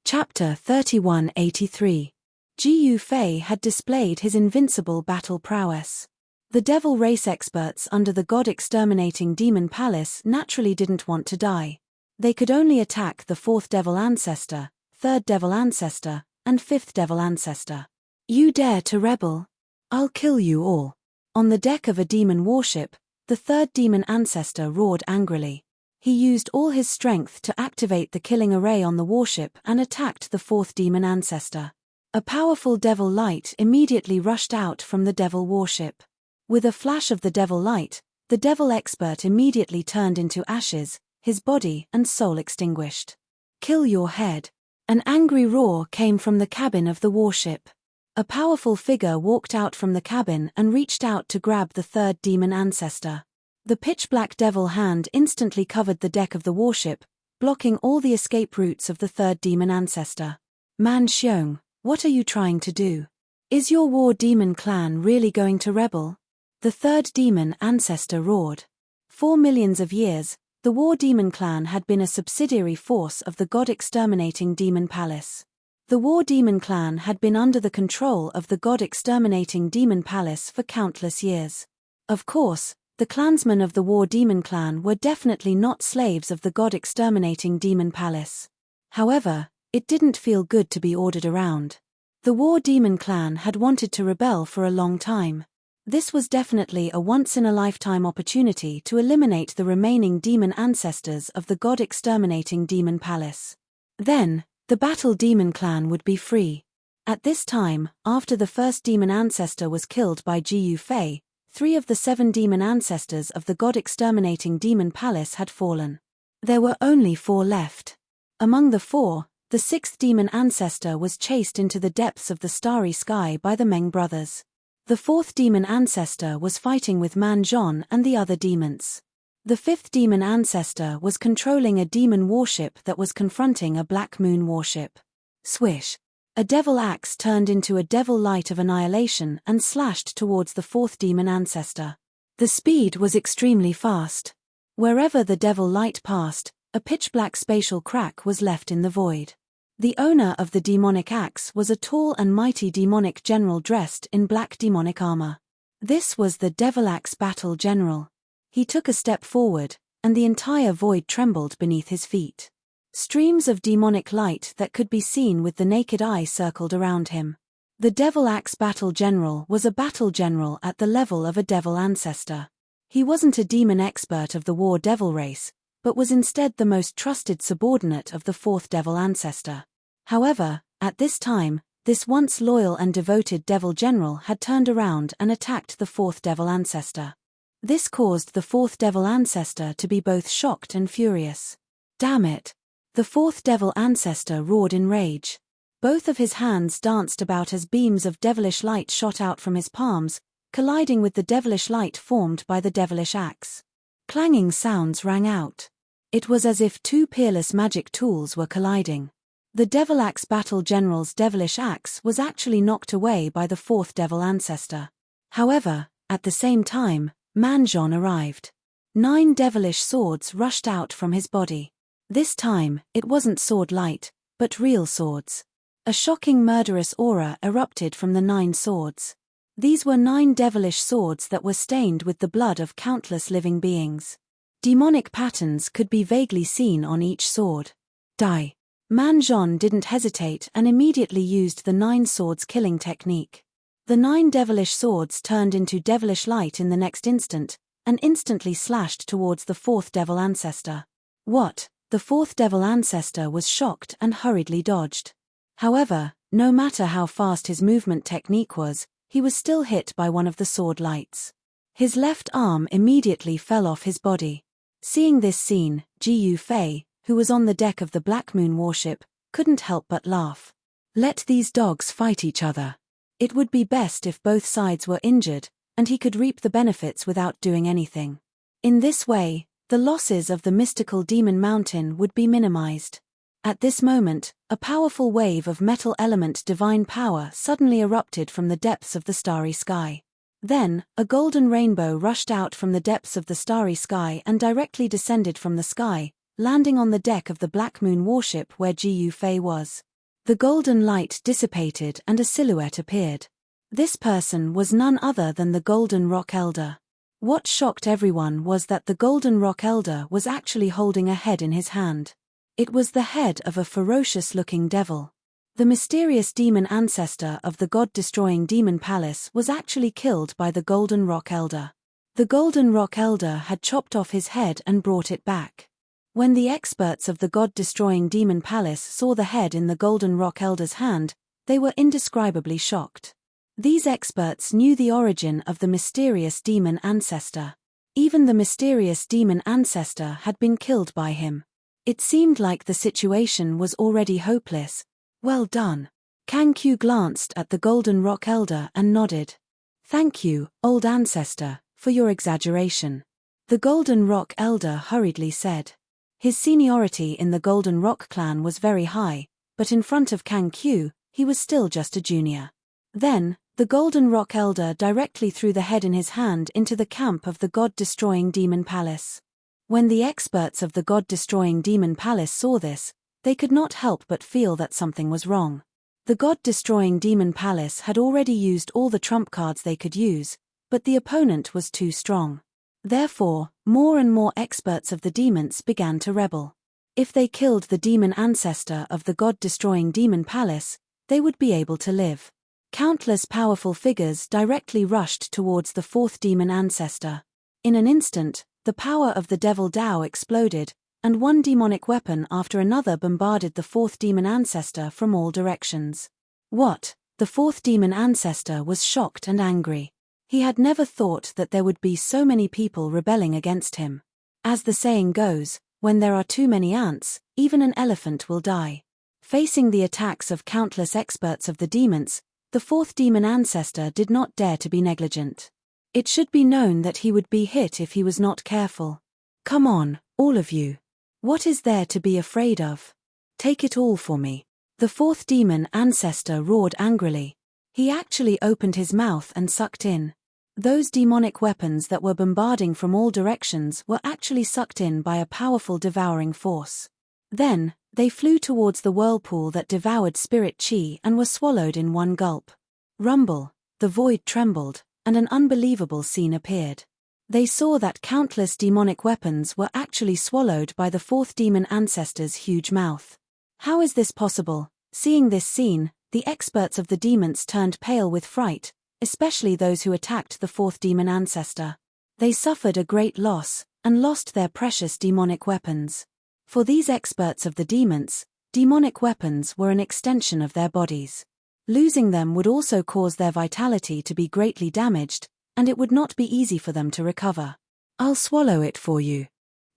Chapter 3183. Jiu Fei had displayed his invincible battle prowess. The devil race experts under the god-exterminating demon palace naturally didn't want to die. They could only attack the fourth devil ancestor, third devil ancestor, and fifth devil ancestor. You dare to rebel? I'll kill you all. On the deck of a demon warship, the third demon ancestor roared angrily. He used all his strength to activate the killing array on the warship and attacked the fourth demon ancestor. A powerful devil light immediately rushed out from the devil warship. With a flash of the devil light, the devil expert immediately turned into ashes, his body and soul extinguished. Kill your head. An angry roar came from the cabin of the warship. A powerful figure walked out from the cabin and reached out to grab the third demon ancestor. The pitch-black devil hand instantly covered the deck of the warship, blocking all the escape routes of the third demon ancestor. Man Xiong, what are you trying to do? Is your war demon clan really going to rebel? The third demon ancestor roared. For millions of years, the war demon clan had been a subsidiary force of the god-exterminating demon palace. The war demon clan had been under the control of the god-exterminating demon palace for countless years. Of course, the clansmen of the war demon clan were definitely not slaves of the god-exterminating demon palace. However, it didn't feel good to be ordered around. The war demon clan had wanted to rebel for a long time. This was definitely a once-in-a-lifetime opportunity to eliminate the remaining demon ancestors of the god-exterminating demon palace. Then, the battle demon clan would be free. At this time, after the first demon ancestor was killed by Jiu Fei, 3 of the 7 demon ancestors of the god-exterminating demon palace had fallen. There were only 4 left. Among the 4, the 6th demon ancestor was chased into the depths of the starry sky by the Meng brothers. The 4th demon ancestor was fighting with Man Zhon and the other demons. The 5th demon ancestor was controlling a demon warship that was confronting a Black Moon warship. Swish! A devil axe turned into a devil light of annihilation and slashed towards the 4th demon ancestor. The speed was extremely fast. Wherever the devil light passed, a pitch-black spatial crack was left in the void. The owner of the demonic axe was a tall and mighty demonic general dressed in black demonic armor. This was the Devil Axe Battle General. He took a step forward, and the entire void trembled beneath his feet. Streams of demonic light that could be seen with the naked eye circled around him. The Devil Axe Battle General was a battle general at the level of a devil ancestor. He wasn't a demon expert of the war devil race, but was instead the most trusted subordinate of the 4th devil ancestor. However, at this time, this once loyal and devoted devil general had turned around and attacked the 4th devil ancestor. This caused the 4th devil ancestor to be both shocked and furious. Damn it! The 4th devil ancestor roared in rage. Both of his hands danced about as beams of devilish light shot out from his palms, colliding with the devilish light formed by the devilish axe. Clanging sounds rang out. It was as if 2 peerless magic tools were colliding. The Devil Axe Battle General's devilish axe was actually knocked away by the 4th devil ancestor. However, at the same time, Man Zhon arrived. 9 devilish swords rushed out from his body. This time, it wasn't sword light, but real swords. A shocking murderous aura erupted from the 9 swords. These were 9 devilish swords that were stained with the blood of countless living beings. Demonic patterns could be vaguely seen on each sword. Die. Man Zhon didn't hesitate and immediately used the 9 swords killing technique. The 9 devilish swords turned into devilish light in the next instant, and instantly slashed towards the 4th devil ancestor. What? The 4th devil ancestor was shocked and hurriedly dodged. However, no matter how fast his movement technique was, he was still hit by one of the sword lights. His left arm immediately fell off his body. Seeing this scene, Jiu Fei, who was on the deck of the Black Moon warship, couldn't help but laugh. Let these dogs fight each other. It would be best if both sides were injured, and he could reap the benefits without doing anything. In this way, the losses of the mystical demon mountain would be minimized. At this moment, a powerful wave of metal element divine power suddenly erupted from the depths of the starry sky. Then, a golden rainbow rushed out from the depths of the starry sky and directly descended from the sky, landing on the deck of the Black Moon warship where Jiu Fei was. The golden light dissipated and a silhouette appeared. This person was none other than the Golden Rock Elder. What shocked everyone was that the Golden Rock Elder was actually holding a head in his hand. It was the head of a ferocious-looking devil. The mysterious demon ancestor of the god-destroying demon palace was actually killed by the Golden Rock Elder. The Golden Rock Elder had chopped off his head and brought it back. When the experts of the god-destroying demon palace saw the head in the Golden Rock Elder's hand, they were indescribably shocked. These experts knew the origin of the mysterious demon ancestor. Even the mysterious demon ancestor had been killed by him. It seemed like the situation was already hopeless. Well done. Kang Q glanced at the Golden Rock Elder and nodded. Thank you, old ancestor, for your exaggeration. The Golden Rock Elder hurriedly said. His seniority in the Golden Rock clan was very high, but in front of Kang Q, he was still just a junior. Then, the Golden Rock Elder directly threw the head in his hand into the camp of the god-destroying demon palace. When the experts of the god-destroying demon palace saw this, they could not help but feel that something was wrong. The god-destroying demon palace had already used all the trump cards they could use, but the opponent was too strong. Therefore, more and more experts of the demons began to rebel. If they killed the demon ancestor of the god-destroying demon palace, they would be able to live. Countless powerful figures directly rushed towards the fourth demon ancestor. In an instant, the power of the Devil Dao exploded, and one demonic weapon after another bombarded the fourth demon ancestor from all directions. What? The fourth demon ancestor was shocked and angry. He had never thought that there would be so many people rebelling against him. As the saying goes, when there are too many ants, even an elephant will die. Facing the attacks of countless experts of the demons, the fourth demon ancestor did not dare to be negligent. It should be known that he would be hit if he was not careful. Come on, all of you. What is there to be afraid of? Take it all for me. The fourth demon ancestor roared angrily. He actually opened his mouth and sucked in. Those demonic weapons that were bombarding from all directions were actually sucked in by a powerful devouring force. Then, they flew towards the whirlpool that devoured spirit chi and were swallowed in one gulp. Rumble, the void trembled, and an unbelievable scene appeared. They saw that countless demonic weapons were actually swallowed by the fourth demon ancestor's huge mouth. How is this possible? Seeing this scene, the experts of the demons turned pale with fright, especially those who attacked the fourth demon ancestor. They suffered a great loss, and lost their precious demonic weapons. For these experts of the demons, demonic weapons were an extension of their bodies. Losing them would also cause their vitality to be greatly damaged, and it would not be easy for them to recover. I'll swallow it for you.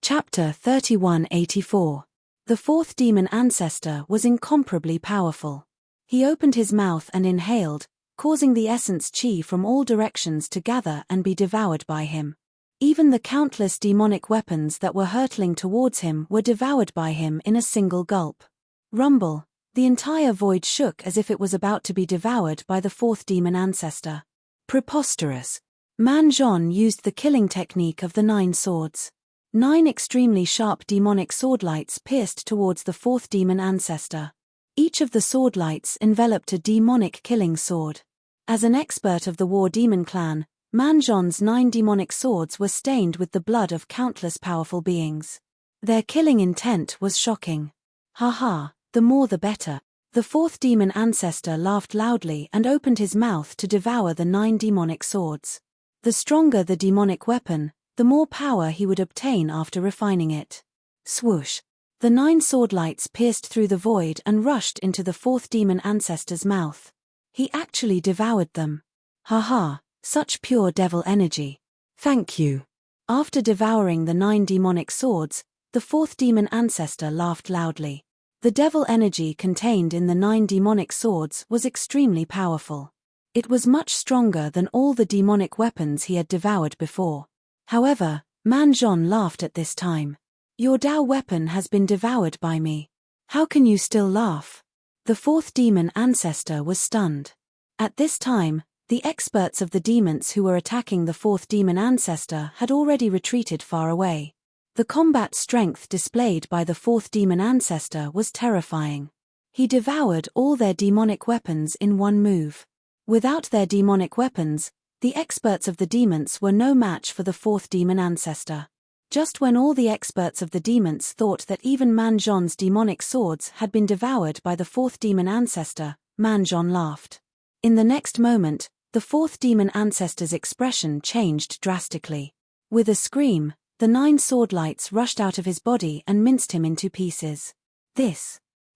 Chapter 3184. The fourth demon ancestor was incomparably powerful. He opened his mouth and inhaled, causing the essence chi from all directions to gather and be devoured by him. Even the countless demonic weapons that were hurtling towards him were devoured by him in a single gulp. Rumble, the entire void shook as if it was about to be devoured by the fourth demon ancestor. Preposterous. Man Zhon used the killing technique of the 9 swords. 9 extremely sharp demonic swordlights pierced towards the fourth demon ancestor. Each of the swordlights enveloped a demonic killing sword. As an expert of the War Demon clan, Man Zhon's 9 demonic swords were stained with the blood of countless powerful beings. Their killing intent was shocking. Ha, the more the better. The fourth demon ancestor laughed loudly and opened his mouth to devour the 9 demonic swords. The stronger the demonic weapon, the more power he would obtain after refining it. Swoosh. The 9 swordlights pierced through the void and rushed into the fourth demon ancestor's mouth. He actually devoured them. Ha, such pure devil energy. Thank you. After devouring the 9 demonic swords, the fourth demon ancestor laughed loudly. The devil energy contained in the 9 demonic swords was extremely powerful. It was much stronger than all the demonic weapons he had devoured before. However, Man Zhon laughed at this time. Your Dao weapon has been devoured by me. How can you still laugh? The fourth demon ancestor was stunned. At this time, the experts of the demons who were attacking the fourth demon ancestor had already retreated far away. The combat strength displayed by the fourth demon ancestor was terrifying. He devoured all their demonic weapons in one move. Without their demonic weapons, the experts of the demons were no match for the fourth demon ancestor. Just when all the experts of the demons thought that even Manjon's demonic swords had been devoured by the fourth demon ancestor, Manjon laughed. In the next moment, the fourth demon ancestor's expression changed drastically. With a scream, the 9 sword lights rushed out of his body and minced him into pieces.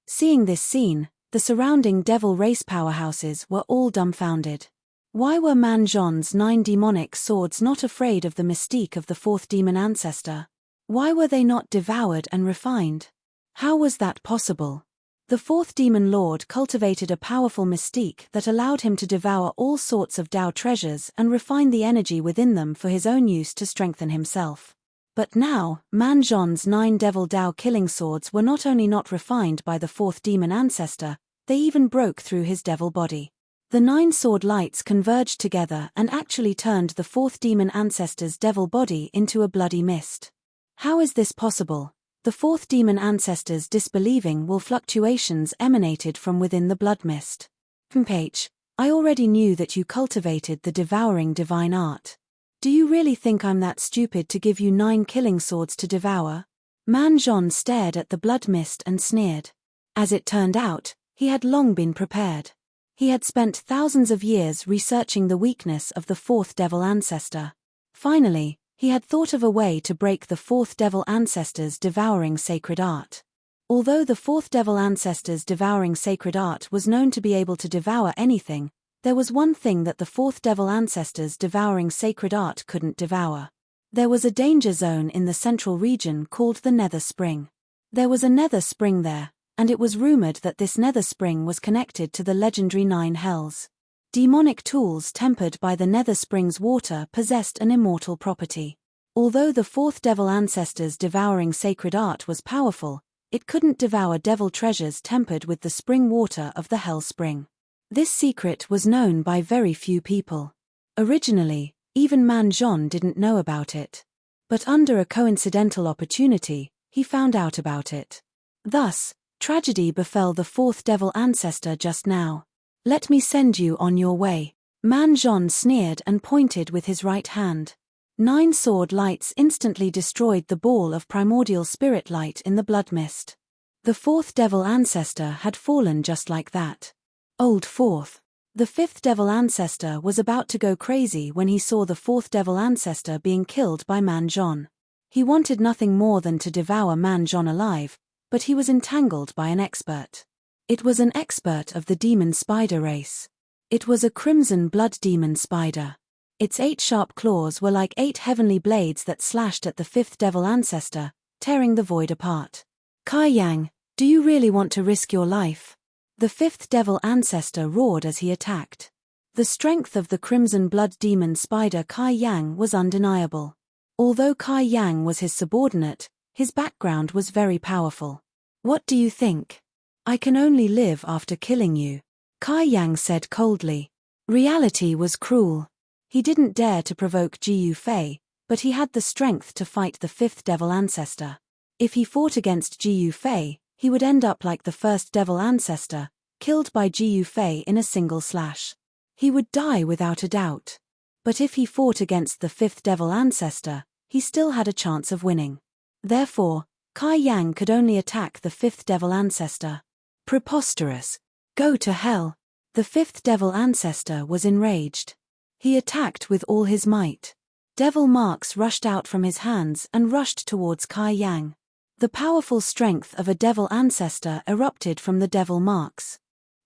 Seeing this scene, the surrounding devil race powerhouses were all dumbfounded. Why were Manjon's 9 demonic swords not afraid of the mystique of the fourth demon ancestor? Why were they not devoured and refined? How was that possible? The fourth demon lord cultivated a powerful mystique that allowed him to devour all sorts of Dao treasures and refine the energy within them for his own use to strengthen himself. But now, Manjon's 9 devil Dao killing swords were not only not refined by the fourth demon ancestor, they even broke through his devil body. The 9 sword lights converged together and actually turned the fourth demon ancestor's devil body into a bloody mist. How is this possible? The fourth demon ancestor's disbelieving will fluctuations emanated from within the blood mist. H. I already knew that you cultivated the devouring divine art. Do you really think I'm that stupid to give you 9 killing swords to devour? Manjon stared at the blood mist and sneered. As it turned out, he had long been prepared. He had spent thousands of years researching the weakness of the fourth devil ancestor. Finally, he had thought of a way to break the fourth devil ancestor's devouring sacred art. Although the fourth devil ancestor's devouring sacred art was known to be able to devour anything, there was one thing that the fourth devil ancestor's devouring sacred art couldn't devour. There was a danger zone in the central region called the Nether Spring. There was a Nether Spring there, and it was rumored that this Nether Spring was connected to the legendary 9 hells. Demonic tools tempered by the Nether Spring's water possessed an immortal property. Although the fourth devil ancestor's devouring sacred art was powerful, it couldn't devour devil treasures tempered with the spring water of the Hell Spring. This secret was known by very few people. Originally, even Manjon didn't know about it. But under a coincidental opportunity, he found out about it. Thus, tragedy befell the fourth devil ancestor just now. Let me send you on your way. Manjon sneered and pointed with his right hand. 9 sword lights instantly destroyed the ball of primordial spirit light in the blood mist. The fourth devil ancestor had fallen just like that. Old fourth. The fifth devil ancestor was about to go crazy when he saw the fourth devil ancestor being killed by Manjon. He wanted nothing more than to devour Manjon alive, but he was entangled by an expert. It was an expert of the demon spider race. It was a crimson blood demon spider. Its 8 sharp claws were like 8 heavenly blades that slashed at the fifth devil ancestor, tearing the void apart. Kai Yang, do you really want to risk your life? The fifth devil ancestor roared as he attacked. The strength of the crimson blood demon spider Kai Yang was undeniable. Although Kai Yang was his subordinate, his background was very powerful. What do you think? I can only live after killing you, Kai Yang said coldly. Reality was cruel. He didn't dare to provoke Jiu Fei, but he had the strength to fight the fifth devil ancestor. If he fought against Jiu Fei, he would end up like the first devil ancestor, killed by Jiu Fei in a single slash. He would die without a doubt. But if he fought against the fifth devil ancestor, he still had a chance of winning. Therefore, Kai Yang could only attack the fifth devil ancestor. Preposterous. Go to hell. The fifth devil ancestor was enraged. He attacked with all his might. Devil marks rushed out from his hands and rushed towards Kai Yang. The powerful strength of a devil ancestor erupted from the devil marks.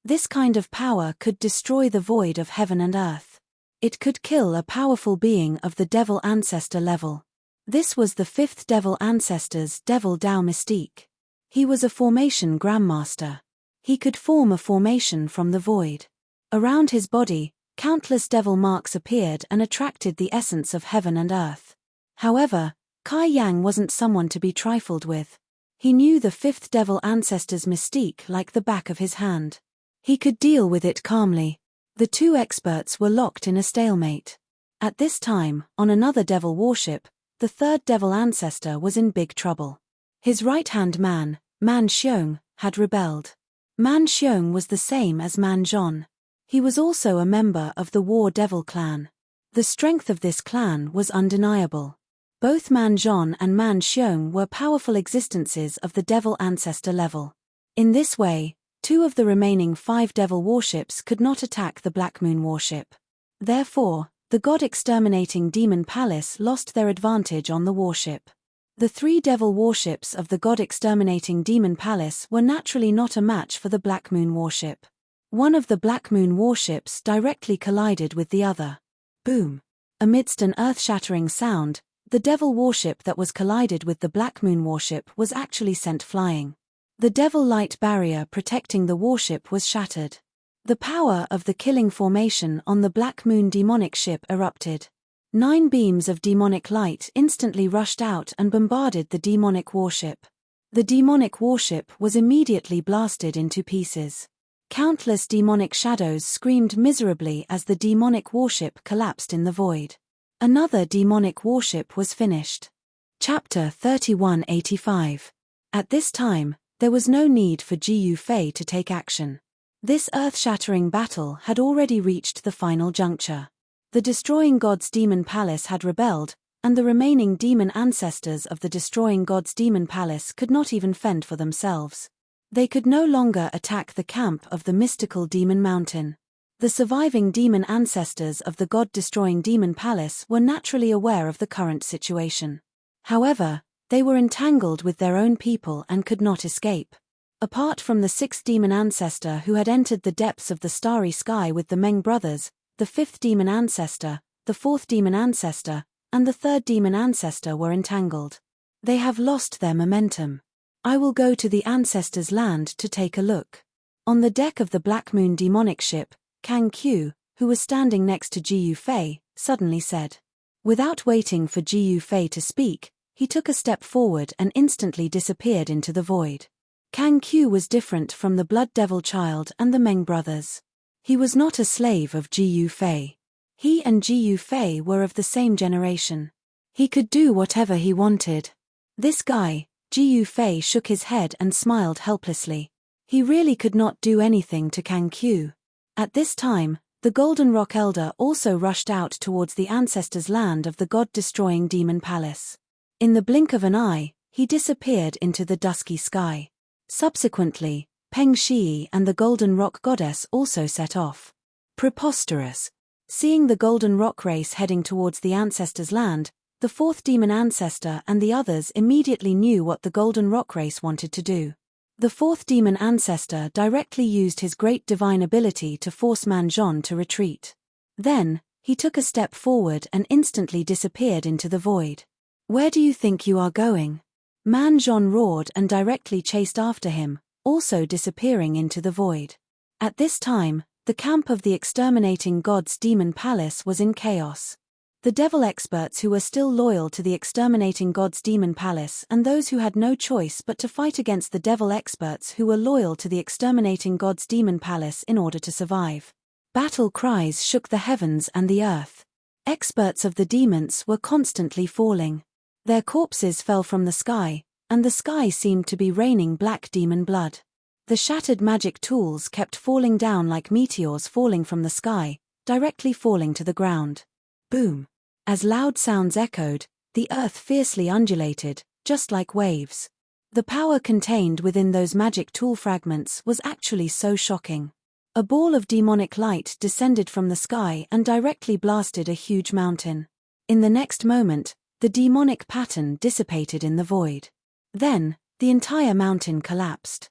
This kind of power could destroy the void of heaven and earth. It could kill a powerful being of the devil ancestor level. This was the fifth devil ancestor's devil Dao mystique. He was a formation grandmaster. He could form a formation from the void. Around his body, countless devil marks appeared and attracted the essence of heaven and earth. However, Kai Yang wasn't someone to be trifled with. He knew the fifth devil ancestor's mystique like the back of his hand. He could deal with it calmly. The 2 experts were locked in a stalemate. At this time, on another devil warship, the third devil ancestor was in big trouble. His right-hand man, Man Xiong, had rebelled. Man Xiong was the same as Man Zhon. He was also a member of the War Devil clan. The strength of this clan was undeniable. Both Man Zhon and Man Xiong were powerful existences of the devil ancestor level. In this way, 2 of the remaining 5 devil warships could not attack the Black Moon warship. Therefore, the God-exterminating demon palace lost their advantage on the warship. The 3 devil warships of the God-exterminating demon palace were naturally not a match for the Black Moon warship. One of the Black Moon warships directly collided with the other. Boom! Amidst an earth-shattering sound, the devil warship that was collided with the Black Moon warship was actually sent flying. The devil light barrier protecting the warship was shattered. The power of the killing formation on the Black Moon demonic ship erupted. 9 beams of demonic light instantly rushed out and bombarded the demonic warship. The demonic warship was immediately blasted into pieces. Countless demonic shadows screamed miserably as the demonic warship collapsed in the void. Another demonic warship was finished. Chapter 3185. At this time, there was no need for Jiyu Fei to take action. This earth-shattering battle had already reached the final juncture. The Destroying Gods Demon Palace had rebelled, and the remaining demon ancestors of the Destroying Gods Demon Palace could not even fend for themselves. They could no longer attack the camp of the mystical Demon Mountain. The surviving demon ancestors of the God-destroying Demon Palace were naturally aware of the current situation. However, they were entangled with their own people and could not escape. Apart from the 6th demon ancestor who had entered the depths of the starry sky with the Meng brothers, the 5th demon ancestor, the 4th demon ancestor, and the 3rd demon ancestor were entangled. They have lost their momentum. I will go to the ancestors' land to take a look. On the deck of the Black Moon demonic ship, Kang Q, who was standing next to Jiyu Fei, suddenly said. Without waiting for Jiyu Fei to speak, he took a step forward and instantly disappeared into the void. Kang Q was different from the Blood Devil child and the Meng brothers. He was not a slave of Jiyu Fei. He and Jiyu Fei were of the same generation. He could do whatever he wanted. This guy, Jiyu Fei, shook his head and smiled helplessly. He really could not do anything to Kang Q. At this time, the Golden Rock Elder also rushed out towards the ancestors' land of the God-destroying Demon Palace. In the blink of an eye, he disappeared into the dusky sky. Subsequently, Peng Shi and the Golden Rock Goddess also set off. Preposterous. Seeing the Golden Rock race heading towards the ancestors' land, the 4th demon ancestor and the others immediately knew what the Golden Rock race wanted to do. The 4th demon ancestor directly used his great divine ability to force Man Zhon to retreat. Then, he took a step forward and instantly disappeared into the void. Where do you think you are going? Man Zhon roared and directly chased after him, also disappearing into the void. At this time, the camp of the exterminating gods Demon Palace was in chaos. The devil experts who were still loyal to the exterminating gods Demon Palace and those who had no choice but to fight against the devil experts who were loyal to the exterminating gods Demon Palace in order to survive. Battle cries shook the heavens and the earth. Experts of the demons were constantly falling. Their corpses fell from the sky, and the sky seemed to be raining black demon blood. The shattered magic tools kept falling down like meteors falling from the sky, directly falling to the ground. Boom! As loud sounds echoed, the earth fiercely undulated, just like waves. The power contained within those magic tool fragments was actually so shocking. A ball of demonic light descended from the sky and directly blasted a huge mountain. In the next moment, the demonic pattern dissipated in the void. Then, the entire mountain collapsed.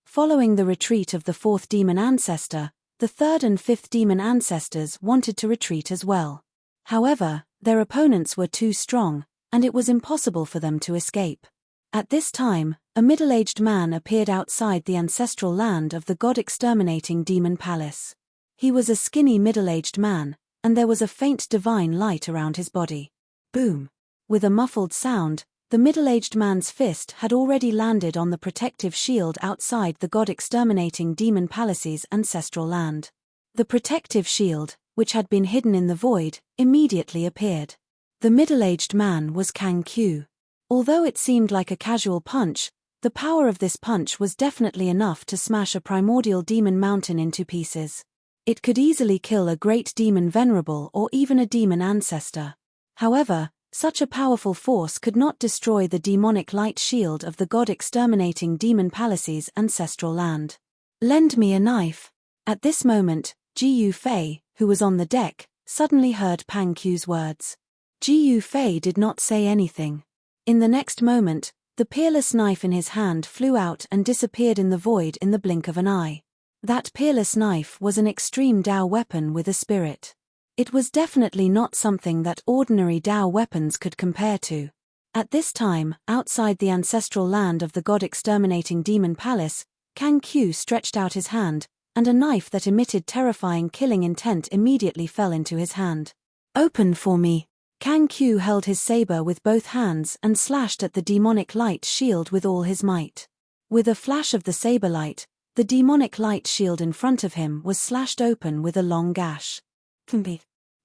Following the retreat of the 4th demon ancestor, the 3rd and 5th demon ancestors wanted to retreat as well. However, their opponents were too strong, and it was impossible for them to escape. At this time, a middle-aged man appeared outside the ancestral land of the god-exterminating Demon Palace. He was a skinny middle-aged man, and there was a faint divine light around his body. Boom! With a muffled sound, the middle-aged man's fist had already landed on the protective shield outside the god-exterminating Demon Palace's ancestral land. The protective shield, which had been hidden in the void, immediately appeared. The middle-aged man was Kang Q. Although it seemed like a casual punch, The power of this punch was definitely enough to smash a primordial demon mountain into pieces. It could easily kill a great demon venerable or even a demon ancestor. However, such a powerful force could not destroy the demonic light shield of the god-exterminating demon palace's ancestral land. "Lend me a knife." At this moment, Jiu Fei, who was on the deck, suddenly heard Pang Qu's words. Jiu Fei did not say anything. In the next moment, the peerless knife in his hand flew out and disappeared in the void in the blink of an eye. That peerless knife was an extreme Dao weapon with a spirit. It was definitely not something that ordinary Dao weapons could compare to. At this time, outside the ancestral land of the god-exterminating demon palace, Pang Q stretched out his hand, and a knife that emitted terrifying killing intent immediately fell into his hand. "Open for me." Pang Q held his saber with both hands and slashed at the demonic light shield with all his might. With a flash of the saber light, the demonic light shield in front of him was slashed open with a long gash.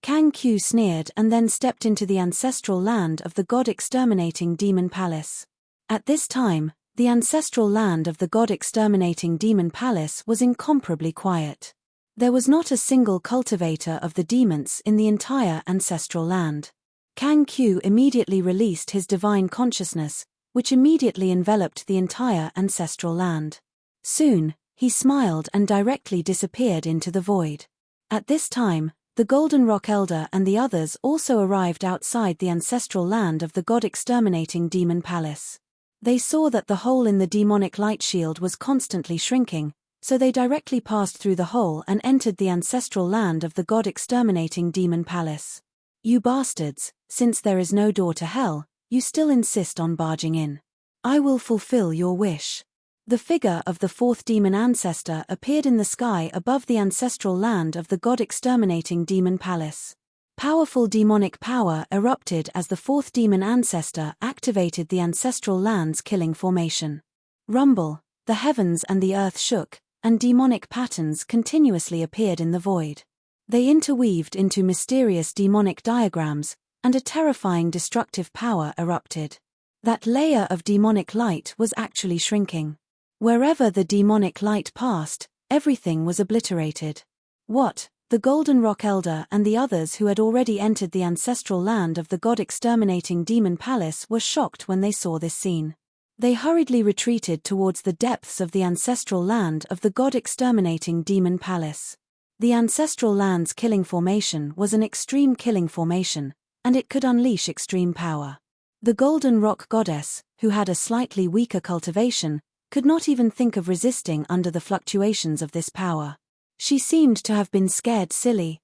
Pang Q sneered and then stepped into the ancestral land of the god-exterminating demon palace. At this time, the ancestral land of the god-exterminating demon palace was incomparably quiet. There was not a single cultivator of the demons in the entire ancestral land. Pang Q immediately released his divine consciousness, which immediately enveloped the entire ancestral land. Soon, he smiled and directly disappeared into the void. At this time, the Golden Rock Elder and the others also arrived outside the ancestral land of the god-exterminating demon palace. They saw that the hole in the demonic light shield was constantly shrinking, so they directly passed through the hole and entered the ancestral land of the god-exterminating demon palace. "You bastards, since there is no door to hell, you still insist on barging in. I will fulfill your wish." The figure of the fourth demon ancestor appeared in the sky above the ancestral land of the god-exterminating demon palace. Powerful demonic power erupted as the fourth demon ancestor activated the ancestral land's killing formation. Rumble, the heavens and the earth shook, and demonic patterns continuously appeared in the void. They interweaved into mysterious demonic diagrams, and a terrifying destructive power erupted. That layer of demonic light was actually shrinking. Wherever the demonic light passed, everything was obliterated. What? The Golden Rock Elder and the others who had already entered the ancestral land of the god-exterminating demon palace were shocked when they saw this scene. They hurriedly retreated towards the depths of the ancestral land of the god-exterminating demon palace. The ancestral land's killing formation was an extreme killing formation, and it could unleash extreme power. The Golden Rock Goddess, who had a slightly weaker cultivation, could not even think of resisting under the fluctuations of this power. She seemed to have been scared silly.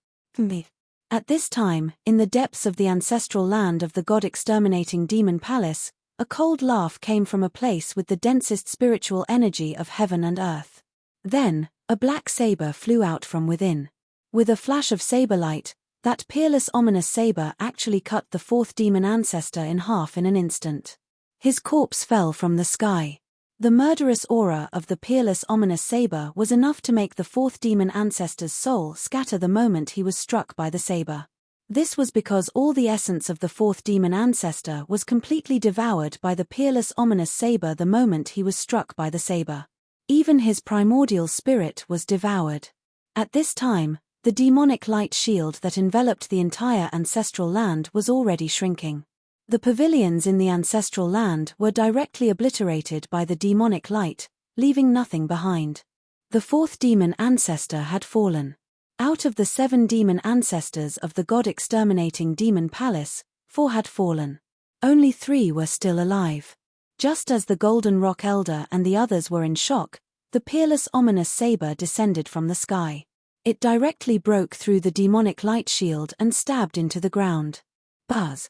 At this time, in the depths of the ancestral land of the god-exterminating demon palace, a cold laugh came from a place with the densest spiritual energy of heaven and earth. Then, a black saber flew out from within. With a flash of saber light, that peerless ominous saber actually cut the fourth demon ancestor in half in an instant. His corpse fell from the sky. The murderous aura of the peerless ominous saber was enough to make the fourth demon ancestor's soul scatter the moment he was struck by the saber. This was because all the essence of the fourth demon ancestor was completely devoured by the peerless ominous saber the moment he was struck by the saber. Even his primordial spirit was devoured. At this time, the demonic light shield that enveloped the entire ancestral land was already shrinking. The pavilions in the ancestral land were directly obliterated by the demonic light, leaving nothing behind. The fourth demon ancestor had fallen. Out of the 7 demon ancestors of the god-exterminating demon palace, 4 had fallen. Only 3 were still alive. Just as the Golden Rock Elder and the others were in shock, the peerless ominous saber descended from the sky. It directly broke through the demonic light shield and stabbed into the ground. Buzz.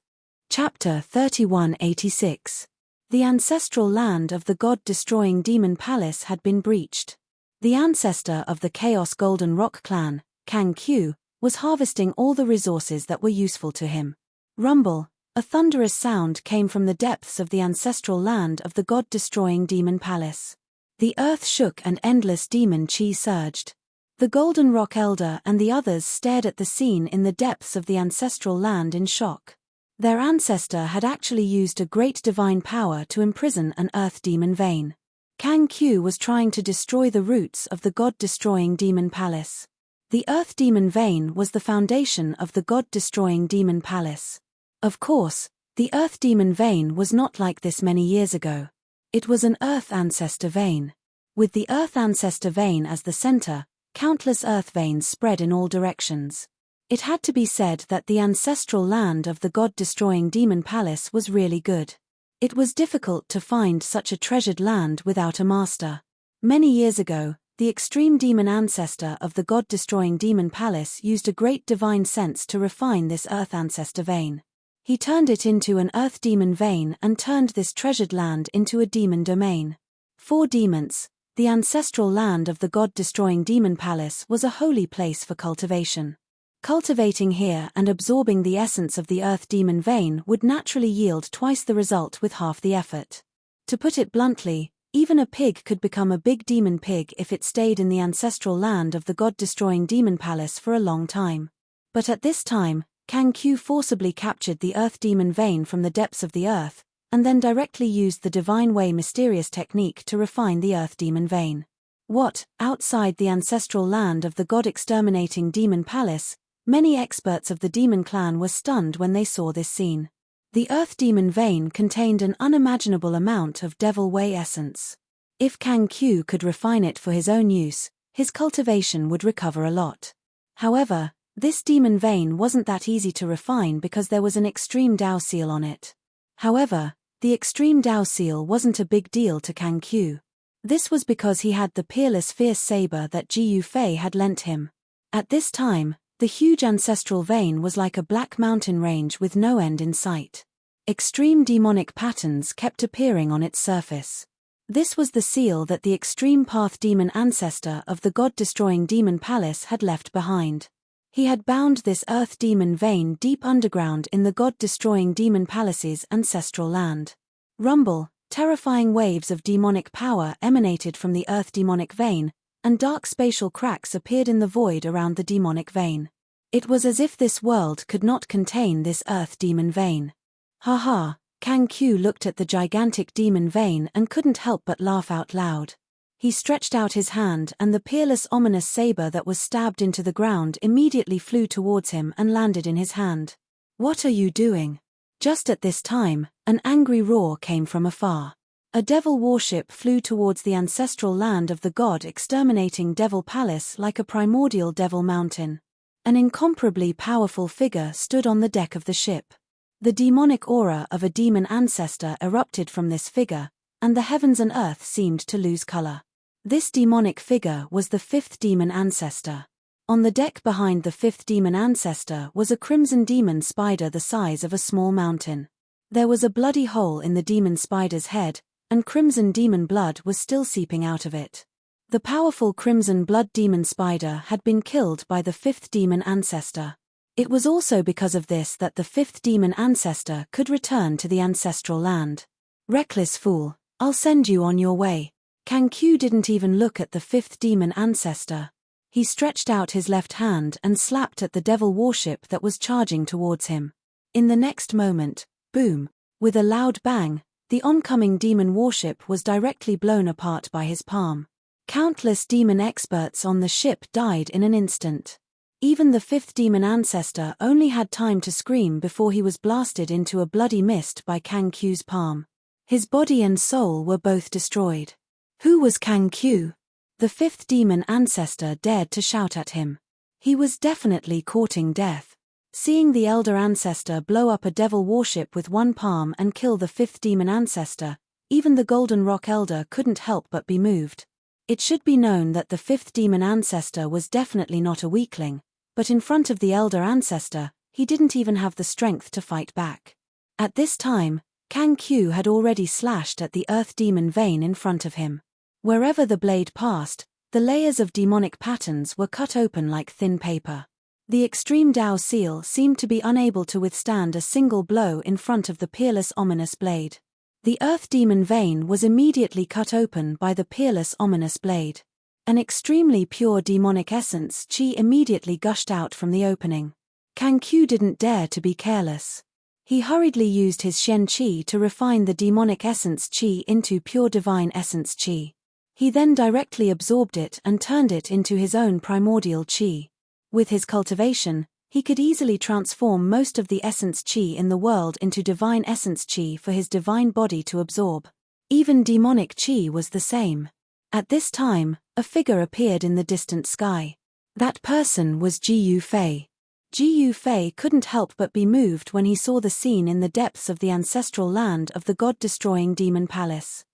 Chapter 3186. The ancestral land of the god-destroying demon palace had been breached. The ancestor of the Chaos Golden Rock clan, Pang Q, was harvesting all the resources that were useful to him. Rumble, a thunderous sound came from the depths of the ancestral land of the god-destroying demon palace. The earth shook and endless demon chi surged. The Golden Rock Elder and the others stared at the scene in the depths of the ancestral land in shock. Their ancestor had actually used a great divine power to imprison an earth demon vein. Kang Q was trying to destroy the roots of the god-destroying demon palace. The earth demon vein was the foundation of the god-destroying demon palace. Of course, the earth demon vein was not like this many years ago. It was an earth ancestor vein. With the earth ancestor vein as the center, countless earth veins spread in all directions. It had to be said that the ancestral land of the god-destroying demon palace was really good. It was difficult to find such a treasured land without a master. Many years ago, the extreme demon ancestor of the god-destroying demon palace used a great divine sense to refine this earth ancestor vein. He turned it into an earth demon vein and turned this treasured land into a demon domain. For demons, the ancestral land of the god-destroying demon palace was a holy place for cultivation. Cultivating here and absorbing the essence of the earth demon vein would naturally yield twice the result with half the effort. To put it bluntly, even a pig could become a big demon pig if it stayed in the ancestral land of the god-destroying demon palace for a long time. But at this time, Kang Q forcibly captured the earth demon vein from the depths of the earth, and then directly used the divine way mysterious technique to refine the earth demon vein. What, outside the ancestral land of the god-exterminating demon palace, many experts of the demon clan were stunned when they saw this scene. The earth demon vein contained an unimaginable amount of devil way essence. If Kang Q could refine it for his own use, his cultivation would recover a lot. However, this demon vein wasn't that easy to refine because there was an extreme Dao seal on it. However, the extreme Dao seal wasn't a big deal to Kang Q. This was because he had the peerless fierce saber that Jiu Fei had lent him. At this time, the huge ancestral vein was like a black mountain range with no end in sight. Extreme demonic patterns kept appearing on its surface. This was the seal that the extreme path demon ancestor of the god-destroying demon palace had left behind. He had bound this earth demon vein deep underground in the god-destroying demon palace's ancestral land. Rumble, terrifying waves of demonic power emanated from the earth demonic vein, and dark spatial cracks appeared in the void around the demonic vein. It was as if this world could not contain this earth demon vein. Ha! Kang Q looked at the gigantic demon vein and couldn't help but laugh out loud. He stretched out his hand and the peerless ominous saber that was stabbed into the ground immediately flew towards him and landed in his hand. What are you doing? Just at this time, an angry roar came from afar. A devil warship flew towards the ancestral land of the god-exterminating devil palace like a primordial devil mountain. An incomparably powerful figure stood on the deck of the ship. The demonic aura of a demon ancestor erupted from this figure, and the heavens and earth seemed to lose color. This demonic figure was the fifth demon ancestor. On the deck behind the fifth demon ancestor was a crimson demon spider the size of a small mountain. There was a bloody hole in the demon spider's head, and crimson demon blood was still seeping out of it. The powerful crimson blood demon spider had been killed by the fifth demon ancestor. It was also because of this that the fifth demon ancestor could return to the ancestral land. Reckless fool, I'll send you on your way. Kang Q didn't even look at the fifth demon ancestor. He stretched out his left hand and slapped at the devil warship that was charging towards him. In the next moment, boom, with a loud bang, the oncoming demon warship was directly blown apart by his palm. Countless demon experts on the ship died in an instant. Even the fifth demon ancestor only had time to scream before he was blasted into a bloody mist by Kang Q's palm. His body and soul were both destroyed. Who was Kang Q? The fifth demon ancestor dared to shout at him. He was definitely courting death. Seeing the elder ancestor blow up a devil warship with one palm and kill the fifth demon ancestor, even the Golden Rock Elder couldn't help but be moved. It should be known that the fifth demon ancestor was definitely not a weakling, but in front of the elder ancestor, he didn't even have the strength to fight back. At this time, Kang Q had already slashed at the earth demon vein in front of him. Wherever the blade passed, the layers of demonic patterns were cut open like thin paper. The extreme Dao seal seemed to be unable to withstand a single blow in front of the peerless ominous blade. The earth demon vein was immediately cut open by the peerless ominous blade. An extremely pure demonic essence chi immediately gushed out from the opening. Kang Q didn't dare to be careless. He hurriedly used his Shen Qi to refine the demonic essence Qi into pure divine essence Qi. He then directly absorbed it and turned it into his own primordial Qi. With his cultivation, he could easily transform most of the essence Qi in the world into divine essence Qi for his divine body to absorb. Even demonic Qi was the same. At this time, a figure appeared in the distant sky. That person was Ji Yufei. Ji Yufei couldn't help but be moved when he saw the scene in the depths of the ancestral land of the god-destroying demon palace.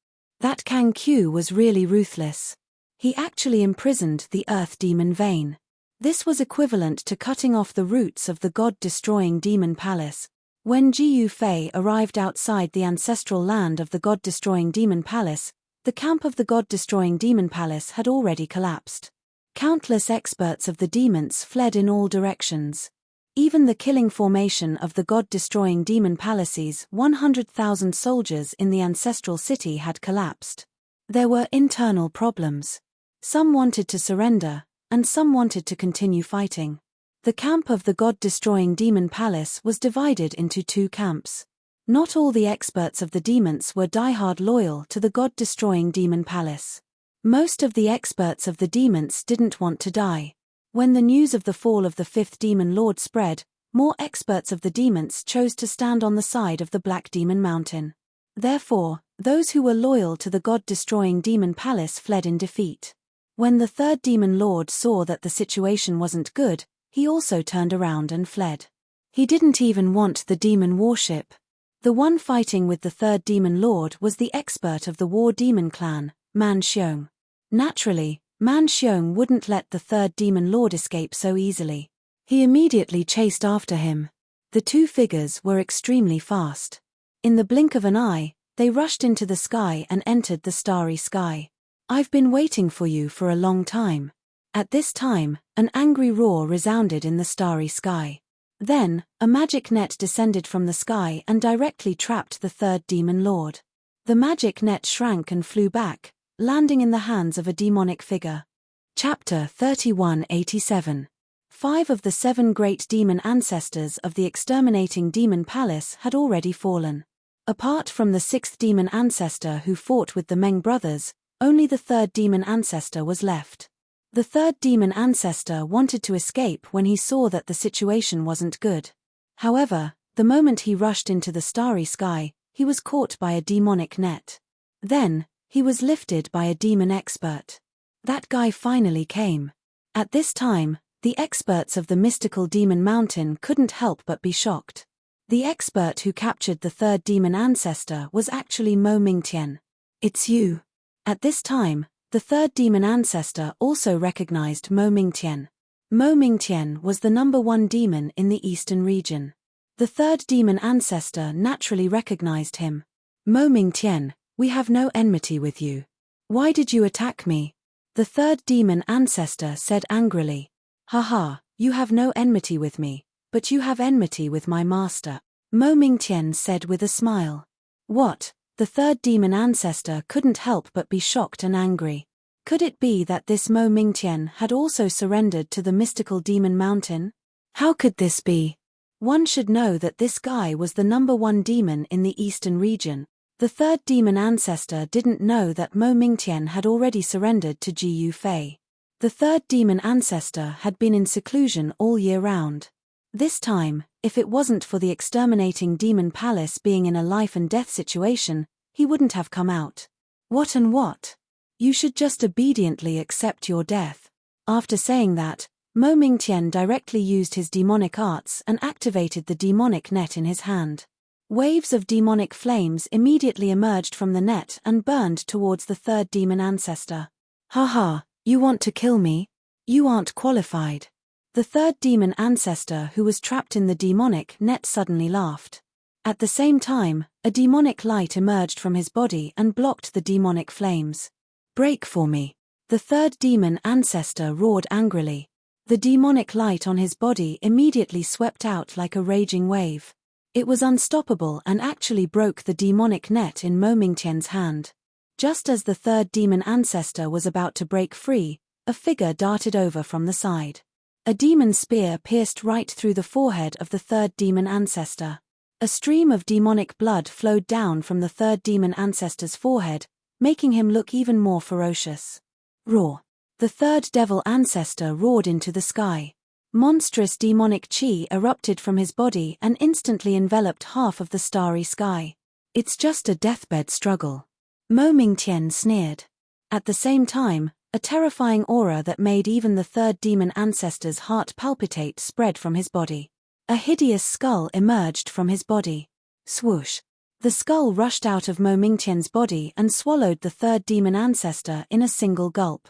That Kang Q was really ruthless. He actually imprisoned the earth demon vein. This was equivalent to cutting off the roots of the god-destroying demon palace. When Ji Yufei arrived outside the ancestral land of the god-destroying demon palace, the camp of the god-destroying demon palace had already collapsed. Countless experts of the demons fled in all directions. Even the killing formation of the god-destroying demon palace's 100,000 soldiers in the ancestral city had collapsed. There were internal problems. Some wanted to surrender, and some wanted to continue fighting. The camp of the god-destroying demon palace was divided into two camps. Not all the experts of the demons were diehard loyal to the god-destroying demon palace. Most of the experts of the demons didn't want to die. When the news of the fall of the fifth demon lord spread, more experts of the demons chose to stand on the side of the Black Demon Mountain. Therefore, those who were loyal to the god-destroying demon palace fled in defeat. When the third demon lord saw that the situation wasn't good, he also turned around and fled. He didn't even want the demon warship. The one fighting with the third demon lord was the expert of the war demon clan, Man Xiong. Naturally, Man Xiong wouldn't let the third demon lord escape so easily. He immediately chased after him. The two figures were extremely fast. In the blink of an eye, they rushed into the sky and entered the starry sky. "I've been waiting for you for a long time." At this time, an angry roar resounded in the starry sky. Then, a magic net descended from the sky and directly trapped the third demon lord. The magic net shrank and flew back, landing in the hands of a demonic figure. Chapter 3187. 5 of the 7 great demon ancestors of the exterminating demon palace had already fallen. Apart from the 6th demon ancestor who fought with the Meng brothers, only the 3rd demon ancestor was left. The 3rd demon ancestor wanted to escape when he saw that the situation wasn't good. However, the moment he rushed into the starry sky, he was caught by a demonic net. Then, he was lifted by a demon expert. That guy finally came. At this time, the experts of the mystical demon mountain couldn't help but be shocked. The expert who captured the 3rd demon ancestor was actually Mo Mingtian. "It's you." At this time, the 3rd demon ancestor also recognized Mo Mingtian. Mo Mingtian was the number 1 demon in the eastern region. The 3rd demon ancestor naturally recognized him. "Mo Mingtian, we have no enmity with you. Why did you attack me?" The 3rd demon ancestor said angrily. "Haha, you have no enmity with me, but you have enmity with my master," Mo Mingtian said with a smile. "What?" The 3rd demon ancestor couldn't help but be shocked and angry. Could it be that this Mo Mingtian had also surrendered to the mystical demon mountain? How could this be? One should know that this guy was the number 1 demon in the eastern region. The 3rd demon ancestor didn't know that Mo Mingtian had already surrendered to Ji Yufei. The 3rd demon ancestor had been in seclusion all year round. This time, if it wasn't for the exterminating demon palace being in a life-and-death situation, he wouldn't have come out. What and what? You should just obediently accept your death. After saying that, Mo Mingtian directly used his demonic arts and activated the demonic net in his hand. Waves of demonic flames immediately emerged from the net and burned towards the 3rd demon ancestor. "Haha, you want to kill me? You aren't qualified." The 3rd demon ancestor who was trapped in the demonic net suddenly laughed. At the same time, a demonic light emerged from his body and blocked the demonic flames. "Break for me." The 3rd demon ancestor roared angrily. The demonic light on his body immediately swept out like a raging wave. It was unstoppable and actually broke the demonic net in Mo Mingtian's hand. Just as the 3rd demon ancestor was about to break free, a figure darted over from the side. A demon spear pierced right through the forehead of the 3rd demon ancestor. A stream of demonic blood flowed down from the third demon ancestor's forehead, making him look even more ferocious. Roar! The third devil ancestor roared into the sky. Monstrous demonic chi erupted from his body and instantly enveloped half of the starry sky. It's just a deathbed struggle. Mo Mingtian sneered. At the same time, a terrifying aura that made even the third demon ancestor's heart palpitate spread from his body. A hideous skull emerged from his body. Swoosh! The skull rushed out of Mo Mingtian's body and swallowed the third demon ancestor in a single gulp.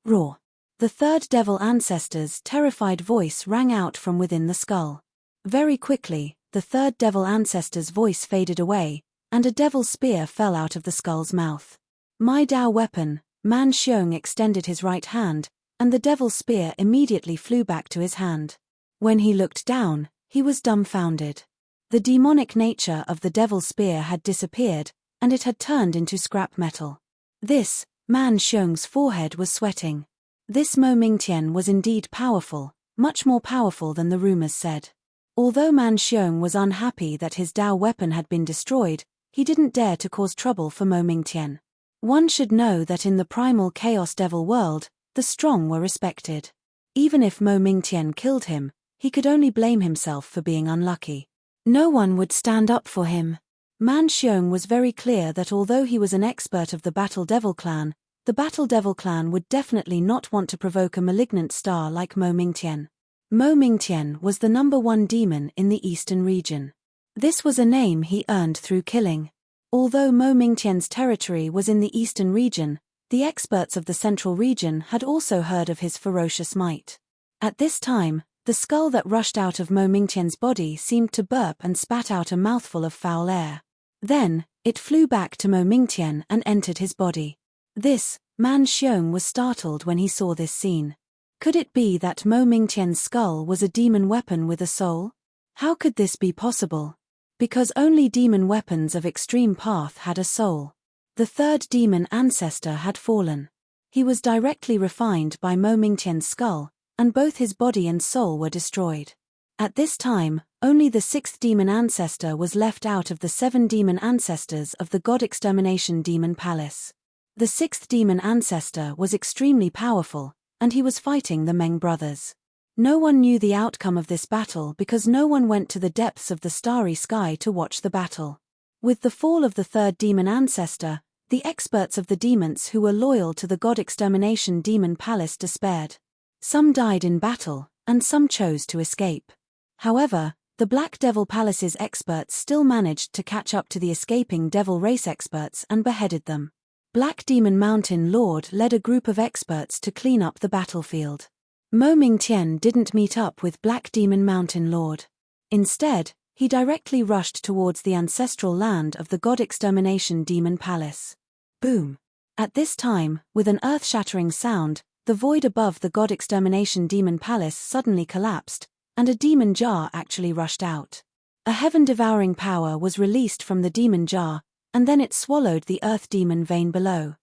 Roar! The third devil ancestor's terrified voice rang out from within the skull. Very quickly, the third devil ancestor's voice faded away, and a devil spear fell out of the skull's mouth. My Dao weapon, Man Xiong extended his right hand, and the devil spear immediately flew back to his hand. When he looked down, he was dumbfounded. The demonic nature of the devil spear had disappeared, and it had turned into scrap metal. This, Man Xiong's forehead was sweating. This Mo Mingtian was indeed powerful, much more powerful than the rumors said. Although Man Xiong was unhappy that his Dao weapon had been destroyed, he didn't dare to cause trouble for Mo Mingtian. One should know that in the primal chaos devil world, the strong were respected. Even if Mo Mingtian killed him, he could only blame himself for being unlucky. No one would stand up for him. Man Xiong was very clear that although he was an expert of the Battle Devil clan, the Battle Devil clan would definitely not want to provoke a malignant star like Mo Mingtian. Mo Mingtian was the #1 demon in the eastern region. This was a name he earned through killing. Although Mo Mingtian's territory was in the eastern region, the experts of the central region had also heard of his ferocious might. At this time, the skull that rushed out of Mo Mingtian's body seemed to burp and spat out a mouthful of foul air. Then, it flew back to Mo Mingtian and entered his body. This, Man Xiong was startled when he saw this scene. Could it be that Mo Mingtian's skull was a demon weapon with a soul? How could this be possible? Because only demon weapons of extreme path had a soul. The third demon ancestor had fallen. He was directly refined by Mo Mingtian's skull, and both his body and soul were destroyed. At this time, only the sixth demon ancestor was left out of the 7 demon ancestors of the God Extermination Demon Palace. The sixth demon ancestor was extremely powerful, and he was fighting the Meng brothers. No one knew the outcome of this battle because no one went to the depths of the starry sky to watch the battle. With the fall of the third demon ancestor, the experts of the demons who were loyal to the God Extermination Demon Palace despaired. Some died in battle, and some chose to escape. However, the Black Devil Palace's experts still managed to catch up to the escaping Devil Race experts and beheaded them. Black Demon Mountain Lord led a group of experts to clean up the battlefield. Mo Mingtian didn't meet up with Black Demon Mountain Lord. Instead, he directly rushed towards the ancestral land of the God Extermination Demon Palace. Boom! At this time, with an earth-shattering sound, the void above the God Extermination Demon Palace suddenly collapsed, and a demon jar actually rushed out. A heaven-devouring power was released from the demon jar, and then it swallowed the earth demon vein below.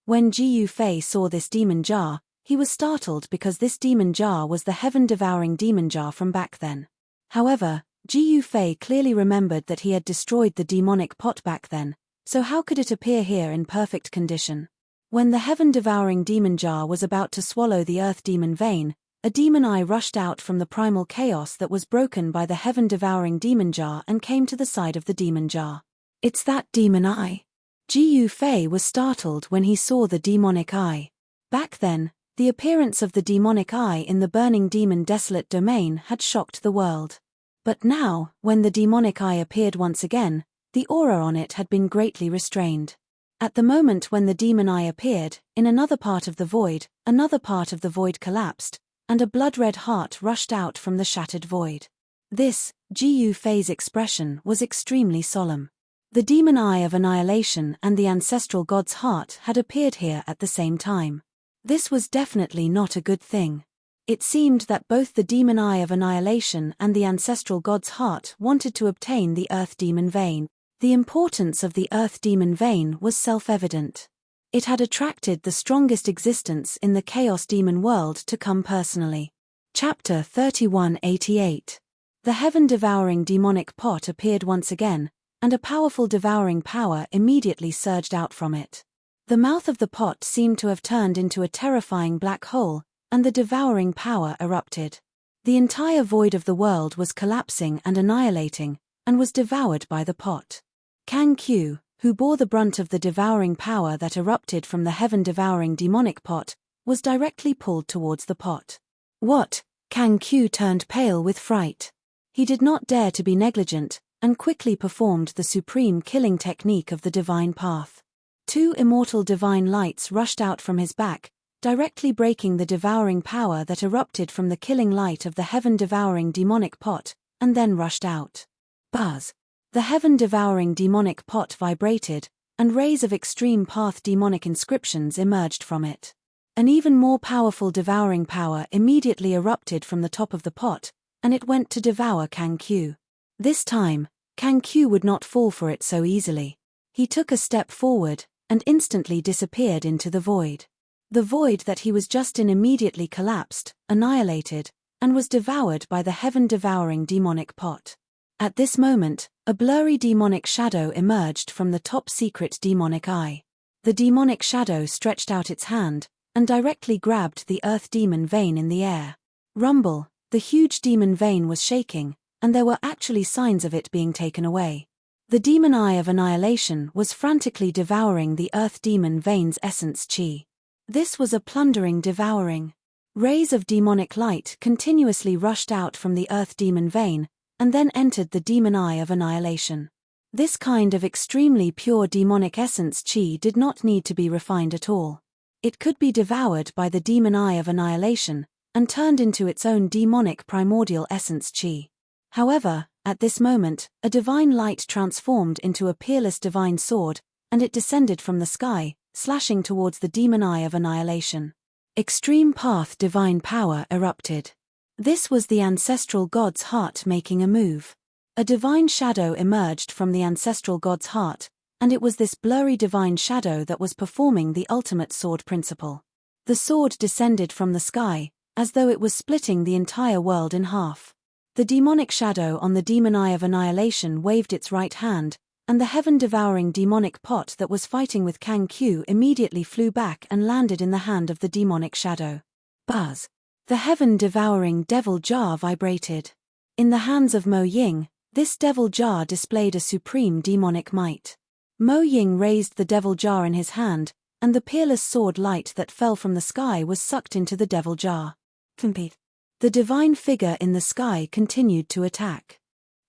When Jiu Fei saw this demon jar, he was startled because this demon jar was the heaven-devouring demon jar from back then. However, Jiu Fei clearly remembered that he had destroyed the demonic pot back then, so how could it appear here in perfect condition? When the heaven-devouring demon jar was about to swallow the earth demon vein, a demon eye rushed out from the primal chaos that was broken by the heaven-devouring demon jar and came to the side of the demon jar. It's that demon eye. Jiu Fei was startled when he saw the demonic eye. Back then, the appearance of the demonic eye in the burning demon desolate domain had shocked the world. But now, when the demonic eye appeared once again, the aura on it had been greatly restrained. At the moment when the demon eye appeared, in another part of the void collapsed, and a blood-red heart rushed out from the shattered void. This, Jiu Fei's expression was extremely solemn. The demon eye of annihilation and the ancestral god's heart had appeared here at the same time. This was definitely not a good thing. It seemed that both the demon eye of annihilation and the ancestral god's heart wanted to obtain the earth demon vein. The importance of the earth demon vein was self-evident. It had attracted the strongest existence in the chaos demon world to come personally. Chapter 3188. The heaven-devouring demonic pot appeared once again, and a powerful devouring power immediately surged out from it. The mouth of the pot seemed to have turned into a terrifying black hole, and the devouring power erupted. The entire void of the world was collapsing and annihilating, and was devoured by the pot. Kang Q, who bore the brunt of the devouring power that erupted from the heaven-devouring demonic pot, was directly pulled towards the pot. What? Kang Q turned pale with fright. He did not dare to be negligent, and quickly performed the supreme killing technique of the divine path. 2 immortal divine lights rushed out from his back, directly breaking the devouring power that erupted from the killing light of the heaven-devouring demonic pot, and then rushed out. Buzz! The heaven-devouring demonic pot vibrated, and rays of extreme path demonic inscriptions emerged from it. An even more powerful devouring power immediately erupted from the top of the pot, and it went to devour Kang Q. This time, Kang Q would not fall for it so easily. He took a step forward, and instantly disappeared into the void. The void that he was just in immediately collapsed, annihilated, and was devoured by the heaven-devouring demonic pot. At this moment, a blurry demonic shadow emerged from the top-secret demonic eye. The demonic shadow stretched out its hand, and directly grabbed the earth demon vein in the air. Rumble, the huge demon vein was shaking, and there were actually signs of it being taken away. The demon eye of annihilation was frantically devouring the earth demon vein's essence chi. This was a plundering devouring. Rays of demonic light continuously rushed out from the earth demon vein, and then entered the demon eye of annihilation. This kind of extremely pure demonic essence chi did not need to be refined at all. It could be devoured by the demon eye of annihilation, and turned into its own demonic primordial essence chi. However, at this moment, a divine light transformed into a peerless divine sword, and it descended from the sky, slashing towards the demon eye of annihilation. Extreme path divine power erupted. This was the ancestral god's heart making a move. A divine shadow emerged from the ancestral god's heart, and it was this blurry divine shadow that was performing the ultimate sword principle. The sword descended from the sky, as though it was splitting the entire world in half. The demonic shadow on the demon eye of annihilation waved its right hand, and the heaven-devouring demonic pot that was fighting with Kang Q immediately flew back and landed in the hand of the demonic shadow. Buzz! The heaven-devouring devil jar vibrated. In the hands of Mo Ying, this devil jar displayed a supreme demonic might. Mo Ying raised the devil jar in his hand, and the peerless sword light that fell from the sky was sucked into the devil jar. The divine figure in the sky continued to attack.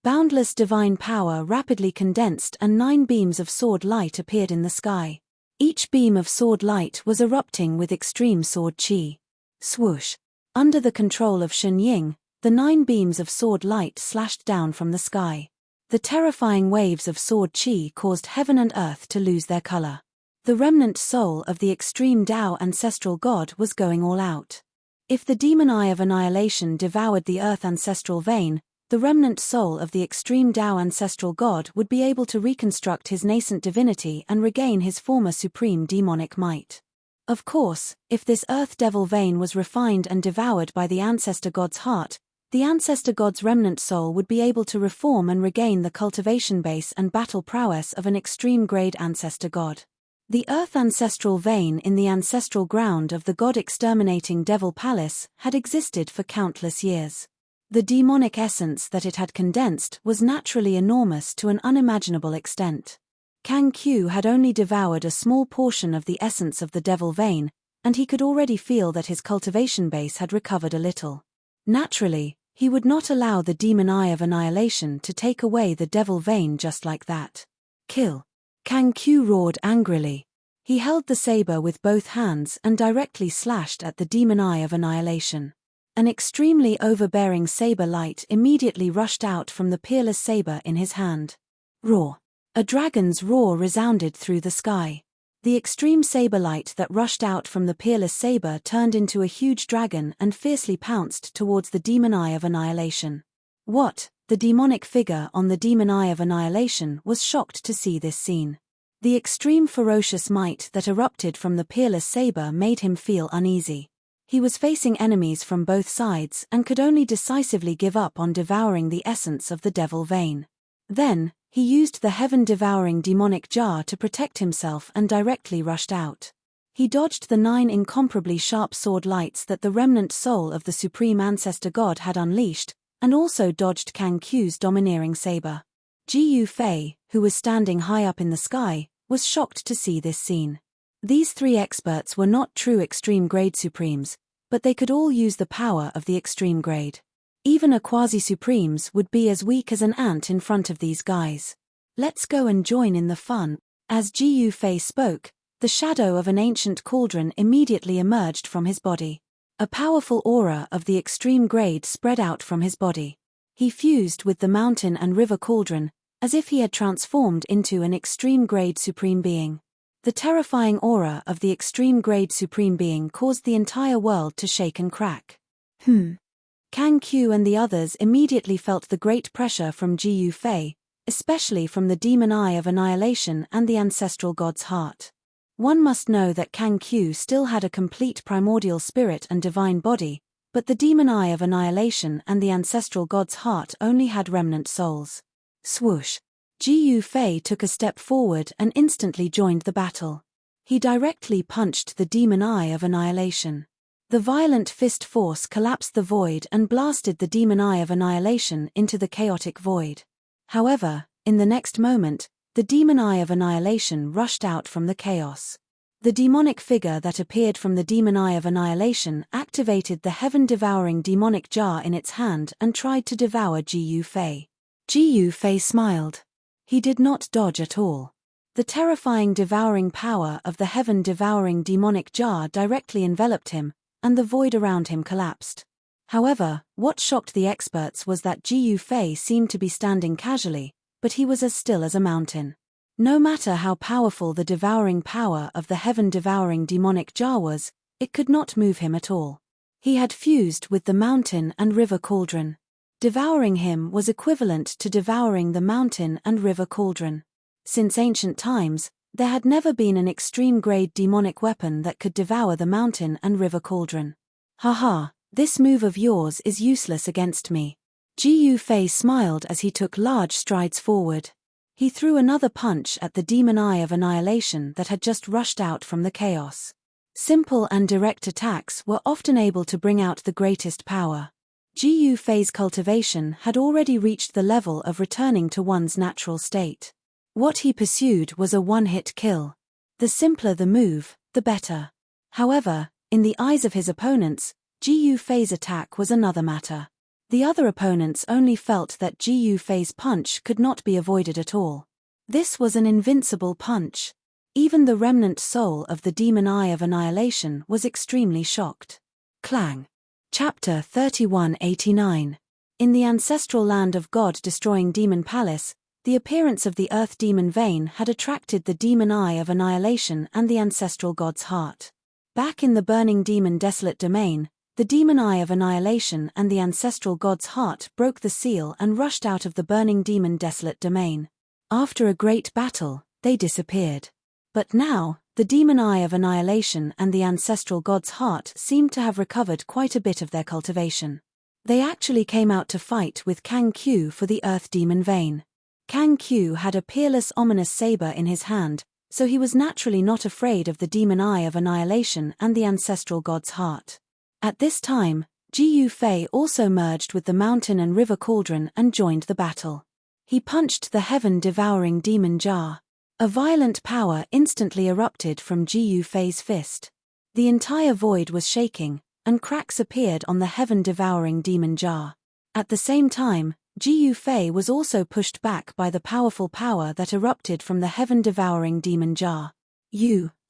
Boundless divine power rapidly condensed and 9 beams of sword light appeared in the sky. Each beam of sword light was erupting with extreme sword chi. Swoosh! Under the control of Shen Ying, the 9 beams of sword light slashed down from the sky. The terrifying waves of sword chi caused heaven and earth to lose their color. The remnant soul of the extreme Tao ancestral god was going all out. If the demon eye of annihilation devoured the earth ancestral vein, the remnant soul of the extreme Tao ancestral god would be able to reconstruct his nascent divinity and regain his former supreme demonic might. Of course, if this earth devil vein was refined and devoured by the ancestor god's heart, the ancestor god's remnant soul would be able to reform and regain the cultivation base and battle prowess of an extreme grade ancestor god. The earth ancestral vein in the ancestral ground of the god-exterminating devil palace had existed for countless years. The demonic essence that it had condensed was naturally enormous to an unimaginable extent. Kang Q had only devoured a small portion of the essence of the devil vein, and he could already feel that his cultivation base had recovered a little. Naturally, he would not allow the demon eye of annihilation to take away the devil vein just like that. Kill! Kang Q roared angrily. He held the saber with both hands and directly slashed at the demon eye of annihilation. An extremely overbearing saber light immediately rushed out from the peerless saber in his hand. Roar! A dragon's roar resounded through the sky. The extreme saber light that rushed out from the peerless saber turned into a huge dragon and fiercely pounced towards the demon eye of annihilation. What? The demonic figure on the demon eye of annihilation was shocked to see this scene. The extreme ferocious might that erupted from the peerless saber made him feel uneasy. He was facing enemies from both sides and could only decisively give up on devouring the essence of the devil vein. Then, he used the heaven-devouring demonic jar to protect himself and directly rushed out. He dodged the 9 incomparably sharp sword lights that the remnant soul of the supreme ancestor god had unleashed, and also dodged Kang Q's domineering saber. Ji Yufei, who was standing high up in the sky, was shocked to see this scene. These 3 experts were not true extreme grade supremes, but they could all use the power of the extreme grade. Even a quasi-supremes would be as weak as an ant in front of these guys. Let's go and join in the fun. As Ji Yufei spoke, the shadow of an ancient cauldron immediately emerged from his body. A powerful aura of the extreme grade spread out from his body. He fused with the mountain and river cauldron, as if he had transformed into an extreme grade supreme being. The terrifying aura of the extreme grade supreme being caused the entire world to shake and crack. Kang Q and the others immediately felt the great pressure from Ji Yufei, especially from the demon eye of annihilation and the ancestral god's heart. One must know that Kang Q still had a complete primordial spirit and divine body, but the demon eye of annihilation and the ancestral god's heart only had remnant souls. Swoosh! Ji Yufei took a step forward and instantly joined the battle. He directly punched the demon eye of annihilation. The violent fist force collapsed the void and blasted the demon eye of annihilation into the chaotic void. However, in the next moment, the demon eye of annihilation rushed out from the chaos. The demonic figure that appeared from the demon eye of annihilation activated the heaven-devouring demonic jar in its hand and tried to devour Ji Yufei. Ji Yufei smiled. He did not dodge at all. The terrifying devouring power of the heaven-devouring demonic jar directly enveloped him, and the void around him collapsed. However, what shocked the experts was that Ji Yufei seemed to be standing casually, but he was as still as a mountain. No matter how powerful the devouring power of the heaven-devouring demonic jar was, it could not move him at all. He had fused with the mountain and river cauldron. Devouring him was equivalent to devouring the mountain and river cauldron. Since ancient times, there had never been an extreme-grade demonic weapon that could devour the mountain and river cauldron. Haha, this move of yours is useless against me. Ji Yufei smiled as he took large strides forward. He threw another punch at the demon eye of annihilation that had just rushed out from the chaos. Simple and direct attacks were often able to bring out the greatest power. Ji Yufei's cultivation had already reached the level of returning to one's natural state. What he pursued was a one-hit kill. The simpler the move, the better. However, in the eyes of his opponents, Ji Yufei's attack was another matter. The other opponents only felt that Ji Yufei's punch could not be avoided at all. This was an invincible punch. Even the remnant soul of the demon eye of annihilation was extremely shocked. Clang. Chapter 3189. In the ancestral land of God-destroying Demon Palace, the appearance of the Earth Demon Vein had attracted the demon eye of annihilation and the ancestral god's heart. Back in the burning demon desolate domain, the demon eye of annihilation and the ancestral god's heart broke the seal and rushed out of the burning demon desolate domain. After a great battle, they disappeared. But now, the demon eye of annihilation and the ancestral god's heart seemed to have recovered quite a bit of their cultivation. They actually came out to fight with Kang Q for the Earth Demon Vein. Kang Q had a peerless ominous saber in his hand, so he was naturally not afraid of the demon eye of annihilation and the ancestral god's heart. At this time, Ji Yufei also merged with the mountain and river cauldron and joined the battle. He punched the heaven-devouring demon jar. A violent power instantly erupted from Ji Yufei's fist. The entire void was shaking, and cracks appeared on the heaven-devouring demon jar. At the same time, Ji Yufei was also pushed back by the powerful power that erupted from the heaven-devouring demon jar.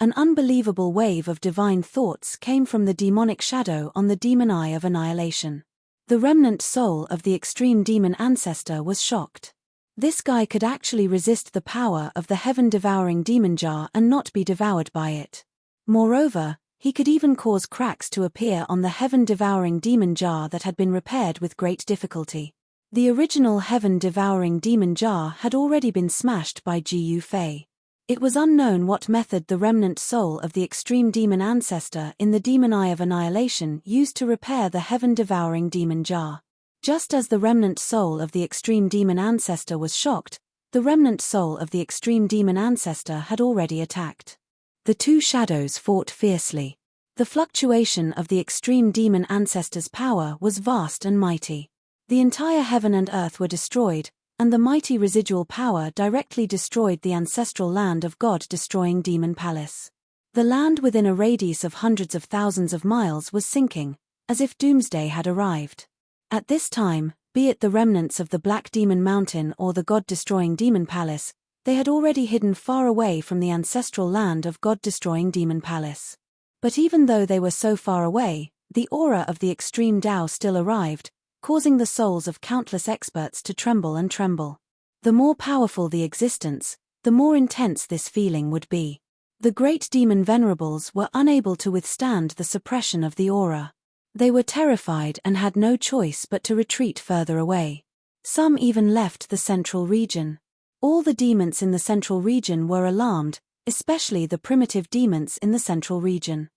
An unbelievable wave of divine thoughts came from the demonic shadow on the demon eye of annihilation. The remnant soul of the extreme demon ancestor was shocked. This guy could actually resist the power of the heaven-devouring demon jar and not be devoured by it. Moreover, he could even cause cracks to appear on the heaven-devouring demon jar that had been repaired with great difficulty. The original heaven-devouring demon jar had already been smashed by Ji Yufei. It was unknown what method the remnant soul of the extreme demon ancestor in the demon eye of annihilation used to repair the heaven-devouring demon jar. Just as the remnant soul of the extreme demon ancestor was shocked, the remnant soul of the extreme demon ancestor had already attacked. The two shadows fought fiercely. The fluctuation of the extreme demon ancestor's power was vast and mighty. The entire heaven and earth were destroyed, and the mighty residual power directly destroyed the ancestral land of God-destroying demon palace. The land within a radius of hundreds of thousands of miles was sinking, as if doomsday had arrived. At this time, be it the remnants of the Black Demon Mountain or the God-destroying demon palace, they had already hidden far away from the ancestral land of God-destroying demon palace. But even though they were so far away, the aura of the extreme Tao still arrived, causing the souls of countless experts to tremble and tremble. The more powerful the existence, the more intense this feeling would be. The great demon venerables were unable to withstand the suppression of the aura. They were terrified and had no choice but to retreat further away. Some even left the central region. All the demons in the central region were alarmed, especially the primitive demons in the central region.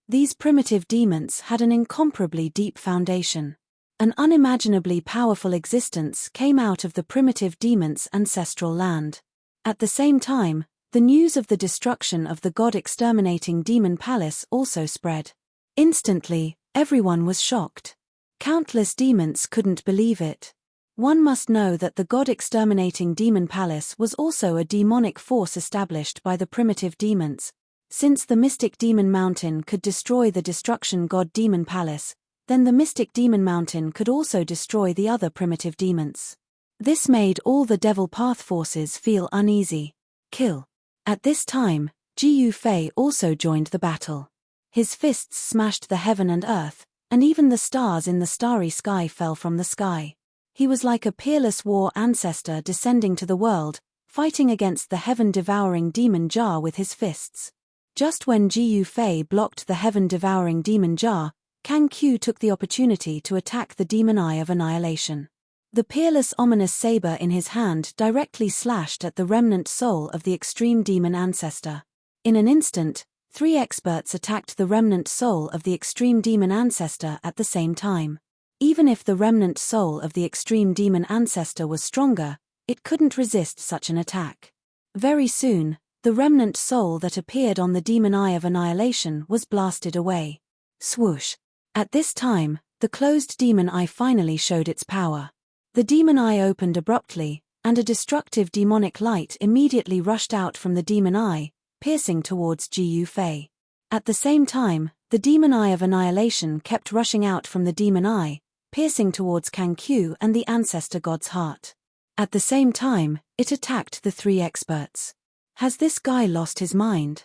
These primitive demons had an incomparably deep foundation. An unimaginably powerful existence came out of the primitive demons' ancestral land. At the same time, the news of the destruction of the God-exterminating demon palace also spread. Instantly, everyone was shocked. Countless demons couldn't believe it. One must know that the God-exterminating demon palace was also a demonic force established by the primitive demons. Since the mystic demon mountain could destroy the destruction god demon palace, then the mystic demon mountain could also destroy the other primitive demons. This made all the devil path forces feel uneasy. Kill. At this time, Jiyu Fei also joined the battle. His fists smashed the heaven and earth, and even the stars in the starry sky fell from the sky. He was like a peerless war ancestor descending to the world, fighting against the heaven-devouring demon jar with his fists. Just when Jiyu Fei blocked the heaven-devouring demon jar, Kang Qiu took the opportunity to attack the demon eye of annihilation. The peerless ominous saber in his hand directly slashed at the remnant soul of the extreme demon ancestor. In an instant, 3 experts attacked the remnant soul of the extreme demon ancestor at the same time. Even if the remnant soul of the extreme demon ancestor was stronger, it couldn't resist such an attack. Very soon, the remnant soul that appeared on the demon eye of annihilation was blasted away. Swoosh! At this time, the closed demon eye finally showed its power. The demon eye opened abruptly, and a destructive demonic light immediately rushed out from the demon eye, piercing towards Jiyu Fei. At the same time, the demon eye of annihilation kept rushing out from the demon eye, piercing towards Kang Qiu and the ancestor god's heart. At the same time, it attacked the 3 experts. Has this guy lost his mind?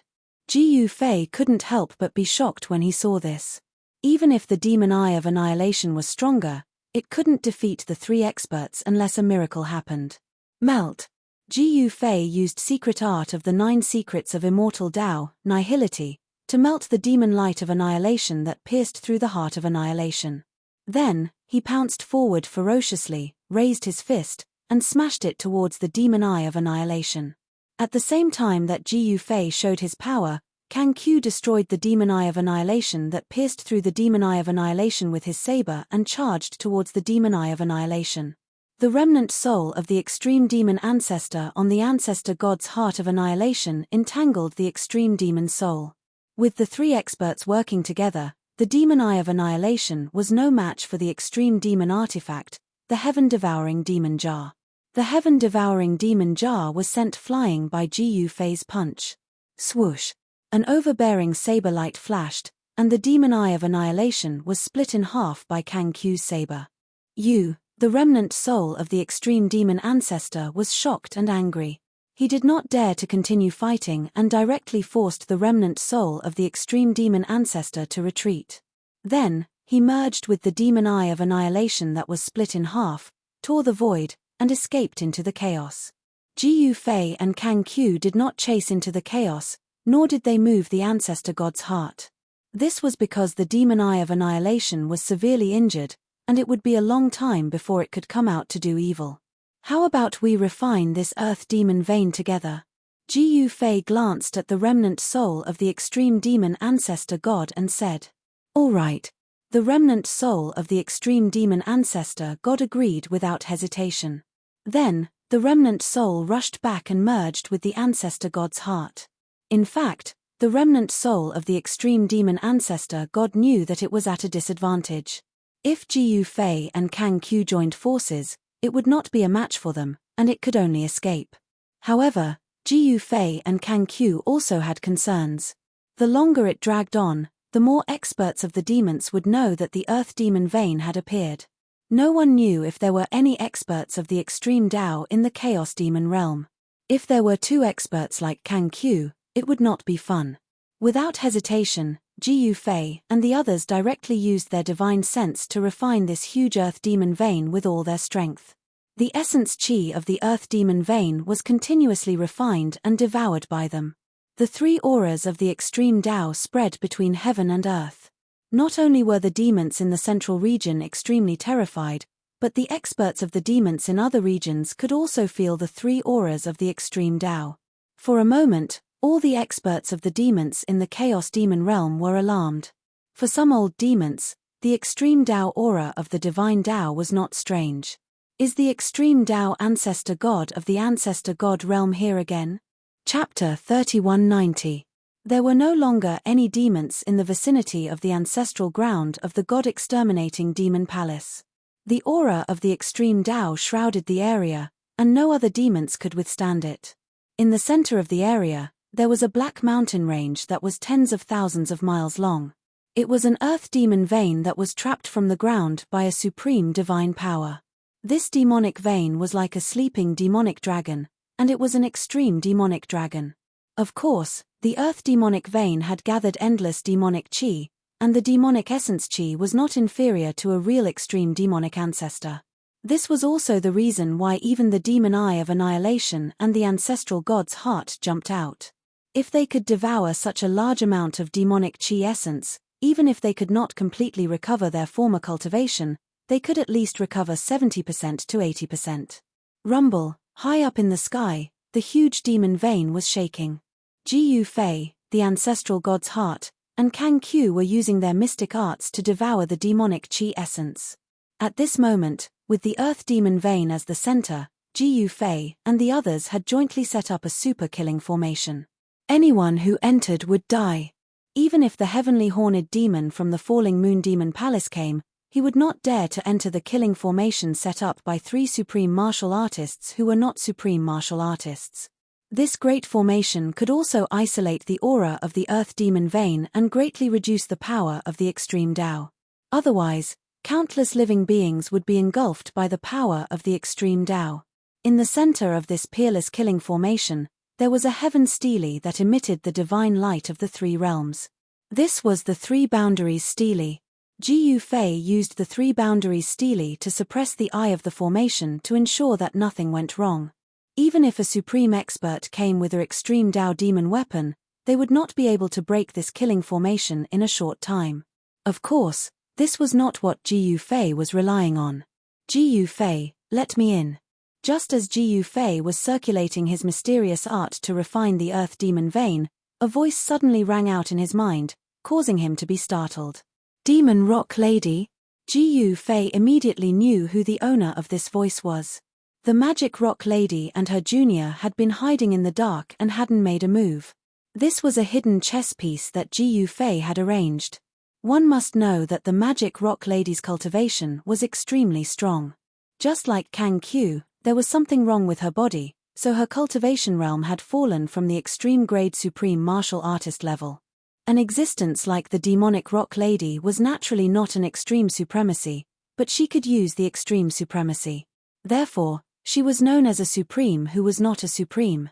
Jiyu Fei couldn't help but be shocked when he saw this. Even if the demon eye of annihilation was stronger, it couldn't defeat the 3 experts unless a miracle happened. Melt. Jiyu Fei used secret art of the 9 secrets of immortal Tao, nihility, to melt the demon light of annihilation that pierced through the heart of annihilation. Then, he pounced forward ferociously, raised his fist, and smashed it towards the demon eye of annihilation. At the same time that Jiyu Fei showed his power, Kang Qiu destroyed the demon eye of annihilation that pierced through the demon eye of annihilation with his saber and charged towards the demon eye of annihilation. The remnant soul of the extreme demon ancestor on the ancestor god's heart of annihilation entangled the extreme demon soul. With the 3 experts working together, the demon eye of annihilation was no match for the extreme demon artifact, the heaven-devouring demon jar. The heaven-devouring demon jar was sent flying by Jiyu Fei's punch. Swoosh! An overbearing saber light flashed, and the demon eye of annihilation was split in half by Kang Qiu's saber. The remnant soul of the extreme demon ancestor was shocked and angry. He did not dare to continue fighting and directly forced the remnant soul of the extreme demon ancestor to retreat. Then, he merged with the demon eye of annihilation that was split in half, tore the void, and escaped into the chaos. Jiyu Fei and Kang Qiu did not chase into the chaos, nor did they move the ancestor god's heart. This was because the demon eye of annihilation was severely injured, and it would be a long time before it could come out to do evil. How about we refine this earth demon vein together? Jiyu Fei glanced at the remnant soul of the extreme demon ancestor god and said, "All right." The remnant soul of the extreme demon ancestor god agreed without hesitation. Then, the remnant soul rushed back and merged with the ancestor god's heart. In fact, the remnant soul of the extreme demon ancestor god knew that it was at a disadvantage. If Jiyu Fei and Kang Q joined forces, it would not be a match for them, and it could only escape. However, Jiyu Fei and Kang Q also had concerns. The longer it dragged on, the more experts of the demons would know that the Earth Demon vein had appeared. No one knew if there were any experts of the extreme Dao in the Chaos Demon realm. If there were 2 experts like Kang Q, it would not be fun. Without hesitation, Jiyu Fei and the others directly used their divine sense to refine this huge Earth Demon vein with all their strength. The essence chi of the Earth Demon vein was continuously refined and devoured by them. The 3 auras of the extreme Dao spread between heaven and earth. Not only were the demons in the central region extremely terrified, but the experts of the demons in other regions could also feel the 3 auras of the extreme Dao. For a moment, all the experts of the demons in the Chaos Demon realm were alarmed. For some old demons, the extreme Dao aura of the divine Dao was not strange. Is the extreme Dao ancestor god of the ancestor god realm here again? Chapter 3190. There were no longer any demons in the vicinity of the ancestral ground of the god-exterminating demon palace. The aura of the extreme Dao shrouded the area, and no other demons could withstand it. In the center of the area, there was a black mountain range that was tens of thousands of miles long. It was an earth demon vein that was trapped from the ground by a supreme divine power. This demonic vein was like a sleeping demonic dragon, and it was an extreme demonic dragon. Of course, the earth demonic vein had gathered endless demonic chi, and the demonic essence chi was not inferior to a real extreme demonic ancestor. This was also the reason why even the demon eye of annihilation and the ancestral god's heart jumped out. If they could devour such a large amount of demonic chi essence, even if they could not completely recover their former cultivation, they could at least recover 70% to 80%. Rumble. High up in the sky, the huge demon vein was shaking. Jiyu Fei, the ancestral god's heart, and Kang Q were using their mystic arts to devour the demonic chi essence. At this moment, with the earth demon vein as the center, Jiyu Fei and the others had jointly set up a super-killing formation. Anyone who entered would die. Even if the heavenly horned demon from the falling moon demon palace came, he would not dare to enter the killing formation set up by 3 supreme martial artists who were not supreme martial artists. This great formation could also isolate the aura of the earth demon vein and greatly reduce the power of the extreme Dao. Otherwise, countless living beings would be engulfed by the power of the extreme Dao. In the center of this peerless killing formation, there was a heaven stele that emitted the divine light of the 3 realms. This was the 3 boundaries stele. Jiyu Fei used the 3 boundaries stele to suppress the eye of the formation to ensure that nothing went wrong. Even if a supreme expert came with an extreme Dao demon weapon, they would not be able to break this killing formation in a short time. Of course, this was not what Jiyu Fei was relying on. Jiyu Fei, let me in. Just as Jiyu Fei was circulating his mysterious art to refine the earth demon vein, a voice suddenly rang out in his mind, causing him to be startled. Demon Rock Lady? Jiyu Fei immediately knew who the owner of this voice was. The Magic Rock Lady and her junior had been hiding in the dark and hadn't made a move. This was a hidden chess piece that Jiyu Fei had arranged. One must know that the Magic Rock Lady's cultivation was extremely strong. Just like Kang Q, there was something wrong with her body, so her cultivation realm had fallen from the extreme grade supreme martial artist level. An existence like the demonic rock lady was naturally not an extreme supremacy, but she could use the extreme supremacy. Therefore, she was known as a supreme who was not a supreme.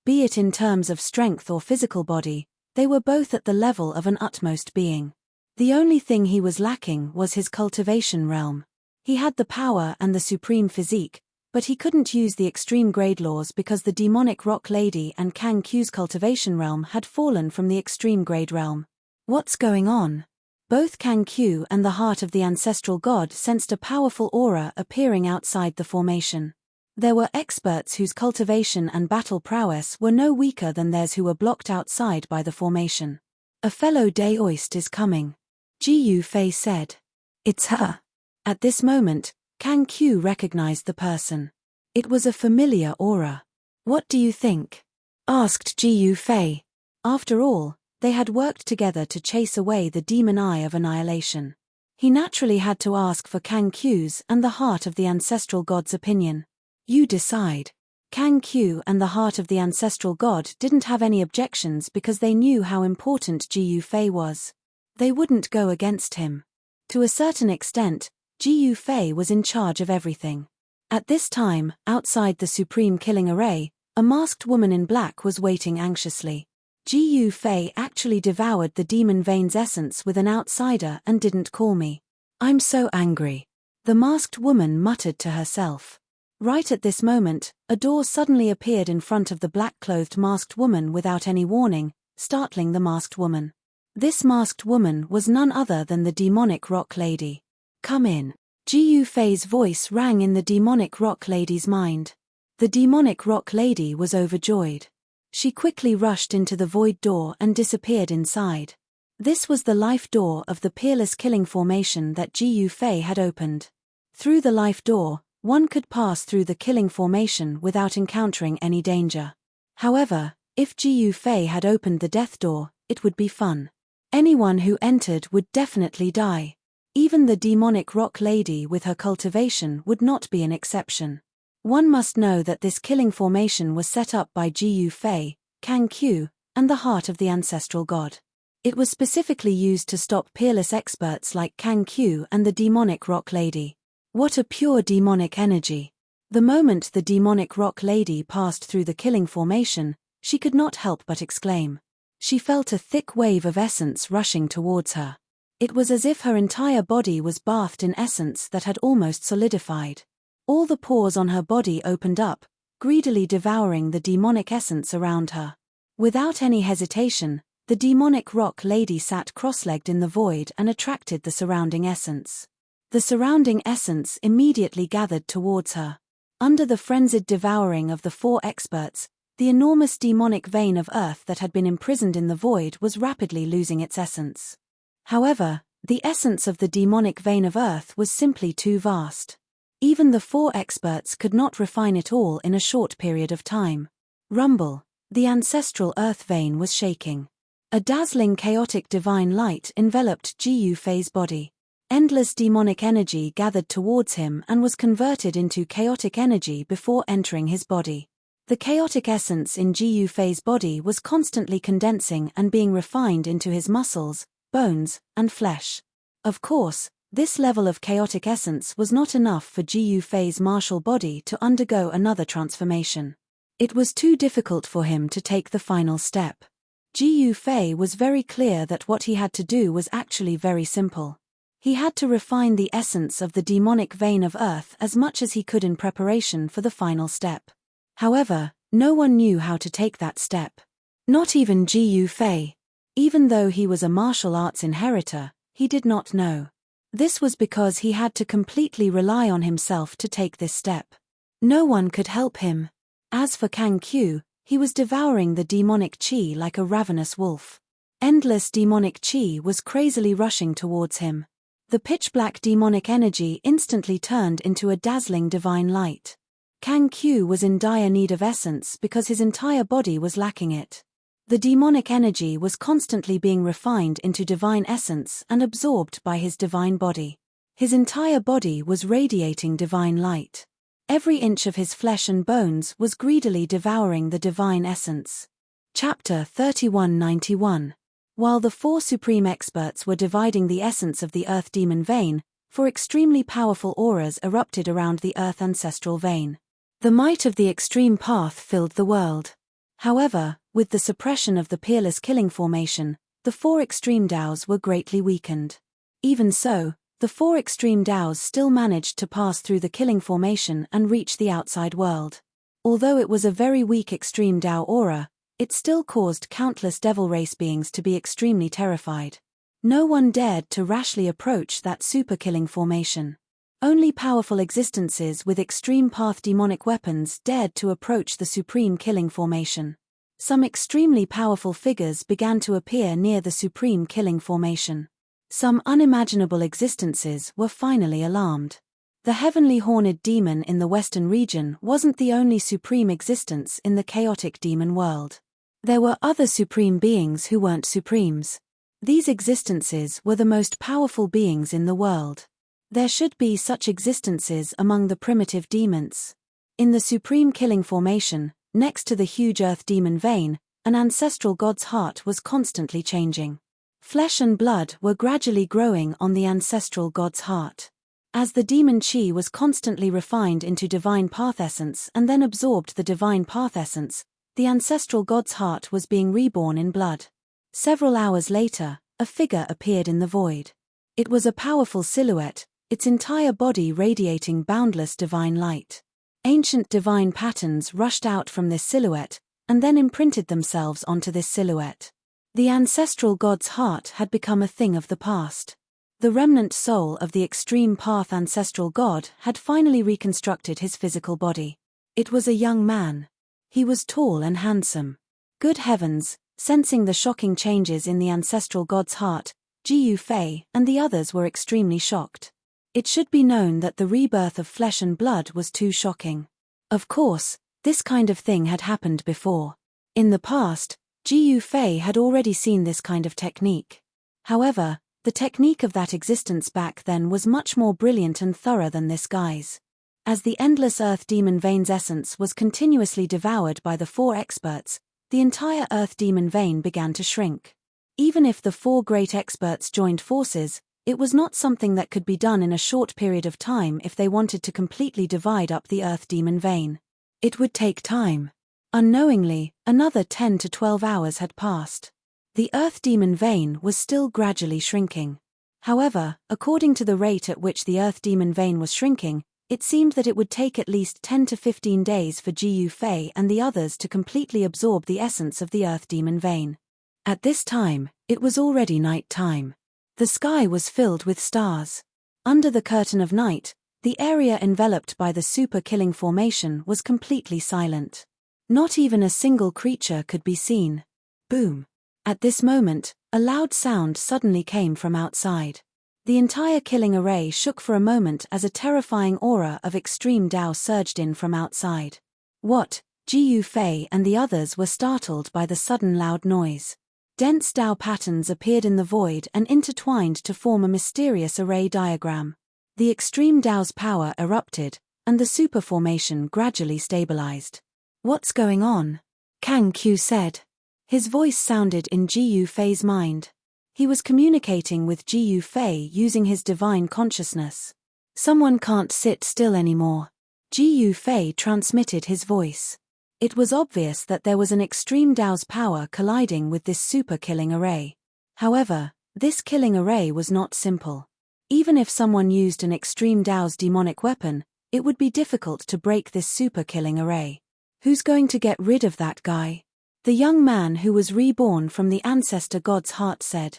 Be it in terms of strength or physical body, they were both at the level of an utmost being. The only thing he was lacking was his cultivation realm. He had the power and the supreme physique, but he couldn't use the extreme grade laws because the demonic rock lady and Kang Q's cultivation realm had fallen from the extreme grade realm. What's going on? Both Kang Q and the heart of the ancestral god sensed a powerful aura appearing outside the formation. There were experts whose cultivation and battle prowess were no weaker than theirs who were blocked outside by the formation. "A fellow Daoist is coming," Jiu Fei said. "It's her." At this moment, Kang Qiu recognized the person. It was a familiar aura. "What do you think?" asked Jiu Fei. After all, they had worked together to chase away the demon eye of annihilation. He naturally had to ask for Kang Qiu's and the heart of the ancestral god's opinion. "You decide." Kang Qiu and the heart of the ancestral god didn't have any objections because they knew how important Jiu Fei was. They wouldn't go against him. To a certain extent, Jiu Fei was in charge of everything. At this time, outside the Supreme Killing Array, a masked woman in black was waiting anxiously. Jiu Fei actually devoured the demon vein's essence with an outsider and didn't call me. "I'm so angry," the masked woman muttered to herself. Right at this moment, a door suddenly appeared in front of the black-clothed masked woman without any warning, startling the masked woman. This masked woman was none other than the demonic rock lady. "Come in." Jiu Fei's voice rang in the demonic rock lady's mind. The demonic rock lady was overjoyed. She quickly rushed into the void door and disappeared inside. This was the life door of the peerless killing formation that Jiu Fei had opened. Through the life door, one could pass through the killing formation without encountering any danger. However, if Jiu Fei had opened the death door, it would be fun. Anyone who entered would definitely die. Even the demonic rock lady with her cultivation would not be an exception. One must know that this killing formation was set up by Jiu Fei, Kang Qiu, and the heart of the ancestral god. It was specifically used to stop peerless experts like Kang Qiu and the demonic rock lady. What a pure demonic energy. The moment the demonic rock lady passed through the killing formation, she could not help but exclaim. She felt a thick wave of essence rushing towards her. It was as if her entire body was bathed in essence that had almost solidified. All the pores on her body opened up, greedily devouring the demonic essence around her. Without any hesitation, the demonic rock lady sat cross-legged in the void and attracted the surrounding essence. The surrounding essence immediately gathered towards her. Under the frenzied devouring of the four experts, the enormous demonic vein of earth that had been imprisoned in the void was rapidly losing its essence. However, the essence of the demonic vein of earth was simply too vast. Even the four experts could not refine it all in a short period of time. Rumble. The ancestral earth vein was shaking. A dazzling chaotic divine light enveloped Jiu Fei's body. Endless demonic energy gathered towards him and was converted into chaotic energy before entering his body. The chaotic essence in Jiu Fei's body was constantly condensing and being refined into his muscles, bones, and flesh. Of course, this level of chaotic essence was not enough for Jiu Fei's martial body to undergo another transformation. It was too difficult for him to take the final step. Jiu Fei was very clear that what he had to do was actually very simple. He had to refine the essence of the demonic vein of earth as much as he could in preparation for the final step. However, no one knew how to take that step. Not even Jiu Fei. Even though he was a martial arts inheritor, he did not know. This was because he had to completely rely on himself to take this step. No one could help him. As for Kang Qiu, he was devouring the demonic qi like a ravenous wolf. Endless demonic qi was crazily rushing towards him. The pitch-black demonic energy instantly turned into a dazzling divine light. Kang Qiu was in dire need of essence because his entire body was lacking it. The demonic energy was constantly being refined into divine essence and absorbed by his divine body. His entire body was radiating divine light. Every inch of his flesh and bones was greedily devouring the divine essence. Chapter 3191. While the four supreme experts were dividing the essence of the earth demon vein, four extremely powerful auras erupted around the earth ancestral vein. The might of the extreme path filled the world. However, with the suppression of the peerless killing formation, the four extreme Daos were greatly weakened. Even so, the four extreme Daos still managed to pass through the killing formation and reach the outside world. Although it was a very weak extreme Dao aura, it still caused countless devil race beings to be extremely terrified. No one dared to rashly approach that super killing formation. Only powerful existences with extreme path demonic weapons dared to approach the supreme killing formation. Some extremely powerful figures began to appear near the supreme killing formation. Some unimaginable existences were finally alarmed. The heavenly horned demon in the western region wasn't the only supreme existence in the chaotic demon world. There were other supreme beings who weren't supremes. These existences were the most powerful beings in the world. There should be such existences among the primitive demons. In the supreme killing formation, next to the huge earth demon vein, an ancestral god's heart was constantly changing. Flesh and blood were gradually growing on the ancestral god's heart. As the demon chi was constantly refined into divine path essence and then absorbed the divine path essence, the ancestral god's heart was being reborn in blood. Several hours later, a figure appeared in the void. It was a powerful silhouette, its entire body radiating boundless divine light. Ancient divine patterns rushed out from this silhouette, and then imprinted themselves onto this silhouette. The ancestral god's heart had become a thing of the past. The remnant soul of the extreme path ancestral god had finally reconstructed his physical body. It was a young man. He was tall and handsome. Good heavens, sensing the shocking changes in the ancestral god's heart, Jiyu Fei and the others were extremely shocked. It should be known that the rebirth of flesh and blood was too shocking. Of course, this kind of thing had happened before. In the past, Jiyu Fei had already seen this kind of technique. However, the technique of that existence back then was much more brilliant and thorough than this guy's. As the endless earth demon vein's essence was continuously devoured by the four experts, the entire earth demon vein began to shrink. Even if the four great experts joined forces, it was not something that could be done in a short period of time if they wanted to completely divide up the earth demon vein. It would take time. Unknowingly, another 10 to 12 hours had passed. The earth demon vein was still gradually shrinking. However, according to the rate at which the earth demon vein was shrinking, it seemed that it would take at least 10 to 15 days for Jiyu Fei and the others to completely absorb the essence of the earth demon vein. At this time, it was already night time. The sky was filled with stars. Under the curtain of night, the area enveloped by the super-killing formation was completely silent. Not even a single creature could be seen. Boom. At this moment, a loud sound suddenly came from outside. The entire killing array shook for a moment as a terrifying aura of extreme Tao surged in from outside. What? Jiyu Fei and the others were startled by the sudden loud noise. Dense Tao patterns appeared in the void and intertwined to form a mysterious array diagram. The extreme Tao's power erupted, and the super formation gradually stabilized. What's going on? Kang Q said. His voice sounded in Jiyu Fei's mind. He was communicating with Jiyu Fei using his divine consciousness. Someone can't sit still anymore. Jiyu Fei transmitted his voice. It was obvious that there was an extreme Tao's power colliding with this super-killing array. However, this killing array was not simple. Even if someone used an extreme Tao's demonic weapon, it would be difficult to break this super-killing array. Who's going to get rid of that guy? The young man who was reborn from the ancestor god's heart said.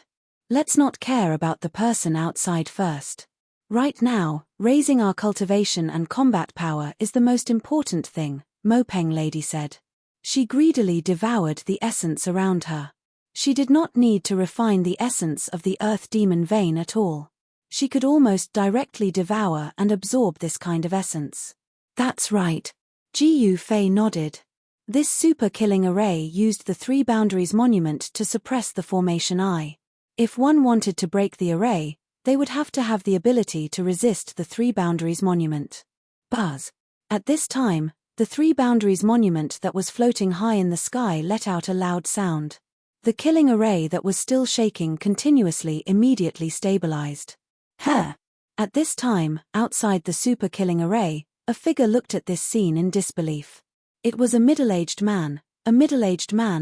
Let's not care about the person outside first. Right now, raising our cultivation and combat power is the most important thing, Mopeng lady said. She greedily devoured the essence around her. She did not need to refine the essence of the earth demon vein at all. She could almost directly devour and absorb this kind of essence. That's right. Jiyu Fei nodded. This super-killing array used the Three Boundaries Monument to suppress the formation I. If one wanted to break the array, they would have to have the ability to resist the Three Boundaries Monument. Buzz. At this time, the Three Boundaries Monument that was floating high in the sky let out a loud sound. The killing array that was still shaking continuously immediately stabilized. Huh! At this time, outside the super-killing array, a figure looked at this scene in disbelief. It was a middle-aged man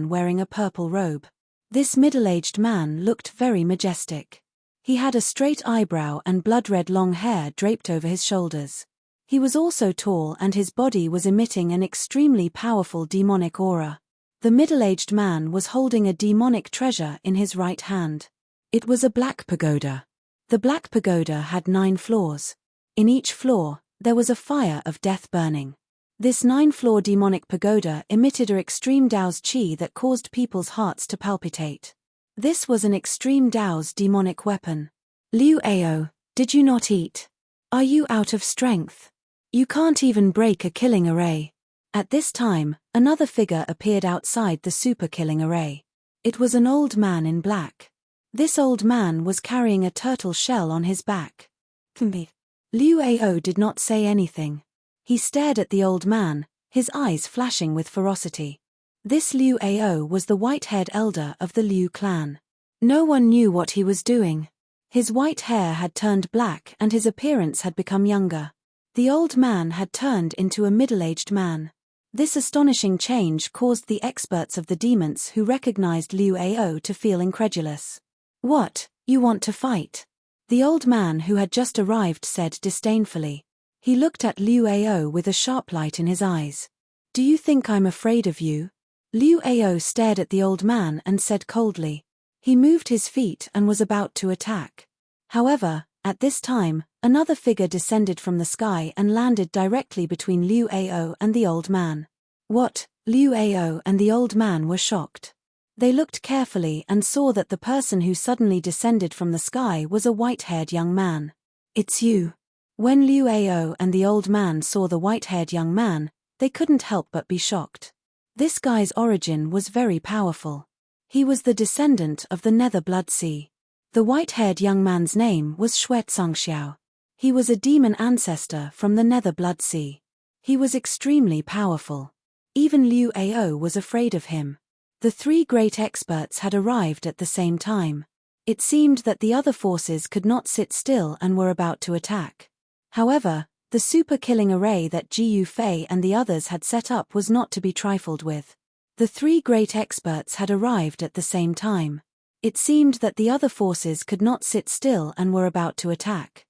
wearing a purple robe. This middle-aged man looked very majestic. He had a straight eyebrow and blood-red long hair draped over his shoulders. He was also tall and his body was emitting an extremely powerful demonic aura. The middle-aged man was holding a demonic treasure in his right hand. It was a black pagoda. The black pagoda had 9 floors. In each floor, there was a fire of death burning. This 9-floor demonic pagoda emitted a extreme Dao's qi that caused people's hearts to palpitate. This was an extreme Dao's demonic weapon. Liu Ao, did you not eat? Are you out of strength? You can't even break a killing array. At this time, another figure appeared outside the super killing array. It was an old man in black. This old man was carrying a turtle shell on his back. Liu Ao did not say anything. He stared at the old man, his eyes flashing with ferocity. This Liu Ao was the white-haired elder of the Liu clan. No one knew what he was doing. His white hair had turned black and his appearance had become younger. The old man had turned into a middle-aged man. This astonishing change caused the experts of the demons who recognized Liu Ao to feel incredulous. What, you want to fight? The old man who had just arrived said disdainfully. He looked at Liu Ao with a sharp light in his eyes. Do you think I'm afraid of you? Liu Ao stared at the old man and said coldly. He moved his feet and was about to attack. However, at this time, another figure descended from the sky and landed directly between Liu Ao and the old man. What? Liu Ao and the old man were shocked. They looked carefully and saw that the person who suddenly descended from the sky was a white-haired young man. It's you. When Liu Ao and the old man saw the white-haired young man, they couldn't help but be shocked. This guy's origin was very powerful. He was the descendant of the Nether Blood Sea. The white-haired young man's name was Xuezongxiao. He was a demon ancestor from the Nether Blood Sea. He was extremely powerful. Even Liu Ao was afraid of him. The three great experts had arrived at the same time. It seemed that the other forces could not sit still and were about to attack. However, the super-killing array that Jiu Fei and the others had set up was not to be trifled with. The three great experts had arrived at the same time. It seemed that the other forces could not sit still and were about to attack.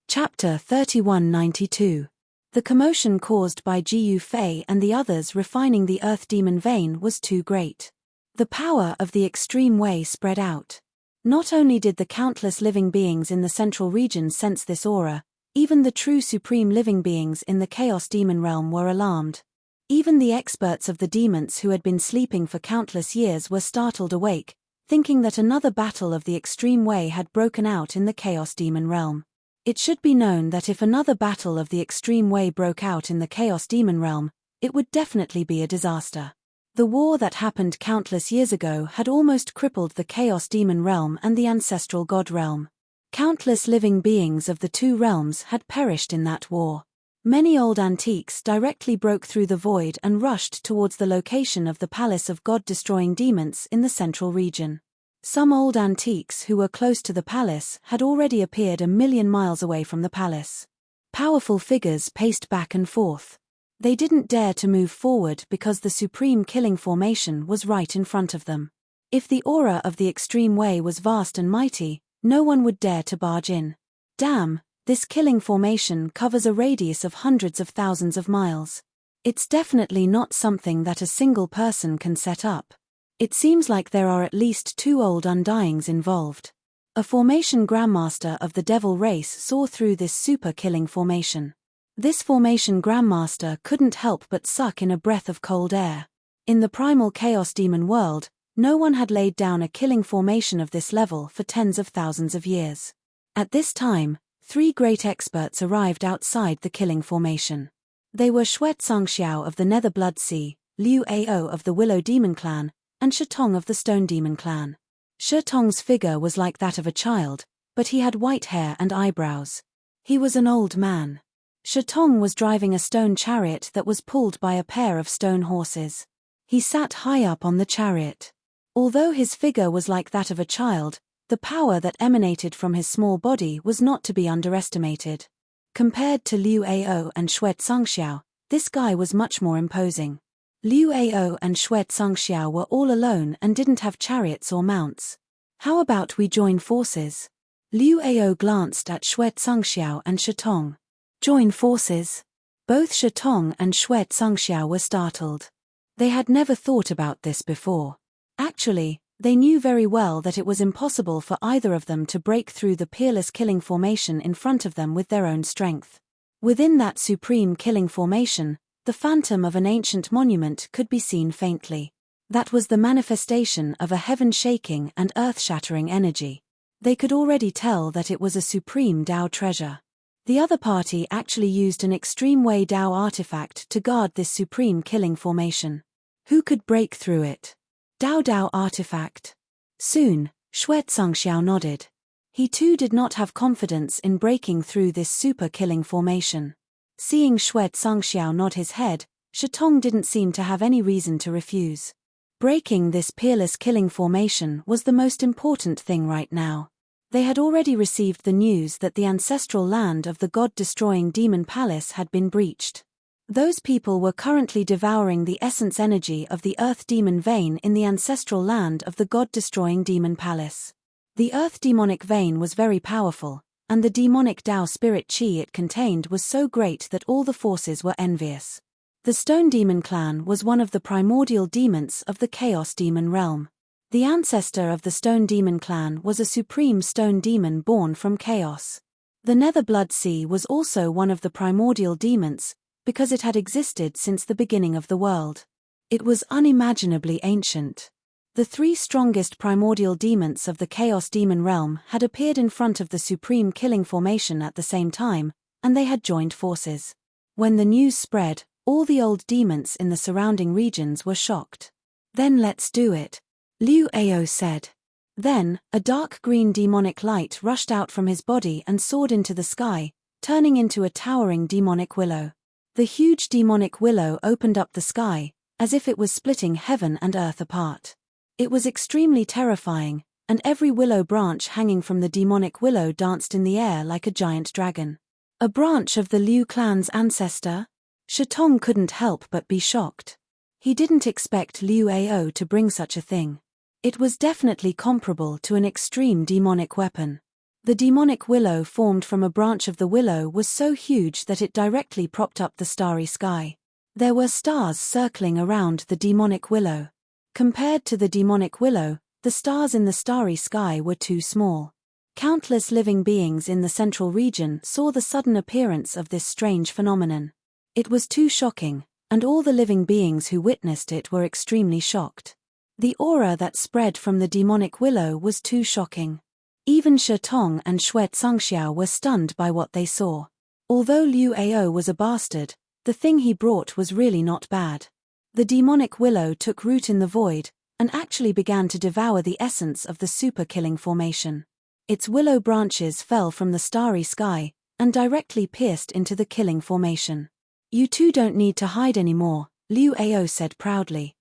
Chapter 3192. The commotion caused by Jiu Fei and the others refining the Earth Demon vein was too great. The power of the extreme way spread out. Not only did the countless living beings in the central region sense this aura, even the true supreme living beings in the Chaos Demon realm were alarmed. Even the experts of the demons who had been sleeping for countless years were startled awake, thinking that another battle of the extreme way had broken out in the Chaos Demon realm. It should be known that if another battle of the extreme way broke out in the Chaos Demon realm, it would definitely be a disaster. The war that happened countless years ago had almost crippled the Chaos Demon realm and the Ancestral God realm. Countless living beings of the two realms had perished in that war. Many old antiques directly broke through the void and rushed towards the location of the palace of God-destroying demons in the central region. Some old antiques who were close to the palace had already appeared 1,000,000 miles away from the palace. Powerful figures paced back and forth. They didn't dare to move forward because the supreme killing formation was right in front of them. If the aura of the extreme way was vast and mighty, no one would dare to barge in. Damn, this killing formation covers a radius of hundreds of thousands of miles. It's definitely not something that a single person can set up. It seems like there are at least 2 old undyings involved. A formation grandmaster of the devil race saw through this super killing formation. This formation grandmaster couldn't help but suck in a breath of cold air. In the primal chaos demon world, no one had laid down a killing formation of this level for tens of thousands of years. At this time, 3 great experts arrived outside the killing formation. They were Xuezongxiao of the Nether Blood Sea, Liu Ao of the Willow Demon Clan, and Shitong of the Stone Demon Clan. Shitong's figure was like that of a child, but he had white hair and eyebrows. He was an old man. Shitong was driving a stone chariot that was pulled by a pair of stone horses. He sat high up on the chariot. Although his figure was like that of a child, the power that emanated from his small body was not to be underestimated. Compared to Liu Ao and Xuezongxiao, this guy was much more imposing. Liu Ao and Xuezongxiao were all alone and didn't have chariots or mounts. How about we join forces? Liu Ao glanced at Xuezongxiao and Shitong. Join forces? Both Shitong and Xuezongxiao were startled. They had never thought about this before. Actually, They knew very well that it was impossible for either of them to break through the peerless killing formation in front of them with their own strength. Within that supreme killing formation, the phantom of an ancient monument could be seen faintly. That was the manifestation of a heaven-shaking and earth-shattering energy. They could already tell that it was a supreme Tao treasure. The other party actually used an extreme Wei Dao artifact to guard this supreme killing formation. Who could break through it? Dao artifact. Soon, Xue Zhangxiao nodded. He too did not have confidence in breaking through this super killing formation. Seeing Xue Zhangxiao nod his head, Shitong didn't seem to have any reason to refuse. Breaking this peerless killing formation was the most important thing right now. They had already received the news that the ancestral land of the god-destroying demon palace had been breached. Those people were currently devouring the essence energy of the earth demon vein in the ancestral land of the god-destroying demon palace. The earth demonic vein was very powerful, and the demonic Tao spirit chi it contained was so great that all the forces were envious. The Stone Demon clan was one of the primordial demons of the Chaos Demon realm. The ancestor of the Stone Demon clan was a supreme stone demon born from chaos. The Nether Blood Sea was also one of the primordial demons, because it had existed since the beginning of the world. It was unimaginably ancient. The three strongest primordial demons of the Chaos Demon realm had appeared in front of the supreme killing formation at the same time, and they had joined forces. When the news spread, all the old demons in the surrounding regions were shocked. "Then let's do it," Liu Ao said. Then, a dark green demonic light rushed out from his body and soared into the sky, turning into a towering demonic willow. The huge demonic willow opened up the sky, as if it was splitting heaven and earth apart. It was extremely terrifying, and every willow branch hanging from the demonic willow danced in the air like a giant dragon. A branch of the Liu clan's ancestor? Shitong couldn't help but be shocked. He didn't expect Liu Ao to bring such a thing. It was definitely comparable to an extreme demonic weapon. The demonic willow formed from a branch of the willow was so huge that it directly propped up the starry sky. There were stars circling around the demonic willow. Compared to the demonic willow, the stars in the starry sky were too small. Countless living beings in the central region saw the sudden appearance of this strange phenomenon. It was too shocking, and all the living beings who witnessed it were extremely shocked. The aura that spread from the demonic willow was too shocking. Even Shitong and Xue Zhangxiao were stunned by what they saw. Although Liu Ao was a bastard, the thing he brought was really not bad. The demonic willow took root in the void, and actually began to devour the essence of the super-killing formation. Its willow branches fell from the starry sky, and directly pierced into the killing formation. "You two don't need to hide anymore," Liu Ao said proudly.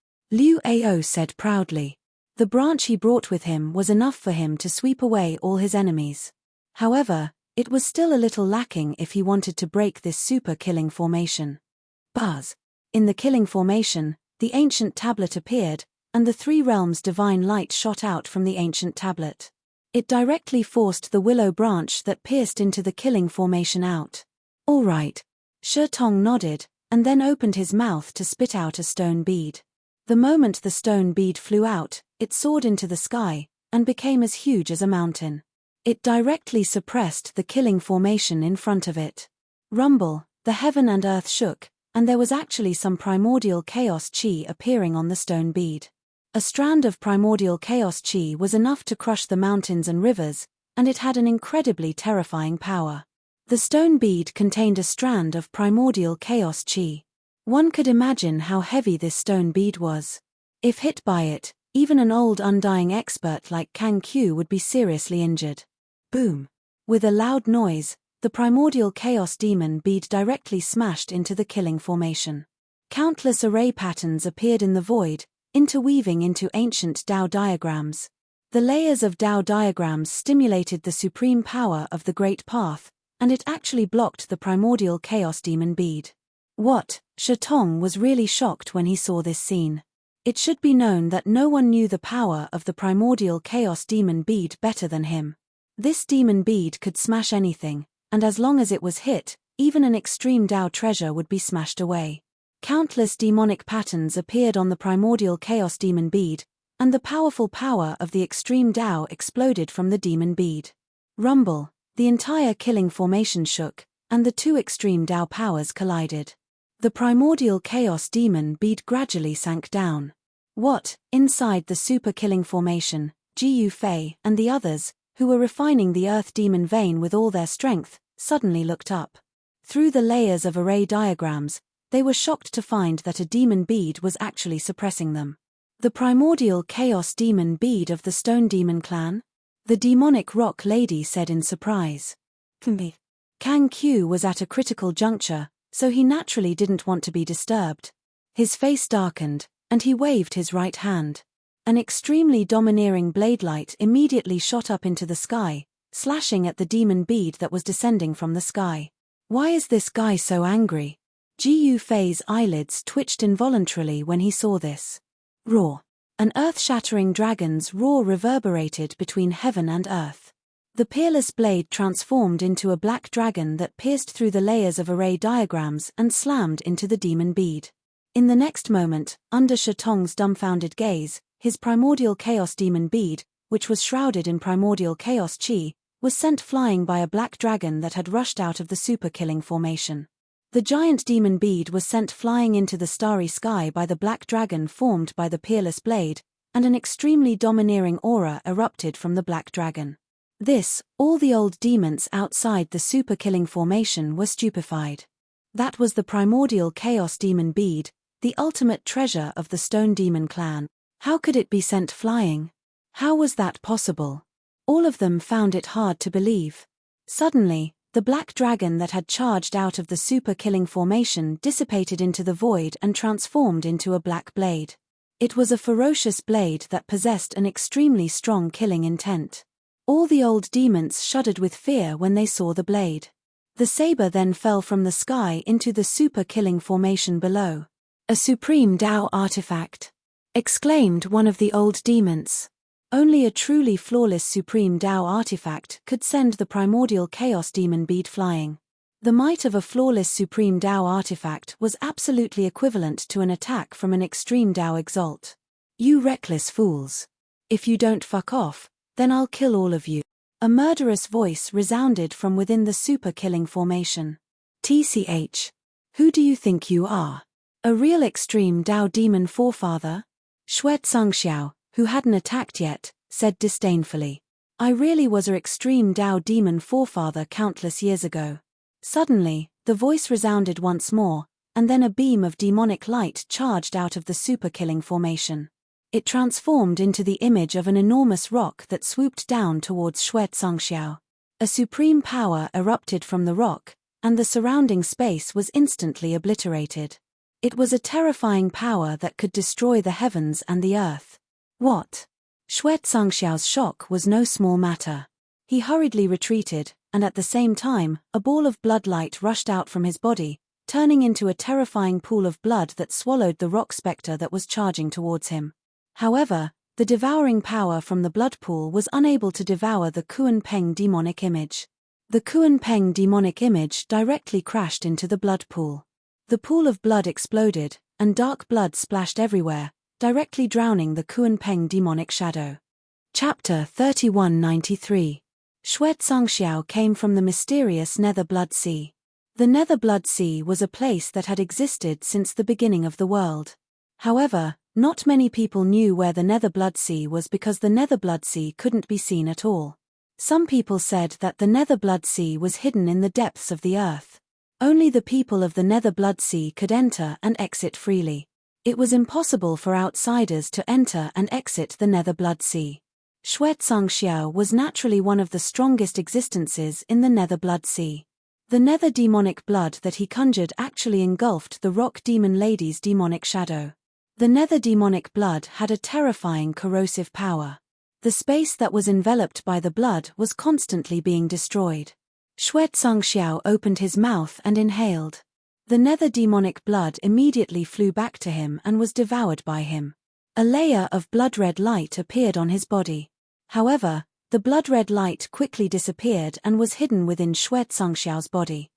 The branch he brought with him was enough for him to sweep away all his enemies. However, it was still a little lacking if he wanted to break this super-killing formation. Buzz! In the killing formation, the ancient tablet appeared, and the three realms' divine light shot out from the ancient tablet. It directly forced the willow branch that pierced into the killing formation out. "All right." Shitong nodded, and then opened his mouth to spit out a stone bead. The moment the stone bead flew out, it soared into the sky, and became as huge as a mountain. It directly suppressed the killing formation in front of it. Rumble, the heaven and earth shook, and there was actually some primordial chaos chi appearing on the stone bead. A strand of primordial chaos chi was enough to crush the mountains and rivers, and it had an incredibly terrifying power. The stone bead contained a strand of primordial chaos chi. One could imagine how heavy this stone bead was. If hit by it, even an old undying expert like Kang Q would be seriously injured. Boom! With a loud noise, the primordial chaos demon bead directly smashed into the killing formation. Countless array patterns appeared in the void, interweaving into ancient Tao diagrams. The layers of Tao diagrams stimulated the supreme power of the Great Path, and it actually blocked the primordial chaos demon bead. What? Shitong was really shocked when he saw this scene. It should be known that no one knew the power of the primordial chaos demon bead better than him. This demon bead could smash anything, and as long as it was hit, even an extreme Tao treasure would be smashed away. Countless demonic patterns appeared on the primordial chaos demon bead, and the powerful power of the extreme Tao exploded from the demon bead. Rumble, the entire killing formation shook, and the two extreme Tao powers collided. The primordial chaos demon bead gradually sank down. What, inside the super killing formation, Gu Fei and the others, who were refining the earth demon vein with all their strength, suddenly looked up. Through the layers of array diagrams, they were shocked to find that a demon bead was actually suppressing them. The primordial chaos demon bead of the stone demon clan? The demonic rock lady said in surprise. Kang Q was at a critical juncture, so he naturally didn't want to be disturbed. His face darkened, and he waved his right hand. An extremely domineering blade light immediately shot up into the sky, slashing at the demon bead that was descending from the sky. Why is this guy so angry? Gu Fei's eyelids twitched involuntarily when he saw this. Roar. An earth-shattering dragon's roar reverberated between heaven and earth. The peerless blade transformed into a black dragon that pierced through the layers of array diagrams and slammed into the demon bead. In the next moment, under Shatong's dumbfounded gaze, his primordial chaos demon bead, which was shrouded in primordial chaos chi, was sent flying by a black dragon that had rushed out of the super-killing formation. The giant demon bead was sent flying into the starry sky by the black dragon formed by the peerless blade, and an extremely domineering aura erupted from the black dragon. All the old demons outside the super-killing formation were stupefied. That was the primordial chaos demon bead, the ultimate treasure of the stone demon clan. How could it be sent flying? How was that possible? All of them found it hard to believe. Suddenly, the black dragon that had charged out of the super-killing formation dissipated into the void and transformed into a black blade. It was a ferocious blade that possessed an extremely strong killing intent. All the old demons shuddered with fear when they saw the blade. The saber then fell from the sky into the super-killing formation below. A supreme Tao artifact! Exclaimed one of the old demons. Only a truly flawless supreme Tao artifact could send the primordial chaos demon bead flying. The might of a flawless supreme Tao artifact was absolutely equivalent to an attack from an extreme Tao exalt. You reckless fools. If you don't fuck off, then I'll kill all of you. A murderous voice resounded from within the super-killing formation. TCH. Who do you think you are? A real extreme Tao demon forefather? Shui Tsangxiao, who hadn't attacked yet, said disdainfully. I really was a extreme Tao demon forefather countless years ago. Suddenly, the voice resounded once more, and then a beam of demonic light charged out of the super-killing formation. It transformed into the image of an enormous rock that swooped down towards Shui Tsangxiao. A supreme power erupted from the rock, and the surrounding space was instantly obliterated. It was a terrifying power that could destroy the heavens and the earth. What? Shui Tsangxiao's shock was no small matter. He hurriedly retreated, and at the same time, a ball of blood light rushed out from his body, turning into a terrifying pool of blood that swallowed the rock spectre that was charging towards him. However, the devouring power from the blood pool was unable to devour the Kuan Peng demonic image. The Kuan Peng demonic image directly crashed into the blood pool. The pool of blood exploded, and dark blood splashed everywhere, directly drowning the Kuan Peng demonic shadow. Chapter 3193. Shui Tsangxiao came from the mysterious Nether Blood Sea. The Nether Blood Sea was a place that had existed since the beginning of the world. However, not many people knew where the Nether Blood Sea was because the Nether Blood Sea couldn't be seen at all. Some people said that the Nether Blood Sea was hidden in the depths of the earth. Only the people of the Nether Blood Sea could enter and exit freely. It was impossible for outsiders to enter and exit the Nether Blood Sea. Shui Tsangxiao was naturally one of the strongest existences in the Nether Blood Sea. The nether demonic blood that he conjured actually engulfed the rock demon lady's demonic shadow. The nether demonic blood had a terrifying corrosive power. The space that was enveloped by the blood was constantly being destroyed. Shui Tsangxiao opened his mouth and inhaled. The nether demonic blood immediately flew back to him and was devoured by him. A layer of blood-red light appeared on his body. However, the blood-red light quickly disappeared and was hidden within Shui Tsangxiao's body.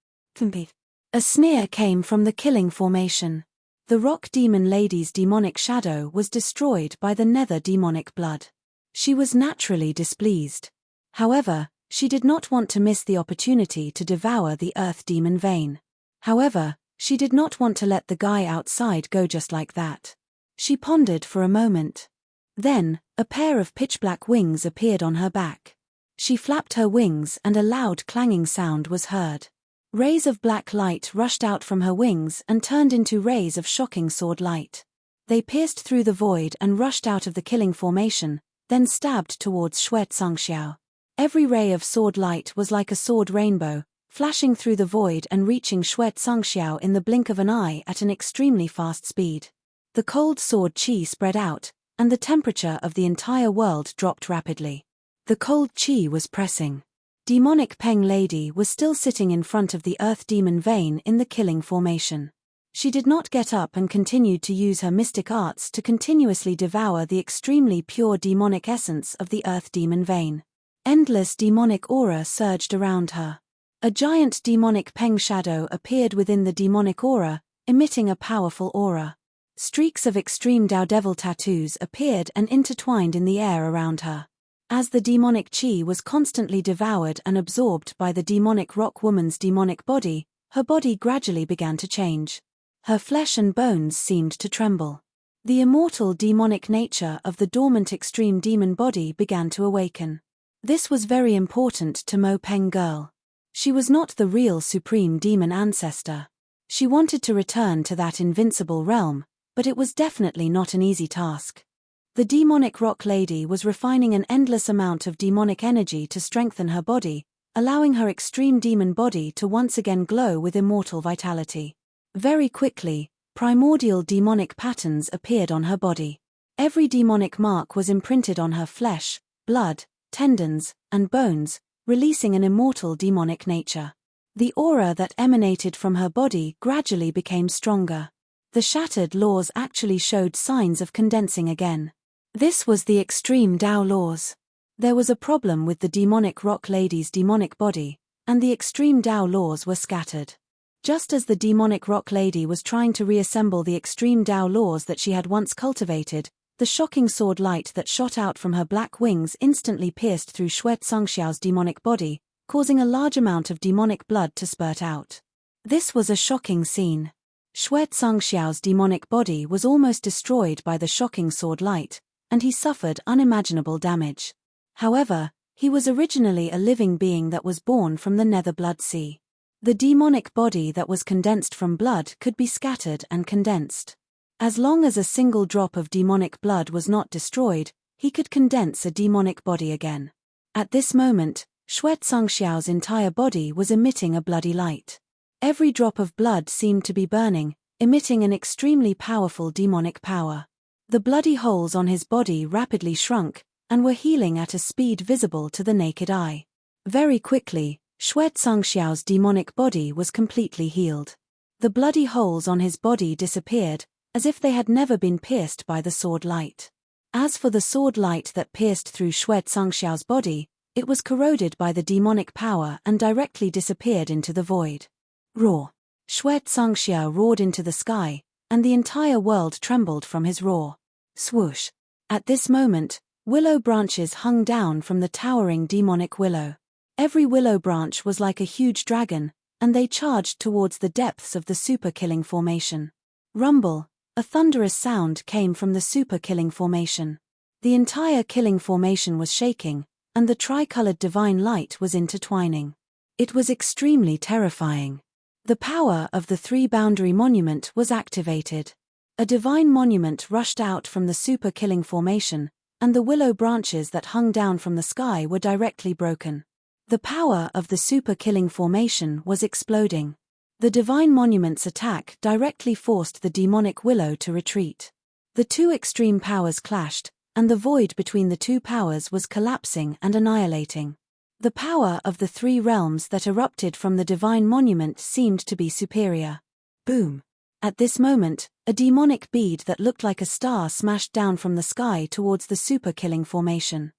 A sneer came from the killing formation. The rock demon lady's demonic shadow was destroyed by the nether demonic blood. She was naturally displeased. However, she did not want to miss the opportunity to devour the earth demon vein. However, she did not want to let the guy outside go just like that. She pondered for a moment. Then, a pair of pitch-black wings appeared on her back. She flapped her wings and a loud clanging sound was heard. Rays of black light rushed out from her wings and turned into rays of shocking sword light. They pierced through the void and rushed out of the killing formation, then stabbed towards Xue Zhangxiao. Every ray of sword light was like a sword rainbow, flashing through the void and reaching Xue Zhangxiao in the blink of an eye at an extremely fast speed. The cold sword qi spread out, and the temperature of the entire world dropped rapidly. The cold qi was pressing. Demonic Peng Lady was still sitting in front of the earth demon vein in the killing formation. She did not get up and continued to use her mystic arts to continuously devour the extremely pure demonic essence of the earth demon vein. Endless demonic aura surged around her. A giant demonic Peng shadow appeared within the demonic aura, emitting a powerful aura. Streaks of extreme Dao Devil tattoos appeared and intertwined in the air around her. As the demonic qi was constantly devoured and absorbed by the demonic rock woman's demonic body, her body gradually began to change. Her flesh and bones seemed to tremble. The immortal demonic nature of the dormant extreme demon body began to awaken. This was very important to Mo Peng Girl. She was not the real supreme demon ancestor. She wanted to return to that invincible realm, but it was definitely not an easy task. The demonic rock lady was refining an endless amount of demonic energy to strengthen her body, allowing her extreme demon body to once again glow with immortal vitality. Very quickly, primordial demonic patterns appeared on her body. Every demonic mark was imprinted on her flesh, blood, tendons, and bones, releasing an immortal demonic nature. The aura that emanated from her body gradually became stronger. The shattered laws actually showed signs of condensing again. This was the extreme Dao laws. There was a problem with the demonic rock lady's demonic body, and the extreme Dao laws were scattered. Just as the demonic rock lady was trying to reassemble the extreme Dao laws that she had once cultivated, the shocking sword light that shot out from her black wings instantly pierced through Xue Zhangxiao's demonic body, causing a large amount of demonic blood to spurt out. This was a shocking scene. Xue Zhangxiao's demonic body was almost destroyed by the shocking sword light, and he suffered unimaginable damage. However, he was originally a living being that was born from the nether blood sea. The demonic body that was condensed from blood could be scattered and condensed. As long as a single drop of demonic blood was not destroyed, he could condense a demonic body again. At this moment, Xue Zhangxiao's entire body was emitting a bloody light. Every drop of blood seemed to be burning, emitting an extremely powerful demonic power. The bloody holes on his body rapidly shrunk, and were healing at a speed visible to the naked eye. Very quickly, Xue Zhangxiao's demonic body was completely healed. The bloody holes on his body disappeared, as if they had never been pierced by the sword light. As for the sword light that pierced through Xue Zhangxiao's body, it was corroded by the demonic power and directly disappeared into the void. Roar! Xue Zhangxia roared into the sky, and the entire world trembled from his roar. Swoosh! At this moment, willow branches hung down from the towering demonic willow. Every willow branch was like a huge dragon, and they charged towards the depths of the super killing formation. Rumble! A thunderous sound came from the super killing formation. The entire killing formation was shaking, and the tricolored divine light was intertwining. It was extremely terrifying. The power of the three-boundary monument was activated. A divine monument rushed out from the super killing formation, and the willow branches that hung down from the sky were directly broken. The power of the super killing formation was exploding. The divine monument's attack directly forced the demonic willow to retreat. The two extreme powers clashed, and the void between the two powers was collapsing and annihilating. The power of the three realms that erupted from the divine monument seemed to be superior. Boom! At this moment, a demonic bead that looked like a star smashed down from the sky towards the super killing formation.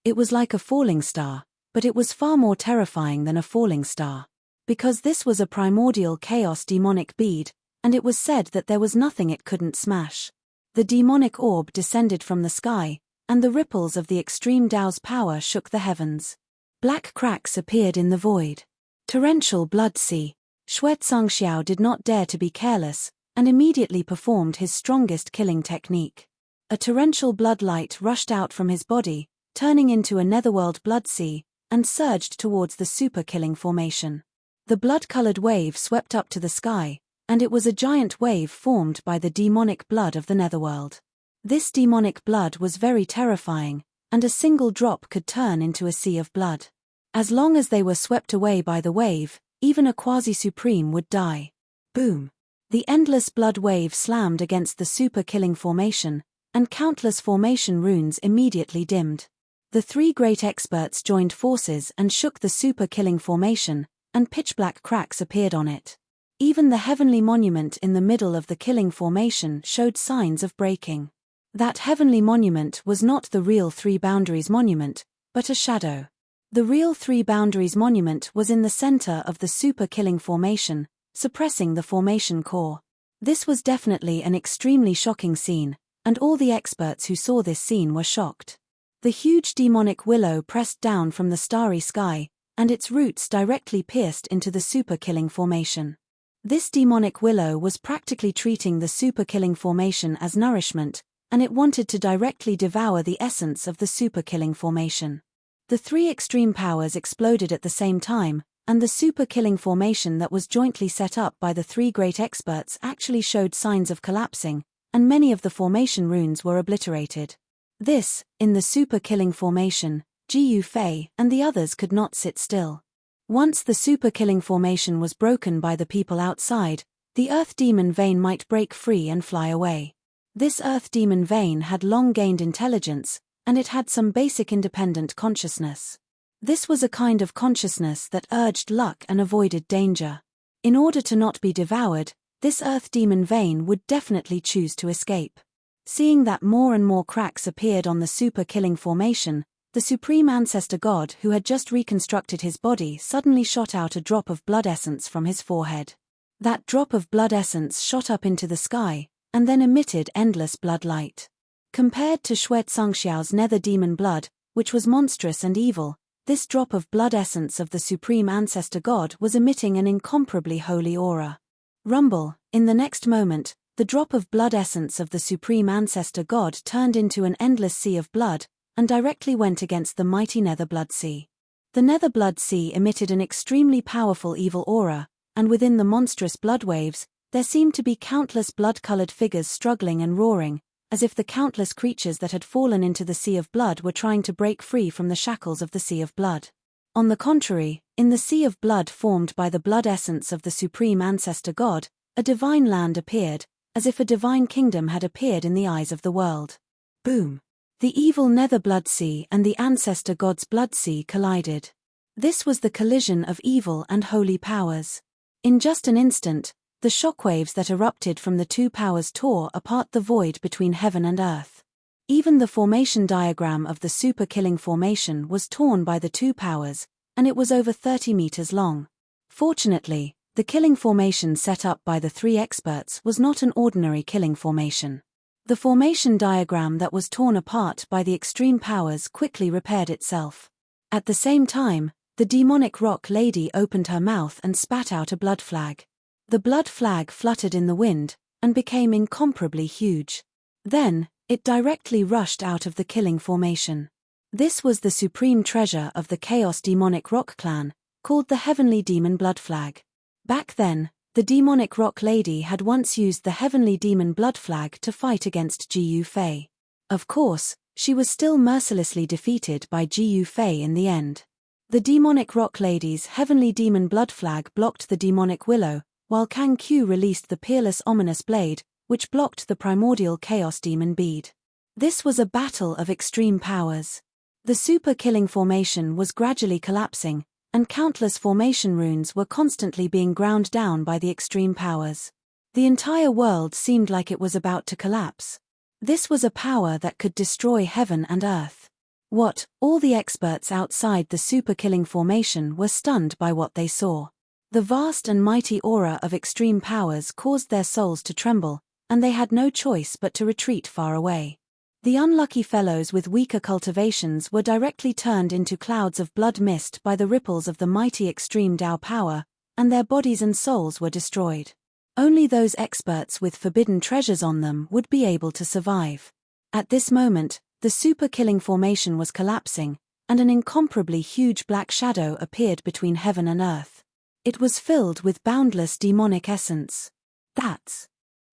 It was like a falling star, but it was far more terrifying than a falling star. Because this was a primordial chaos demonic bead, and it was said that there was nothing it couldn't smash. The demonic orb descended from the sky, and the ripples of the extreme Tao's power shook the heavens. Black cracks appeared in the void. Torrential blood sea. Xue Zhangxiao did not dare to be careless, and immediately performed his strongest killing technique. A torrential blood light rushed out from his body, turning into a netherworld blood sea, and surged towards the super killing formation. The blood-colored wave swept up to the sky, and it was a giant wave formed by the demonic blood of the netherworld. This demonic blood was very terrifying, and a single drop could turn into a sea of blood. As long as they were swept away by the wave, even a quasi-supreme would die. Boom! The endless blood wave slammed against the super-killing formation, and countless formation runes immediately dimmed. The three great experts joined forces and shook the super-killing formation, and pitch-black cracks appeared on it. Even the heavenly monument in the middle of the killing formation showed signs of breaking. That heavenly monument was not the real Three Boundaries monument, but a shadow. The real Three Boundaries monument was in the center of the super-killing formation, suppressing the formation core. This was definitely an extremely shocking scene, and all the experts who saw this scene were shocked. The huge demonic willow pressed down from the starry sky, and its roots directly pierced into the super-killing formation. This demonic willow was practically treating the super-killing formation as nourishment, and it wanted to directly devour the essence of the super-killing formation. The three extreme powers exploded at the same time, and the super-killing formation that was jointly set up by the three great experts actually showed signs of collapsing, and many of the formation runes were obliterated. This, in the super-killing formation, Jiyu Fei and the others could not sit still. Once the super-killing formation was broken by the people outside, the Earth Demon Vein might break free and fly away. This Earth Demon Vein had long gained intelligence, and it had some basic independent consciousness. This was a kind of consciousness that urged luck and avoided danger. In order to not be devoured, this Earth Demon Vein would definitely choose to escape. Seeing that more and more cracks appeared on the super-killing formation, the Supreme Ancestor God who had just reconstructed his body suddenly shot out a drop of blood essence from his forehead. That drop of blood essence shot up into the sky, and then emitted endless blood light. Compared to Xue Zhangxiao's nether demon blood, which was monstrous and evil, this drop of blood essence of the Supreme Ancestor God was emitting an incomparably holy aura. Rumble, in the next moment, the drop of blood essence of the Supreme Ancestor God turned into an endless sea of blood, and directly went against the mighty Nether Blood Sea. The Nether Blood Sea emitted an extremely powerful evil aura, and within the monstrous blood waves, there seemed to be countless blood-colored figures struggling and roaring, as if the countless creatures that had fallen into the sea of blood were trying to break free from the shackles of the sea of blood. On the contrary, in the sea of blood formed by the blood essence of the Supreme Ancestor God, a divine land appeared, as if a divine kingdom had appeared in the eyes of the world. Boom! The evil Nether Blood Sea and the Ancestor God's Blood Sea collided. This was the collision of evil and holy powers. In just an instant, the shockwaves that erupted from the two powers tore apart the void between heaven and earth. Even the formation diagram of the super-killing formation was torn by the two powers, and it was over 30 meters long. Fortunately, the killing formation set up by the three experts was not an ordinary killing formation. The formation diagram that was torn apart by the extreme powers quickly repaired itself. At the same time, the demonic rock lady opened her mouth and spat out a blood flag. The blood flag fluttered in the wind, and became incomparably huge. Then, it directly rushed out of the killing formation. This was the supreme treasure of the Chaos Demonic Rock Clan, called the Heavenly Demon Blood Flag. Back then, the demonic rock lady had once used the Heavenly Demon Blood Flag to fight against Jiyu Fei. Of course, she was still mercilessly defeated by Jiyu Fei in the end. The demonic rock lady's Heavenly Demon Blood Flag blocked the demonic willow, while Kang Q released the peerless ominous blade, which blocked the primordial chaos demon bead. This was a battle of extreme powers. The super-killing formation was gradually collapsing, and countless formation runes were constantly being ground down by the extreme powers. The entire world seemed like it was about to collapse. This was a power that could destroy heaven and earth. All the experts outside the super-killing formation were stunned by what they saw. The vast and mighty aura of extreme powers caused their souls to tremble, and they had no choice but to retreat far away. The unlucky fellows with weaker cultivations were directly turned into clouds of blood mist by the ripples of the mighty extreme Tao power, and their bodies and souls were destroyed. Only those experts with forbidden treasures on them would be able to survive. At this moment, the super-killing formation was collapsing, and an incomparably huge black shadow appeared between heaven and earth. It was filled with boundless demonic essence. That's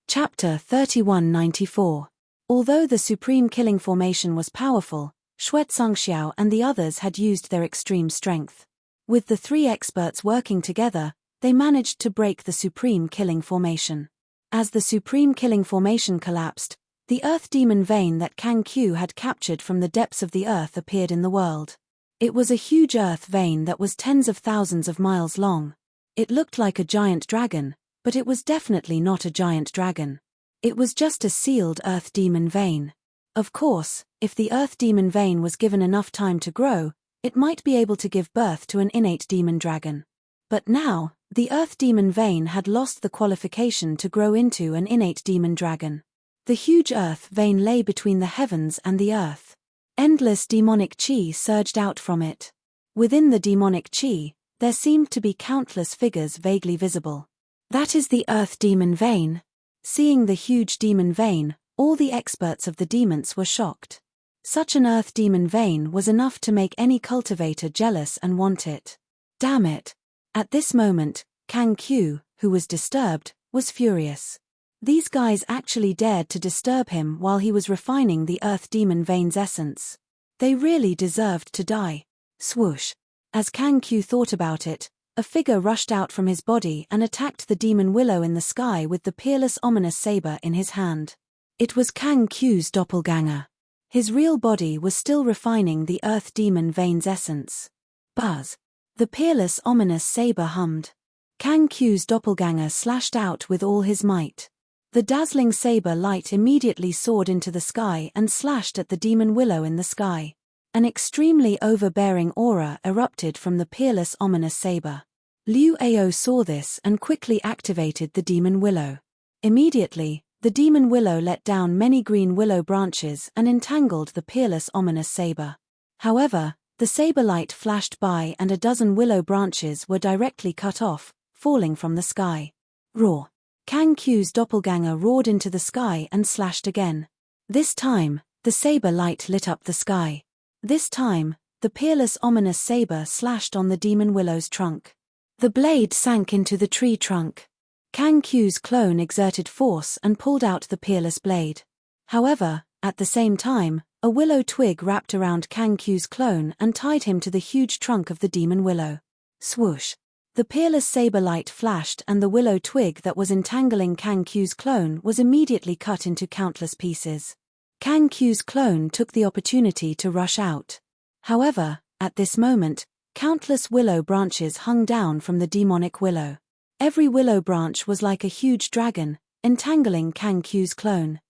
Chapter 3194. Although the supreme killing formation was powerful, Xuezhangxiao and the others had used their extreme strength. With the three experts working together, they managed to break the supreme killing formation. As the supreme killing formation collapsed, the earth demon vein that Kang Q had captured from the depths of the earth appeared in the world. It was a huge earth vein that was tens of thousands of miles long. It looked like a giant dragon, but it was definitely not a giant dragon. It was just a sealed earth demon vein. Of course, if the earth demon vein was given enough time to grow, it might be able to give birth to an innate demon dragon. But now, the earth demon vein had lost the qualification to grow into an innate demon dragon. The huge earth vein lay between the heavens and the earth. Endless demonic chi surged out from it. Within the demonic chi, there seemed to be countless figures vaguely visible. That is the earth demon vein. Seeing the huge demon vein, all the experts of the demons were shocked. Such an earth demon vein was enough to make any cultivator jealous and want it. Damn it! At this moment, Kang Q, who was disturbed, was furious. These guys actually dared to disturb him while he was refining the earth demon vein's essence. They really deserved to die. Swoosh! As Kang Q thought about it, a figure rushed out from his body and attacked the demon willow in the sky with the peerless ominous saber in his hand. It was Kang Q's doppelganger. His real body was still refining the earth demon vein's essence. Buzz! The peerless ominous saber hummed. Kang Q's doppelganger slashed out with all his might. The dazzling saber light immediately soared into the sky and slashed at the demon willow in the sky. An extremely overbearing aura erupted from the peerless ominous saber. Liu Ao saw this and quickly activated the demon willow. Immediately, the demon willow let down many green willow branches and entangled the peerless ominous saber. However, the saber light flashed by and a dozen willow branches were directly cut off, falling from the sky. Roar! Kang Q's doppelganger roared into the sky and slashed again. This time, the saber light lit up the sky. This time, the peerless ominous saber slashed on the demon willow's trunk. The blade sank into the tree trunk. Kang Q's clone exerted force and pulled out the peerless blade. However, at the same time, a willow twig wrapped around Kang Q's clone and tied him to the huge trunk of the demon willow. Swoosh! The peerless saber light flashed and the willow twig that was entangling Kang Q's clone was immediately cut into countless pieces. Kang Q's clone took the opportunity to rush out. However, at this moment, countless willow branches hung down from the demonic willow. Every willow branch was like a huge dragon, entangling Kang Q's clone.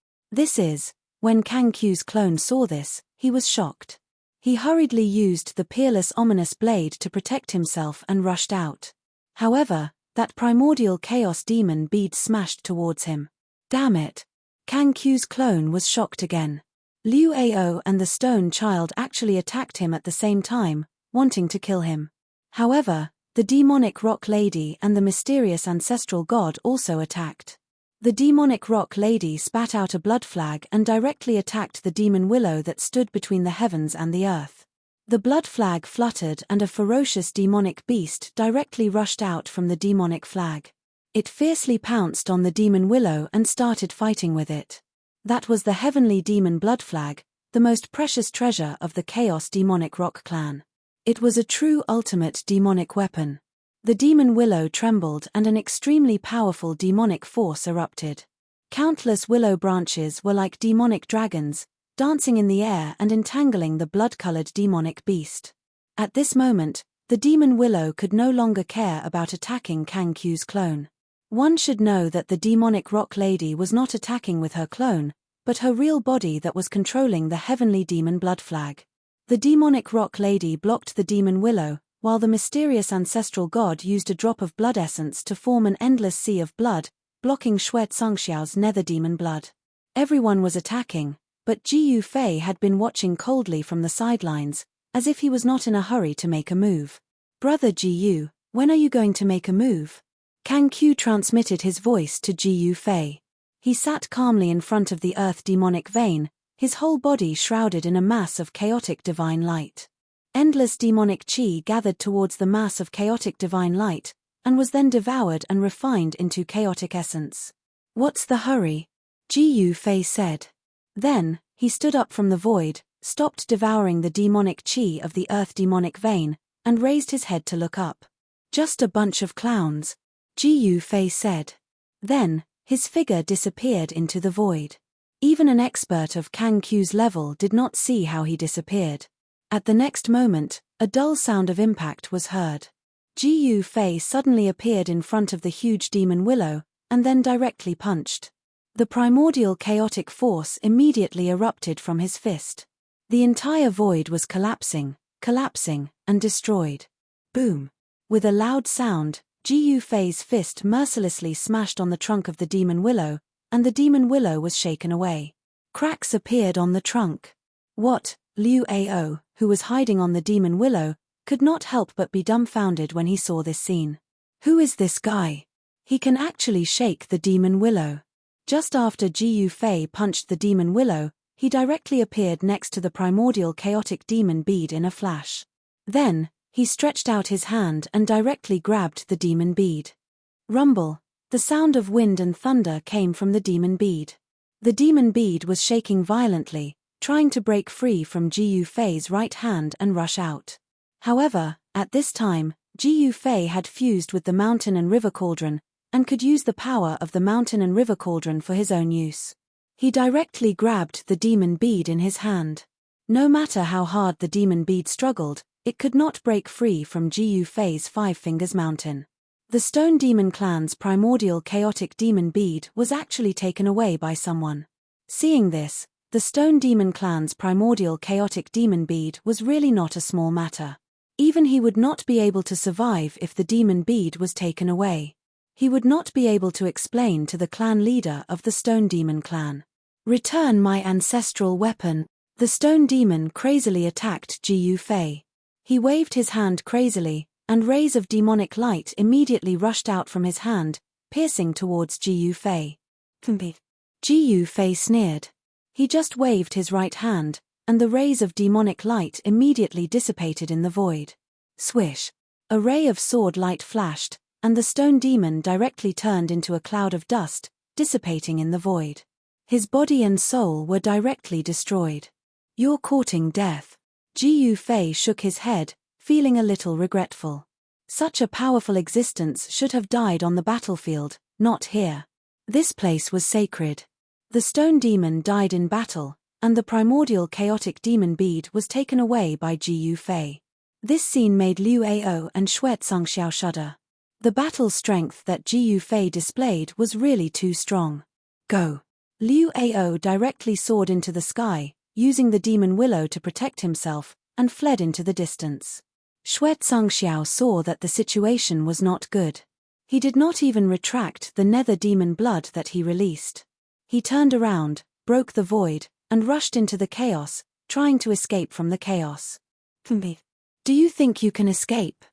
When Kang Q's clone saw this, he was shocked. He hurriedly used the peerless ominous blade to protect himself and rushed out. However, that primordial chaos demon bead smashed towards him. Damn it! Kang Q's clone was shocked again. Liu Ao and the stone child actually attacked him at the same time, wanting to kill him. However, the demonic rock lady and the mysterious ancestral god also attacked. The demonic rock lady spat out a blood flag and directly attacked the demon willow that stood between the heavens and the earth. The blood flag fluttered and a ferocious demonic beast directly rushed out from the demonic flag. It fiercely pounced on the demon willow and started fighting with it. That was the heavenly demon blood flag, the most precious treasure of the Chaos Demonic Rock clan. It was a true ultimate demonic weapon. The demon willow trembled and an extremely powerful demonic force erupted. Countless willow branches were like demonic dragons, dancing in the air and entangling the blood-colored demonic beast. At this moment, the demon willow could no longer care about attacking Kang Q's clone. One should know that the demonic rock lady was not attacking with her clone, but her real body that was controlling the heavenly demon blood flag. The demonic rock lady blocked the demon willow, while the mysterious ancestral god used a drop of blood essence to form an endless sea of blood, blocking Xue Zongxiao's nether demon blood. Everyone was attacking, but Ji Yufei had been watching coldly from the sidelines, as if he was not in a hurry to make a move. "Brother Ji Yu, when are you going to make a move?" Kang Qiu transmitted his voice to Ji Yufei. He sat calmly in front of the earth demonic vein, his whole body shrouded in a mass of chaotic divine light. Endless demonic qi gathered towards the mass of chaotic divine light, and was then devoured and refined into chaotic essence. "What's the hurry?" Ji Yufei said. Then, he stood up from the void, stopped devouring the demonic qi of the earth demonic vein, and raised his head to look up. "Just a bunch of clowns," Ji Yufei said. Then, his figure disappeared into the void. Even an expert of Kang Qiu's level did not see how he disappeared. At the next moment, a dull sound of impact was heard. Ji Yufei suddenly appeared in front of the huge demon willow, and then directly punched. The primordial chaotic force immediately erupted from his fist. The entire void was collapsing, and destroyed. Boom! With a loud sound, Ji Yufei's fist mercilessly smashed on the trunk of the demon willow, and the demon willow was shaken away. Cracks appeared on the trunk. What? Liu Ao, who was hiding on the demon willow, could not help but be dumbfounded when he saw this scene. Who is this guy? He can actually shake the demon willow. Just after Ji Yufei punched the demon willow, he directly appeared next to the primordial chaotic demon bead in a flash. Then, he stretched out his hand and directly grabbed the demon bead. Rumble! The sound of wind and thunder came from the demon bead. The demon bead was shaking violently, trying to break free from Ji Yufei's right hand and rush out. However, at this time, Ji Yufei had fused with the mountain and river cauldron, and could use the power of the mountain and river cauldron for his own use. He directly grabbed the demon bead in his hand. No matter how hard the demon bead struggled, it could not break free from Ji Yufei's Five Fingers Mountain. The Stone Demon Clan's primordial chaotic demon bead was actually taken away by someone. Seeing this, the Stone Demon Clan's primordial chaotic demon bead was really not a small matter. Even he would not be able to survive if the demon bead was taken away. He would not be able to explain to the clan leader of the Stone Demon Clan. "Return my ancestral weapon." The Stone Demon crazily attacked Ji Yufei. He waved his hand crazily, and rays of demonic light immediately rushed out from his hand, piercing towards Ji Yufei. Ji Yufei sneered. He just waved his right hand, and the rays of demonic light immediately dissipated in the void. Swish! A ray of sword light flashed, and the stone demon directly turned into a cloud of dust, dissipating in the void. His body and soul were directly destroyed. "You're courting death." Ji Yufei shook his head, feeling a little regretful. Such a powerful existence should have died on the battlefield, not here. This place was sacred. The stone demon died in battle, and the primordial chaotic demon bead was taken away by Ji Yufei. This scene made Liu Ao and Xue Zongxiao shudder. The battle strength that Ji Yufei displayed was really too strong. "Go!" Liu Ao directly soared into the sky, using the demon willow to protect himself, and fled into the distance. Xue Zongxiao saw that the situation was not good. He did not even retract the nether demon blood that he released. He turned around, broke the void, and rushed into the chaos, trying to escape from the chaos. "Do you think you can escape?"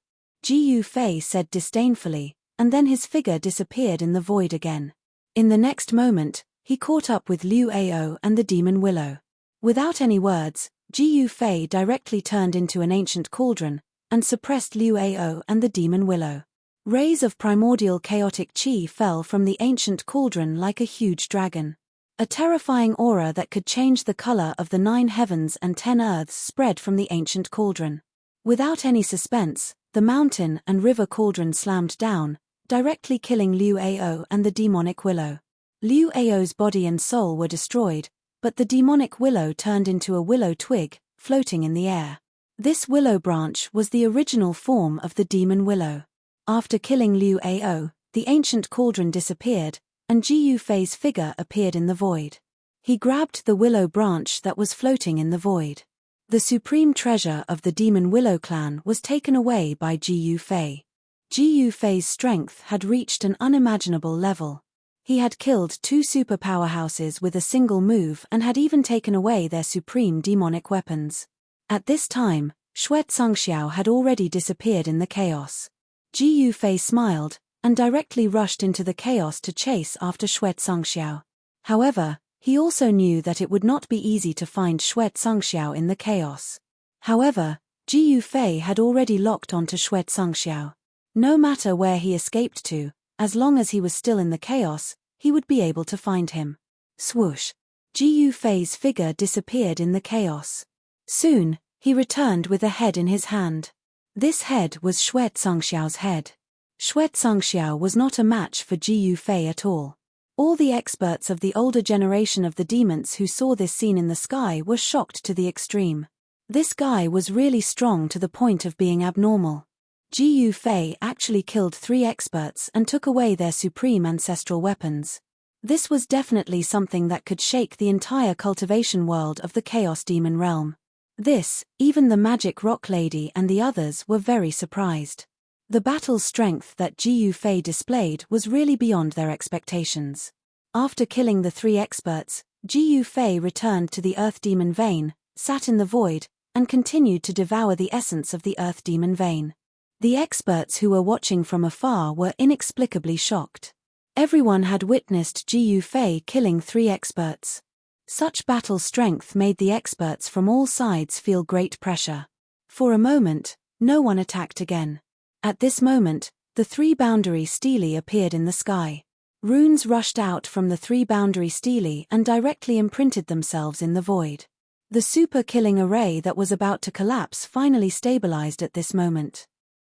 Ji Yufei said disdainfully, and then his figure disappeared in the void again. In the next moment, he caught up with Liu Ao and the demon willow. Without any words, Ji Yufei directly turned into an ancient cauldron, and suppressed Liu Ao and the demon willow. Rays of primordial chaotic qi fell from the ancient cauldron like a huge dragon. A terrifying aura that could change the color of the 9 heavens and 10 earths spread from the ancient cauldron. Without any suspense, the mountain and river cauldron slammed down, directly killing Liu Ao and the demonic willow. Liu Ao's body and soul were destroyed, but the demonic willow turned into a willow twig, floating in the air. This willow branch was the original form of the demon willow. After killing Liu Ao, the ancient cauldron disappeared, and Ji Yufei's figure appeared in the void. He grabbed the willow branch that was floating in the void. The supreme treasure of the Demon Willow clan was taken away by Ji Yufei. Ji Yufei's strength had reached an unimaginable level. He had killed 2 super powerhouses with a single move and had even taken away their supreme demonic weapons. At this time, Xue Zhangxiao had already disappeared in the chaos. Ji Yufei smiled, and directly rushed into the chaos to chase after Xue Zhangxiao. However, he also knew that it would not be easy to find Xue Zhangxiao in the chaos. However, Ji Yufei had already locked onto Xue Zhangxiao. No matter where he escaped to, as long as he was still in the chaos, he would be able to find him. Swoosh! Ji Yufei's figure disappeared in the chaos. Soon, he returned with a head in his hand. This head was Xue Zhangxiao's head. Xue Zhangxiao was not a match for Ji Yufei at all. All the experts of the older generation of the demons who saw this scene in the sky were shocked to the extreme. This guy was really strong to the point of being abnormal. Ji Yufei actually killed 3 experts and took away their supreme ancestral weapons. This was definitely something that could shake the entire cultivation world of the Chaos Demon realm. This, even the Magic Rock Lady and the others were very surprised. The battle strength that Ji Yufei displayed was really beyond their expectations. After killing the 3 experts, Ji Yufei returned to the Earth Demon vein, sat in the void, and continued to devour the essence of the Earth Demon vein. The experts who were watching from afar were inexplicably shocked. Everyone had witnessed Ji Yufei killing 3 experts. Such battle strength made the experts from all sides feel great pressure. For a moment, no one attacked again. At this moment, the 3 boundary stelae appeared in the sky. Runes rushed out from the 3 boundary stelae and directly imprinted themselves in the void. The super killing array that was about to collapse finally stabilized at this moment.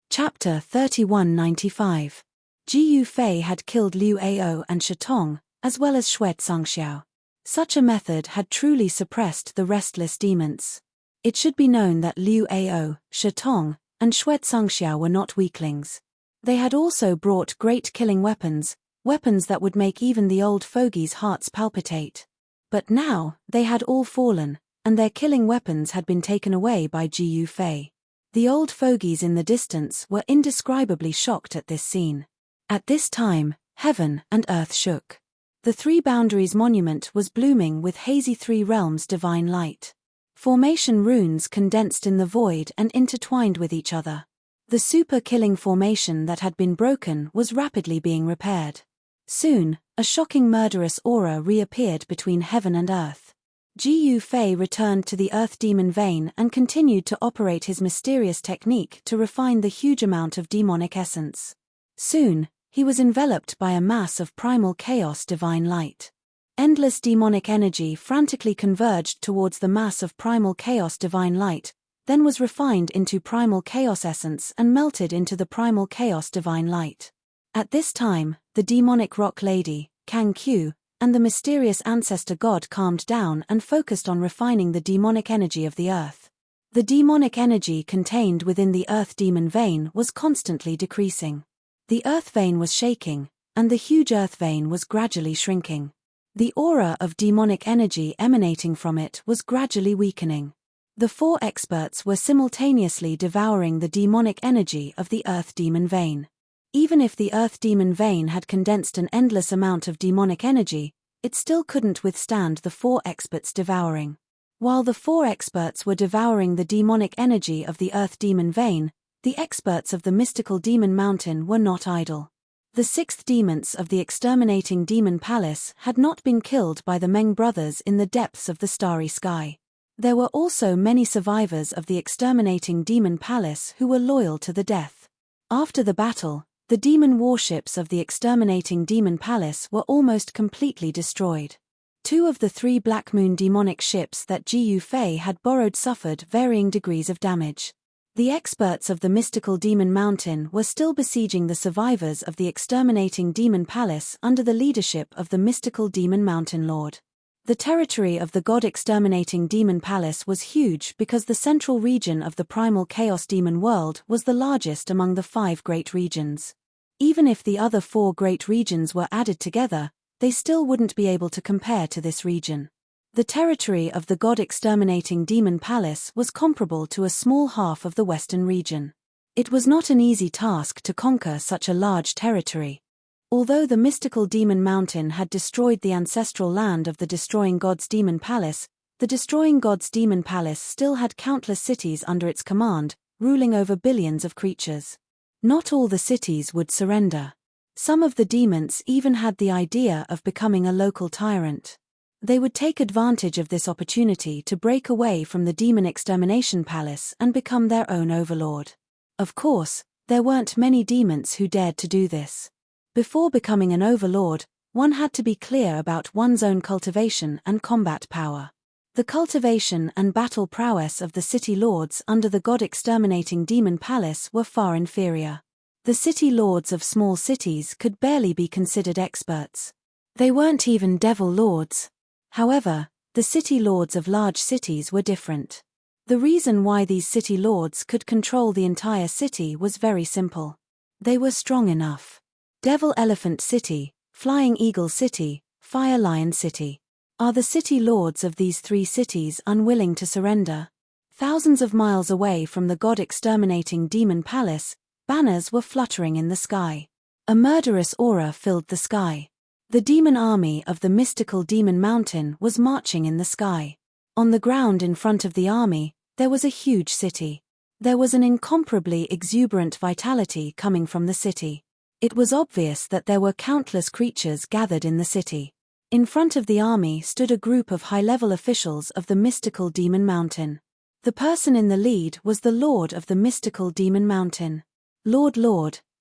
Chapter 3195. Ji Yufei had killed Liu Ao and Shitong, as well as Xue Zhangxiao. Such a method had truly suppressed the restless demons. It should be known that Liu Ao, Shitong, and Xue Zhangxiao were not weaklings. They had also brought great killing weapons, weapons that would make even the old fogies' hearts palpitate. But now, they had all fallen, and their killing weapons had been taken away by Ji Yufei. The old fogies in the distance were indescribably shocked at this scene. At this time, heaven and earth shook. The 3 boundaries monument was blooming with hazy 3 realms divine light. Formation runes condensed in the void and intertwined with each other. The super-killing formation that had been broken was rapidly being repaired. Soon, a shocking murderous aura reappeared between heaven and earth. Ji Yufei returned to the Earth Demon vein and continued to operate his mysterious technique to refine the huge amount of demonic essence. Soon, he was enveloped by a mass of primal chaos divine light. Endless demonic energy frantically converged towards the mass of primal chaos divine light, then was refined into primal chaos essence and melted into the primal chaos divine light. At this time, the demonic rock lady, Kang Q, and the mysterious ancestor god calmed down and focused on refining the demonic energy of the earth. The demonic energy contained within the Earth Demon vein was constantly decreasing. The Earth vein was shaking, and the huge Earth vein was gradually shrinking. The aura of demonic energy emanating from it was gradually weakening. The 4 experts were simultaneously devouring the demonic energy of the Earth Demon vein. Even if the Earth Demon vein had condensed an endless amount of demonic energy, it still couldn't withstand the 4 experts devouring. While the 4 experts were devouring the demonic energy of the Earth Demon vein, the experts of the mystical demon mountain were not idle. The 6th demons of the exterminating demon palace had not been killed by the Meng brothers in the depths of the starry sky. There were also many survivors of the exterminating demon palace who were loyal to the death. After the battle, the demon warships of the exterminating demon palace were almost completely destroyed. 2 of the 3 Black Moon demonic ships that Ji Yufei had borrowed suffered varying degrees of damage. The experts of the mystical demon mountain were still besieging the survivors of the exterminating demon palace under the leadership of the mystical demon mountain lord. The territory of the god-exterminating demon palace was huge because the central region of the primal chaos demon world was the largest among the 5 great regions. Even if the other 4 great regions were added together, they still wouldn't be able to compare to this region. The territory of the god-exterminating demon palace was comparable to a small half of the western region. It was not an easy task to conquer such a large territory. Although the mystical demon mountain had destroyed the ancestral land of the destroying god's demon palace, the destroying god's demon palace still had countless cities under its command, ruling over billions of creatures. Not all the cities would surrender. Some of the demons even had the idea of becoming a local tyrant. They would take advantage of this opportunity to break away from the demon extermination palace and become their own overlord. Of course, there weren't many demons who dared to do this. Before becoming an overlord, one had to be clear about one's own cultivation and combat power. The cultivation and battle prowess of the city lords under the god-exterminating demon palace were far inferior. The city lords of small cities could barely be considered experts. They weren't even devil lords. However, the city lords of large cities were different. The reason why these city lords could control the entire city was very simple. They were strong enough. Devil Elephant City, Flying Eagle City, Fire Lion City. Are the city lords of these three cities unwilling to surrender? Thousands of miles away from the god-exterminating demon palace, banners were fluttering in the sky. A murderous aura filled the sky. The demon army of the mystical demon mountain was marching in the sky. On the ground in front of the army, there was a huge city. There was an incomparably exuberant vitality coming from the city. It was obvious that there were countless creatures gathered in the city. In front of the army stood a group of high-level officials of the mystical demon mountain. The person in the lead was the lord of the mystical demon mountain. Lord,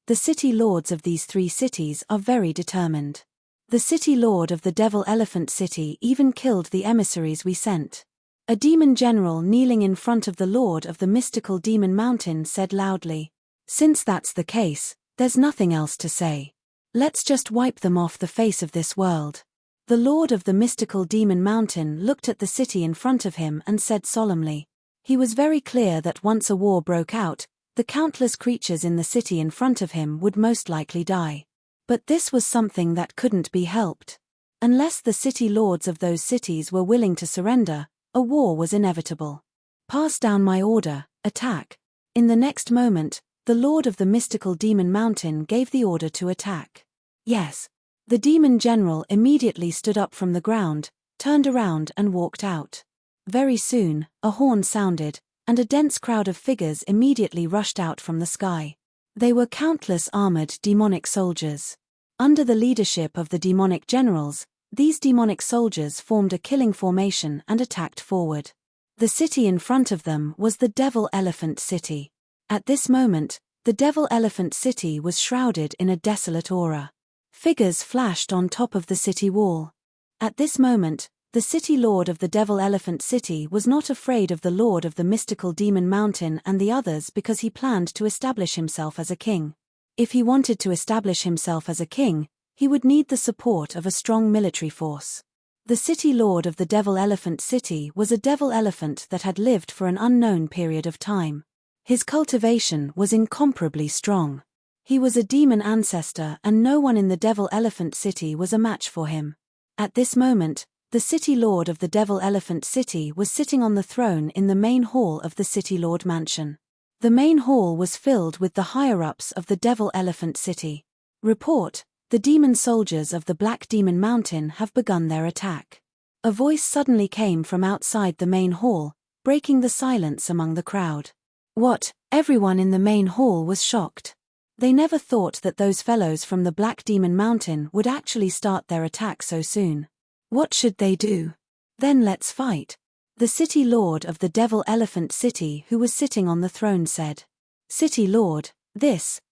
the city lords of these three cities are very determined. The city lord of the Devil Elephant City even killed the emissaries we sent. A demon general kneeling in front of the lord of the mystical demon mountain said loudly, "Since that's the case, there's nothing else to say. Let's just wipe them off the face of this world." The lord of the mystical demon mountain looked at the city in front of him and said solemnly. He was very clear that once a war broke out, the countless creatures in the city in front of him would most likely die. But this was something that couldn't be helped. Unless the city lords of those cities were willing to surrender, a war was inevitable. "Pass down my order, attack." In the next moment, the lord of the mystical demon mountain gave the order to attack. Yes. The demon general immediately stood up from the ground, turned around and walked out. Very soon, a horn sounded, and a dense crowd of figures immediately rushed out from the sky. They were countless armored demonic soldiers. Under the leadership of the demonic generals, these demonic soldiers formed a killing formation and attacked forward. The city in front of them was the Devil Elephant City. At this moment, the Devil Elephant City was shrouded in a desolate aura. Figures flashed on top of the city wall. At this moment, the city lord of the Devil Elephant City was not afraid of the lord of the mystical demon mountain and the others because he planned to establish himself as a king. If he wanted to establish himself as a king, he would need the support of a strong military force. The city lord of the Devil Elephant City was a devil elephant that had lived for an unknown period of time. His cultivation was incomparably strong. He was a demon ancestor and no one in the Devil Elephant City was a match for him. At this moment, the city lord of the Devil Elephant City was sitting on the throne in the main hall of the City Lord Mansion. The main hall was filled with the higher-ups of the Devil Elephant City. Report, the demon soldiers of the Black Demon Mountain have begun their attack. A voice suddenly came from outside the main hall, breaking the silence among the crowd. What? Everyone in the main hall was shocked. They never thought that those fellows from the Black Demon Mountain would actually start their attack so soon. What should they do? Then let's fight. The city lord of the Devil Elephant City who was sitting on the throne said. City lord,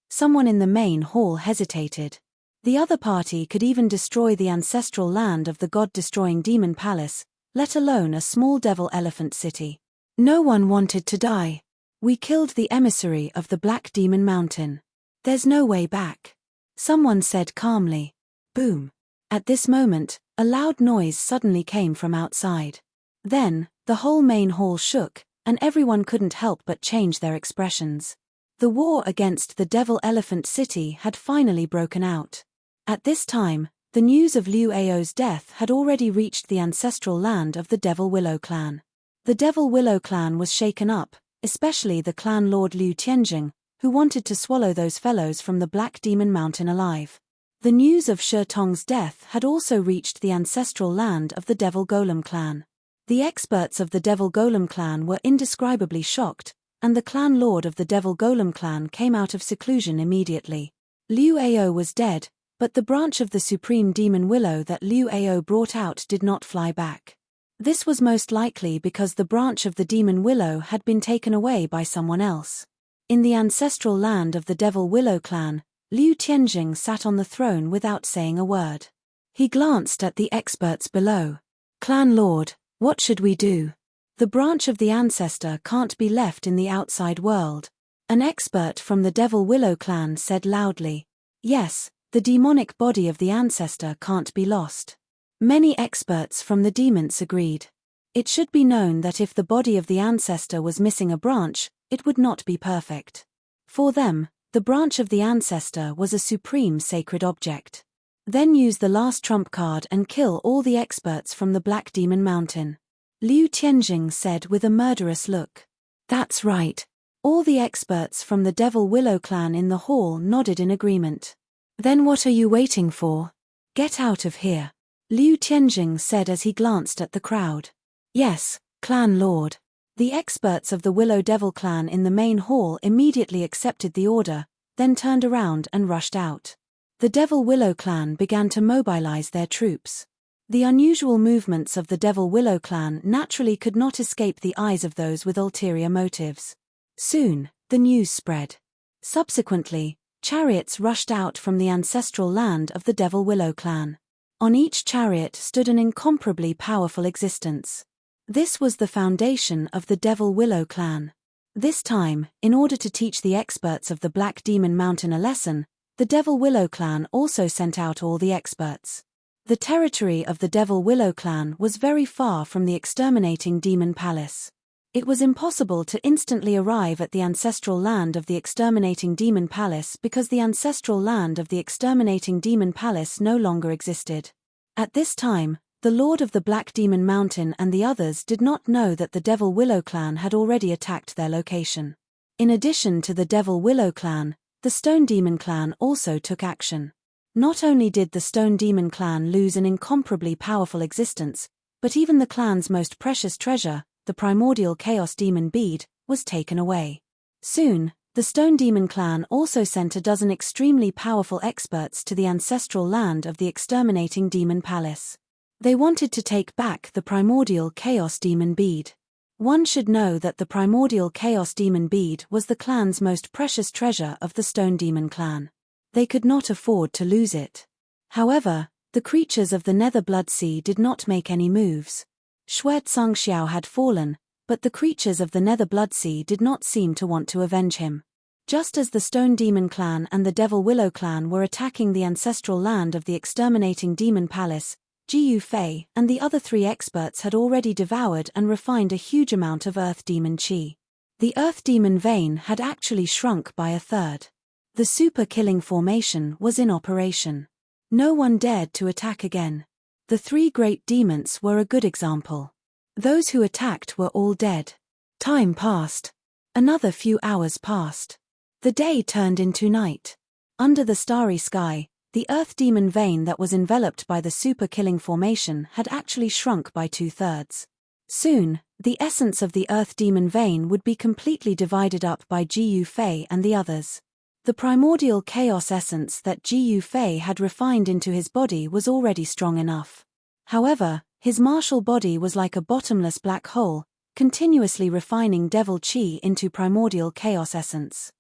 someone in the main hall hesitated. The other party could even destroy the ancestral land of the god-destroying demon palace, let alone a small Devil Elephant City. No one wanted to die. We killed the emissary of the Black Demon Mountain. There's no way back. Someone said calmly. Boom. At this moment, a loud noise suddenly came from outside. Then, the whole main hall shook, and everyone couldn't help but change their expressions. The war against the Devil Elephant City had finally broken out. At this time, The news of Liu Ao's death had already reached the ancestral land of the Devil Willow clan. The Devil Willow clan was shaken up, especially the clan lord Liu Tianjing, who wanted to swallow those fellows from the Black Demon Mountain alive. The news of Shi Tong's death had also reached the ancestral land of the Devil Golem clan. The experts of the Devil Golem clan were indescribably shocked, and the clan lord of the Devil Golem clan came out of seclusion immediately. Liu Ao was dead, but the branch of the supreme demon willow that Liu Ao brought out did not fly back. This was most likely because the branch of the demon willow had been taken away by someone else. In the ancestral land of the Devil Willow clan, Liu Tianjing sat on the throne without saying a word. He glanced at the experts below. "Clan lord, what should we do? The branch of the ancestor can't be left in the outside world." An expert from the Devil Willow clan said loudly. "Yes, the demonic body of the ancestor can't be lost." Many experts from the demons agreed. It should be known that if the body of the ancestor was missing a branch, it would not be perfect. For them, the branch of the ancestor was a supreme sacred object. Then use the last trump card and kill all the experts from the Black Demon Mountain. Liu Tianjing said with a murderous look. "That's right." All the experts from the Devil Willow clan in the hall nodded in agreement. "Then what are you waiting for? Get out of here," Liu Tianjing said as he glanced at the crowd. "Yes, clan lord." The experts of the Willow Devil clan in the main hall immediately accepted the order, then turned around and rushed out. The Devil Willow clan began to mobilize their troops. The unusual movements of the Devil Willow clan naturally could not escape the eyes of those with ulterior motives. Soon, the news spread. Subsequently, chariots rushed out from the ancestral land of the Devil Willow clan. On each chariot stood an incomparably powerful existence. This was the foundation of the Devil Willow clan. This time, in order to teach the experts of the Black Demon Mountain a lesson, the Devil Willow clan also sent out all the experts. The territory of the Devil Willow clan was very far from the exterminating demon palace. It was impossible to instantly arrive at the ancestral land of the exterminating demon palace because the ancestral land of the exterminating demon palace no longer existed. At this time, the Lord of the Black Demon Mountain and the others did not know that the Devil Willow clan had already attacked their location. In addition to the Devil Willow clan, the Stone Demon clan also took action. Not only did the Stone Demon clan lose an incomparably powerful existence, but even the clan's most precious treasure, the primordial Chaos Demon bead, was taken away. Soon, the Stone Demon clan also sent a dozen extremely powerful experts to the ancestral land of the exterminating demon palace. They wanted to take back the primordial Chaos Demon bead. One should know that the primordial Chaos Demon bead was the clan's most precious treasure of the Stone Demon clan. They could not afford to lose it. However, the creatures of the Nether Blood Sea did not make any moves. Shui Tsangxiao had fallen, but the creatures of the Nether Blood Sea did not seem to want to avenge him. Just as the Stone Demon clan and the Devil Willow clan were attacking the ancestral land of the exterminating demon palace, Jiyu Fei and the other three experts had already devoured and refined a huge amount of Earth Demon Qi. The Earth Demon vein had actually shrunk by a third. The super killing formation was in operation. No one dared to attack again. The three great demons were a good example. Those who attacked were all dead. Time passed. Another few hours passed. The day turned into night. Under the starry sky, the Earth Demon vein that was enveloped by the super killing formation had actually shrunk by 2/3. Soon, the essence of the Earth Demon vein would be completely divided up by Jiyu Fei and the others. The primordial chaos essence that Jiyu Fei had refined into his body was already strong enough. However, his martial body was like a bottomless black hole, continuously refining devil qi into primordial chaos essence.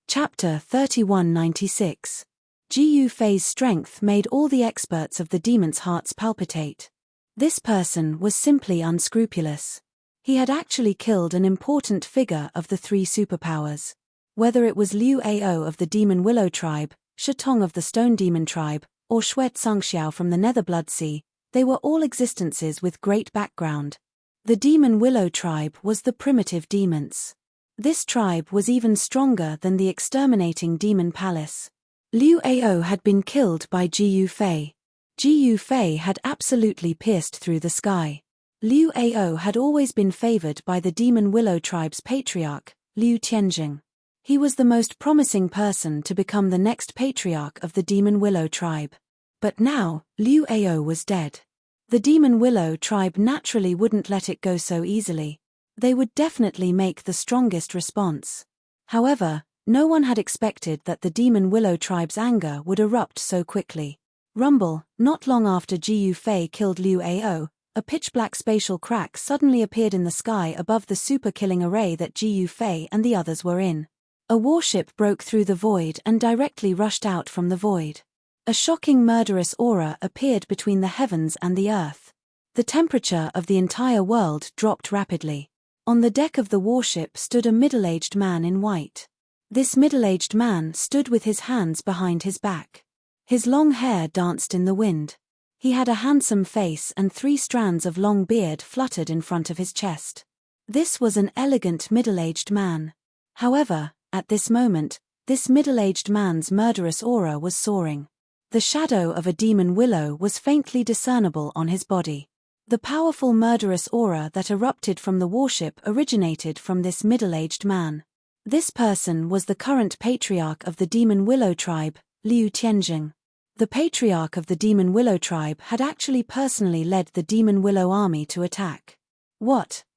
Chapter 3196. Jiyu Fei's strength made all the experts of the demons' hearts palpitate. This person was simply unscrupulous. He had actually killed an important figure of the three superpowers. Whether it was Liu Ao of the Demon Willow tribe, Shi Tong of the Stone Demon tribe, or Shui Tsangxiao from the Nether Blood Sea, they were all existences with great background. The Demon Willow tribe was the primitive demons. This tribe was even stronger than the exterminating demon palace. Liu Ao had been killed by Jiyu Fei. Jiu Fei had absolutely pierced through the sky. Liu Ao had always been favored by the Demon Willow tribe's patriarch, Liu Tianjing. He was the most promising person to become the next patriarch of the Demon Willow tribe. But now, Liu Ao was dead. The Demon Willow tribe naturally wouldn't let it go so easily. They would definitely make the strongest response. However, no one had expected that the Demon Willow tribe's anger would erupt so quickly. Rumble, not long after Jiu Fei killed Liu Ao, a pitch-black spatial crack suddenly appeared in the sky above the super-killing array that Jiu Fei and the others were in. A warship broke through the void and directly rushed out from the void. A shocking murderous aura appeared between the heavens and the earth. The temperature of the entire world dropped rapidly. On the deck of the warship stood a middle-aged man in white. This middle-aged man stood with his hands behind his back. His long hair danced in the wind. He had a handsome face and 3 strands of long beard fluttered in front of his chest. This was an elegant middle-aged man. However, at this moment, this middle-aged man's murderous aura was soaring. The shadow of a demon willow was faintly discernible on his body. The powerful murderous aura that erupted from the warship originated from this middle-aged man. This person was the current patriarch of the Demon Willow tribe, Liu Tianjing. The patriarch of the Demon Willow tribe had actually personally led the Demon Willow army to attack.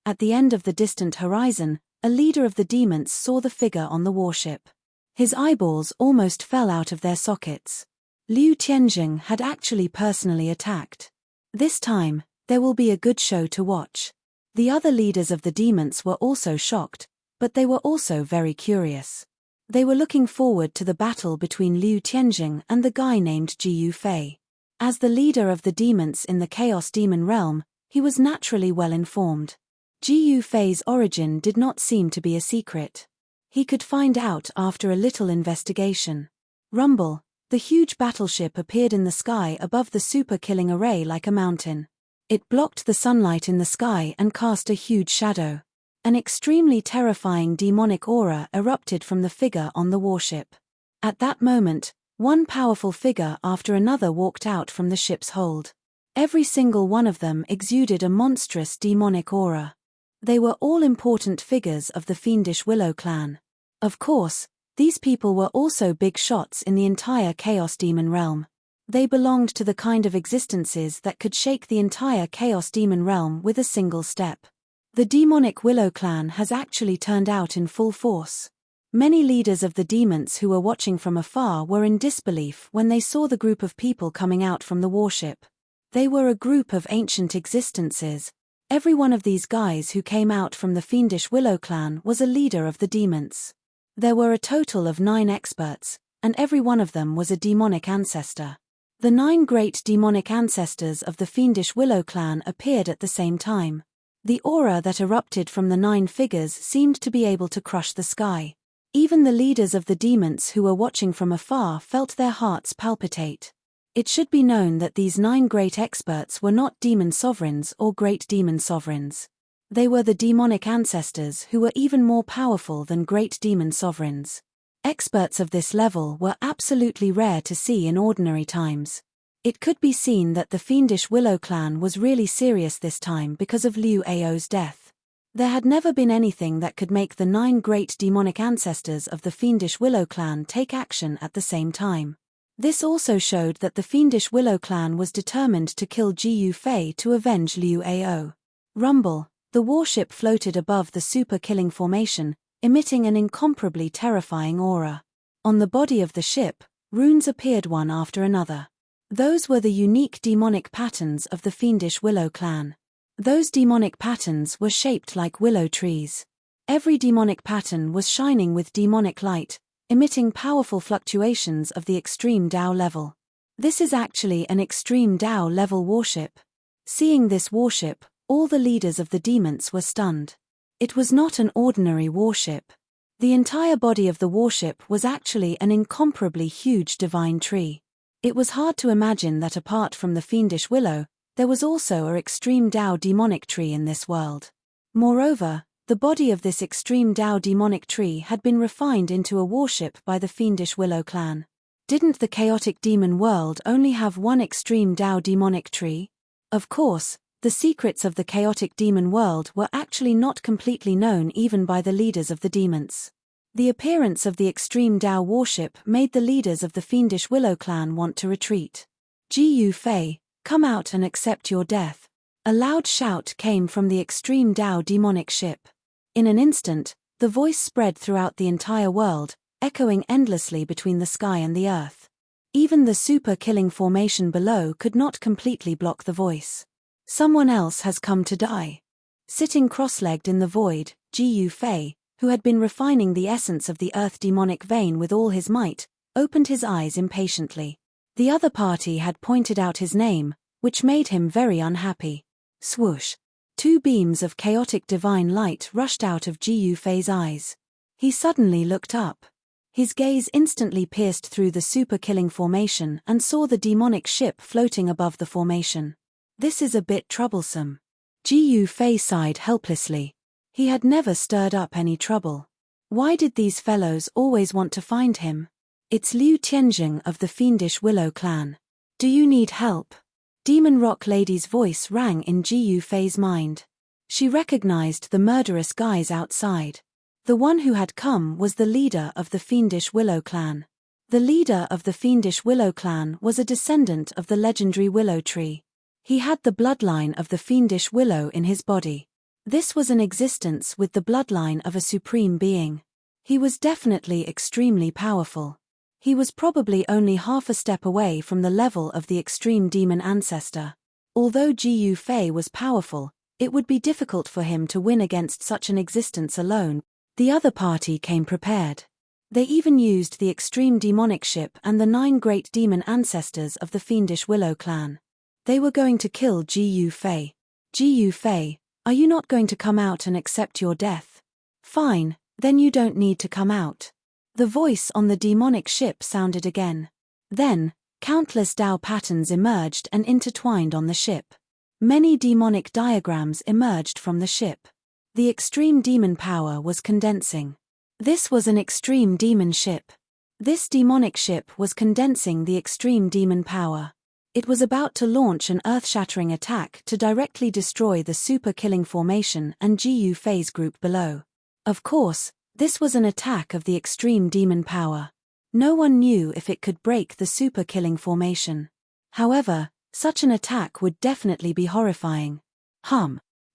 At the end of the distant horizon, a leader of the demons saw the figure on the warship. His eyeballs almost fell out of their sockets. Liu Tianjing had actually personally attacked. This time, there will be a good show to watch. The other leaders of the demons were also shocked, but they were also very curious. They were looking forward to the battle between Liu Tianjing and the guy named Jiu Fei. As the leader of the demons in the Chaos Demon realm, he was naturally well informed. Jiu Fei's origin did not seem to be a secret. He could find out after a little investigation. Rumble, the huge battleship appeared in the sky above the super-killing array like a mountain. It blocked the sunlight in the sky and cast a huge shadow. An extremely terrifying demonic aura erupted from the figure on the warship. At that moment, one powerful figure after another walked out from the ship's hold. Every single one of them exuded a monstrous demonic aura. They were all important figures of the fiendish Willow clan. Of course, these people were also big shots in the entire Chaos Demon realm. They belonged to the kind of existences that could shake the entire Chaos Demon realm with a single step. The demonic Willow clan has actually turned out in full force. Many leaders of the demons who were watching from afar were in disbelief when they saw the group of people coming out from the warship. They were a group of ancient existences. Every one of these guys who came out from the fiendish Willow clan was a leader of the demons. There were a total of 9 experts, and every one of them was a demonic ancestor. The 9 great demonic ancestors of the fiendish Willow clan appeared at the same time. The aura that erupted from the 9 figures seemed to be able to crush the sky. Even the leaders of the demons who were watching from afar felt their hearts palpitate. It should be known that these 9 great experts were not demon sovereigns or great demon sovereigns. They were the demonic ancestors who were even more powerful than great demon sovereigns. Experts of this level were absolutely rare to see in ordinary times. It could be seen that the fiendish Willow clan was really serious this time because of Liu Ao's death. There had never been anything that could make the 9 great demonic ancestors of the fiendish Willow clan take action at the same time. This also showed that the fiendish Willow clan was determined to kill Jiu Fei to avenge Liu Ao. Rumble, the warship floated above the super-killing formation, emitting an incomparably terrifying aura. On the body of the ship, runes appeared one after another. Those were the unique demonic patterns of the fiendish Willow clan. Those demonic patterns were shaped like willow trees. Every demonic pattern was shining with demonic light, emitting powerful fluctuations of the extreme Dao level. This is actually an extreme Dao level warship. Seeing this warship, all the leaders of the demons were stunned. It was not an ordinary warship. The entire body of the warship was actually an incomparably huge divine tree. It was hard to imagine that apart from the fiendish willow, there was also an extreme Dao demonic tree in this world. Moreover, the body of this extreme Dao demonic tree had been refined into a warship by the fiendish Willow clan. Didn't the chaotic demon world only have one extreme Dao demonic tree? Of course, the secrets of the chaotic demon world were actually not completely known even by the leaders of the demons. The appearance of the extreme Dao warship made the leaders of the fiendish Willow clan want to retreat. Gu Fei, come out and accept your death. A loud shout came from the extreme Dao demonic ship. In an instant, the voice spread throughout the entire world, echoing endlessly between the sky and the earth. Even the super-killing formation below could not completely block the voice. Someone else has come to die. Sitting cross-legged in the void, Gu Fei, who had been refining the essence of the earth demonic vein with all his might, opened his eyes impatiently. The other party had pointed out his name, which made him very unhappy. Swoosh! 2 beams of chaotic divine light rushed out of Gu Fei's eyes. He suddenly looked up. His gaze instantly pierced through the super-killing formation and saw the demonic ship floating above the formation. This is a bit troublesome. Gu Fei sighed helplessly. He had never stirred up any trouble. Why did these fellows always want to find him? It's Liu Tianjing of the fiendish Willow clan. Do you need help? Demon Rock Lady's voice rang in Gu Fei's mind. She recognized the murderous guys outside. The one who had come was the leader of the fiendish Willow clan. The leader of the fiendish Willow clan was a descendant of the legendary Willow tree. He had the bloodline of the fiendish Willow in his body. This was an existence with the bloodline of a supreme being. He was definitely extremely powerful. He was probably only half a step away from the level of the extreme demon ancestor. Although Gu Fei was powerful, it would be difficult for him to win against such an existence alone. The other party came prepared. They even used the extreme demonic ship and the 9 great demon ancestors of the fiendish Willow clan. They were going to kill Gu Fei. Gu Fei, are you not going to come out and accept your death? Fine, then you don't need to come out. The voice on the demonic ship sounded again. Then, countless Dao patterns emerged and intertwined on the ship. Many demonic diagrams emerged from the ship. The extreme demon power was condensing. This was an extreme demon ship. This demonic ship was condensing the extreme demon power. It was about to launch an earth-shattering attack to directly destroy the super-killing formation and Gu Fei's group below. Of course, this was an attack of the extreme demon power. No one knew if it could break the super-killing formation. However, such an attack would definitely be horrifying.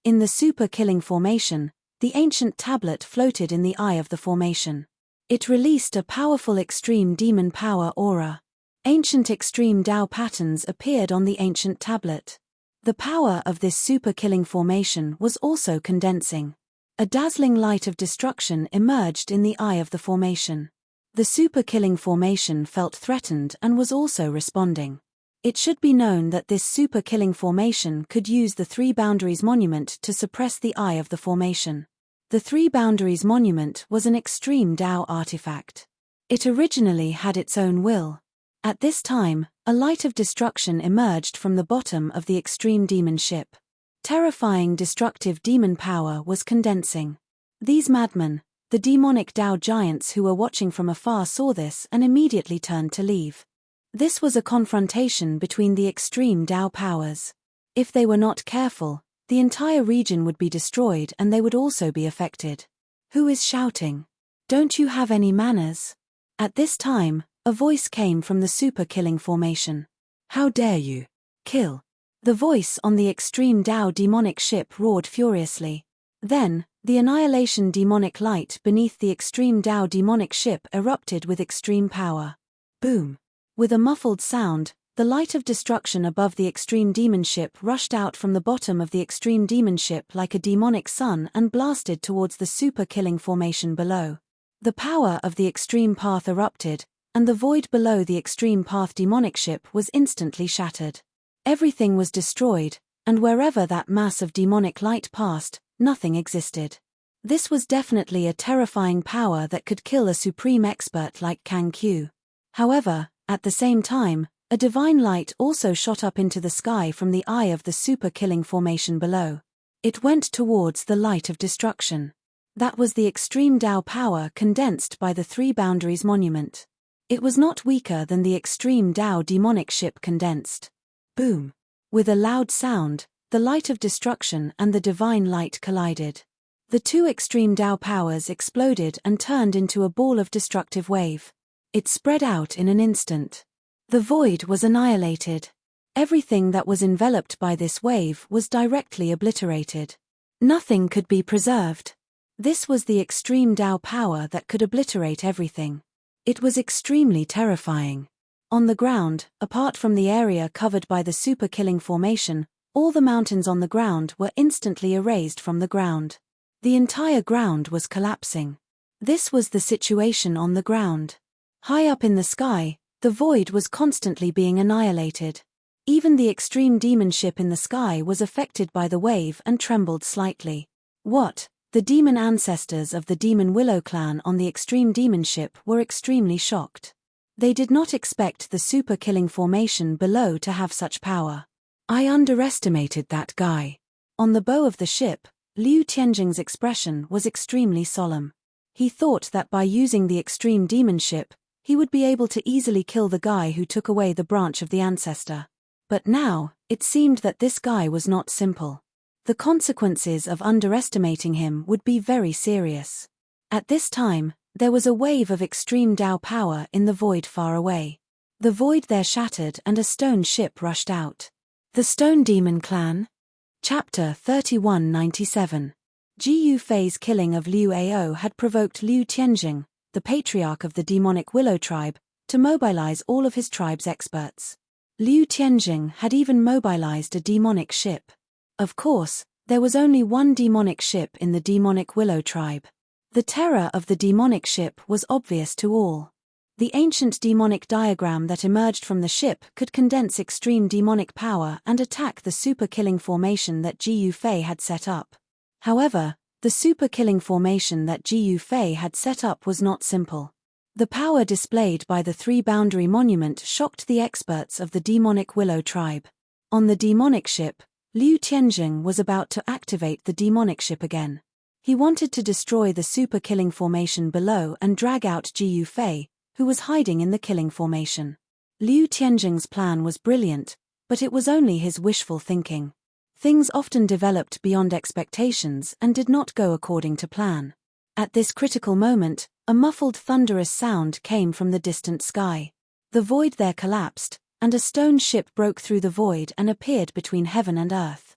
In the super-killing formation, the ancient tablet floated in the eye of the formation. It released a powerful extreme demon power aura. Ancient extreme Dao patterns appeared on the ancient tablet. The power of this super-killing formation was also condensing. A dazzling light of destruction emerged in the eye of the formation. The super-killing formation felt threatened and was also responding. It should be known that this super-killing formation could use the 3 Boundaries Monument to suppress the eye of the formation. The 3 Boundaries Monument was an extreme Dao artifact. It originally had its own will. At this time, a light of destruction emerged from the bottom of the extreme demon ship. Terrifying destructive demon power was condensing. These madmen, the demonic Dao giants who were watching from afar, saw this and immediately turned to leave. This was a confrontation between the extreme Dao powers. If they were not careful, the entire region would be destroyed and they would also be affected. Who is shouting? Don't you have any manners? At this time, a voice came from the super-killing formation. How dare you? Kill. The voice on the extreme Dao demonic ship roared furiously. Then, the annihilation demonic light beneath the extreme Dao demonic ship erupted with extreme power. Boom. With a muffled sound, the light of destruction above the extreme demon ship rushed out from the bottom of the extreme demon ship like a demonic sun and blasted towards the super-killing formation below. The power of the extreme path erupted, and the void below the extreme path demonic ship was instantly shattered. Everything was destroyed, and wherever that mass of demonic light passed, nothing existed. This was definitely a terrifying power that could kill a supreme expert like Kang Q. However, at the same time, a divine light also shot up into the sky from the eye of the super-killing formation below. It went towards the light of destruction. That was the extreme Dao power condensed by the 3 Boundaries Monument. It was not weaker than the extreme Tao demonic ship condensed. Boom! With a loud sound, the light of destruction and the divine light collided. The two extreme Tao powers exploded and turned into a ball of destructive wave. It spread out in an instant. The void was annihilated. Everything that was enveloped by this wave was directly obliterated. Nothing could be preserved. This was the extreme Tao power that could obliterate everything. It was extremely terrifying. On the ground, apart from the area covered by the super killing formation, all the mountains on the ground were instantly erased from the ground. The entire ground was collapsing. This was the situation on the ground. High up in the sky, the void was constantly being annihilated. Even the extreme demon ship in the sky was affected by the wave and trembled slightly. What? The demon ancestors of the demon Willow clan on the extreme demon ship were extremely shocked. They did not expect the super killing formation below to have such power. I underestimated that guy. On the bow of the ship, Liu Tianjing's expression was extremely solemn. He thought that by using the extreme demon ship, he would be able to easily kill the guy who took away the branch of the ancestor. But now, it seemed that this guy was not simple. The consequences of underestimating him would be very serious. At this time, there was a wave of extreme Tao power in the void far away. The void there shattered and a stone ship rushed out. The Stone Demon Clan? Chapter 3197. Ji Yufei's killing of Liu Ao had provoked Liu Tianjing, the patriarch of the demonic Willow tribe, to mobilize all of his tribe's experts. Liu Tianjing had even mobilized a demonic ship. Of course, there was only one demonic ship in the demonic Willow tribe. The terror of the demonic ship was obvious to all. The ancient demonic diagram that emerged from the ship could condense extreme demonic power and attack the super-killing formation that Ji Yufei had set up. However, the super-killing formation that Ji Yufei had set up was not simple. The power displayed by the three-boundary monument shocked the experts of the demonic Willow tribe. On the demonic ship, Liu Tianjing was about to activate the demonic ship again. He wanted to destroy the super-killing formation below and drag out Ji Yufei, who was hiding in the killing formation. Liu Tianjing's plan was brilliant, but it was only his wishful thinking. Things often developed beyond expectations and did not go according to plan. At this critical moment, a muffled thunderous sound came from the distant sky. The void there collapsed, and a stone ship broke through the void and appeared between heaven and earth.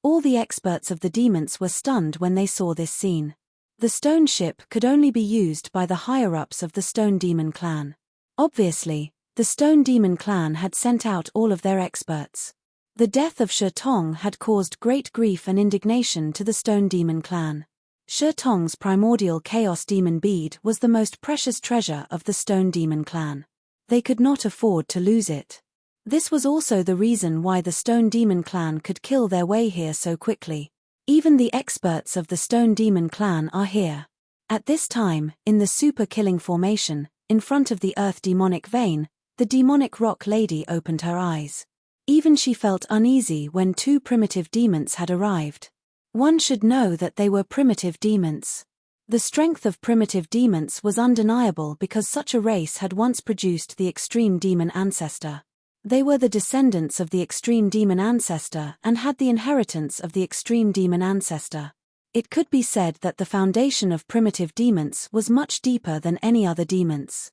All the experts of the demons were stunned when they saw this scene. The stone ship could only be used by the higher-ups of the Stone Demon clan. Obviously, the Stone Demon clan had sent out all of their experts. The death of Shi Tong had caused great grief and indignation to the Stone Demon clan. Shi Tong's primordial chaos demon bead was the most precious treasure of the Stone Demon clan. They could not afford to lose it. This was also the reason why the Stone Demon clan could kill their way here so quickly. Even the experts of the Stone Demon clan are here. At this time, in the super-killing formation, in front of the Earth demonic vein, the demonic rock lady opened her eyes. Even she felt uneasy when two primitive demons had arrived. One should know that they were primitive demons. The strength of primitive demons was undeniable because such a race had once produced the extreme demon ancestor. They were the descendants of the extreme demon ancestor and had the inheritance of the extreme demon ancestor. It could be said that the foundation of primitive demons was much deeper than any other demons.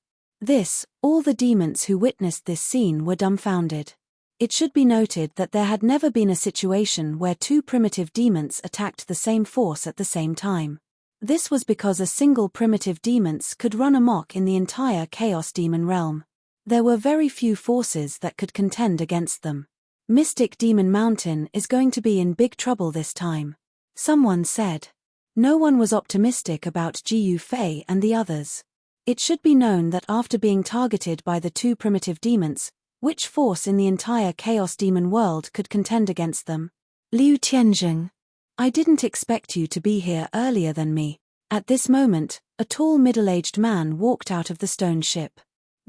All the demons who witnessed this scene were dumbfounded. It should be noted that there had never been a situation where two primitive demons attacked the same force at the same time. This was because a single primitive demons could run amok in the entire Chaos Demon realm. There were very few forces that could contend against them. Mystic Demon Mountain is going to be in big trouble this time, someone said. No one was optimistic about Ji Yufei and the others. It should be known that after being targeted by the two primitive demons, which force in the entire Chaos Demon world could contend against them? Liu Tianjing. I didn't expect you to be here earlier than me. At this moment, a tall middle-aged man walked out of the stone ship.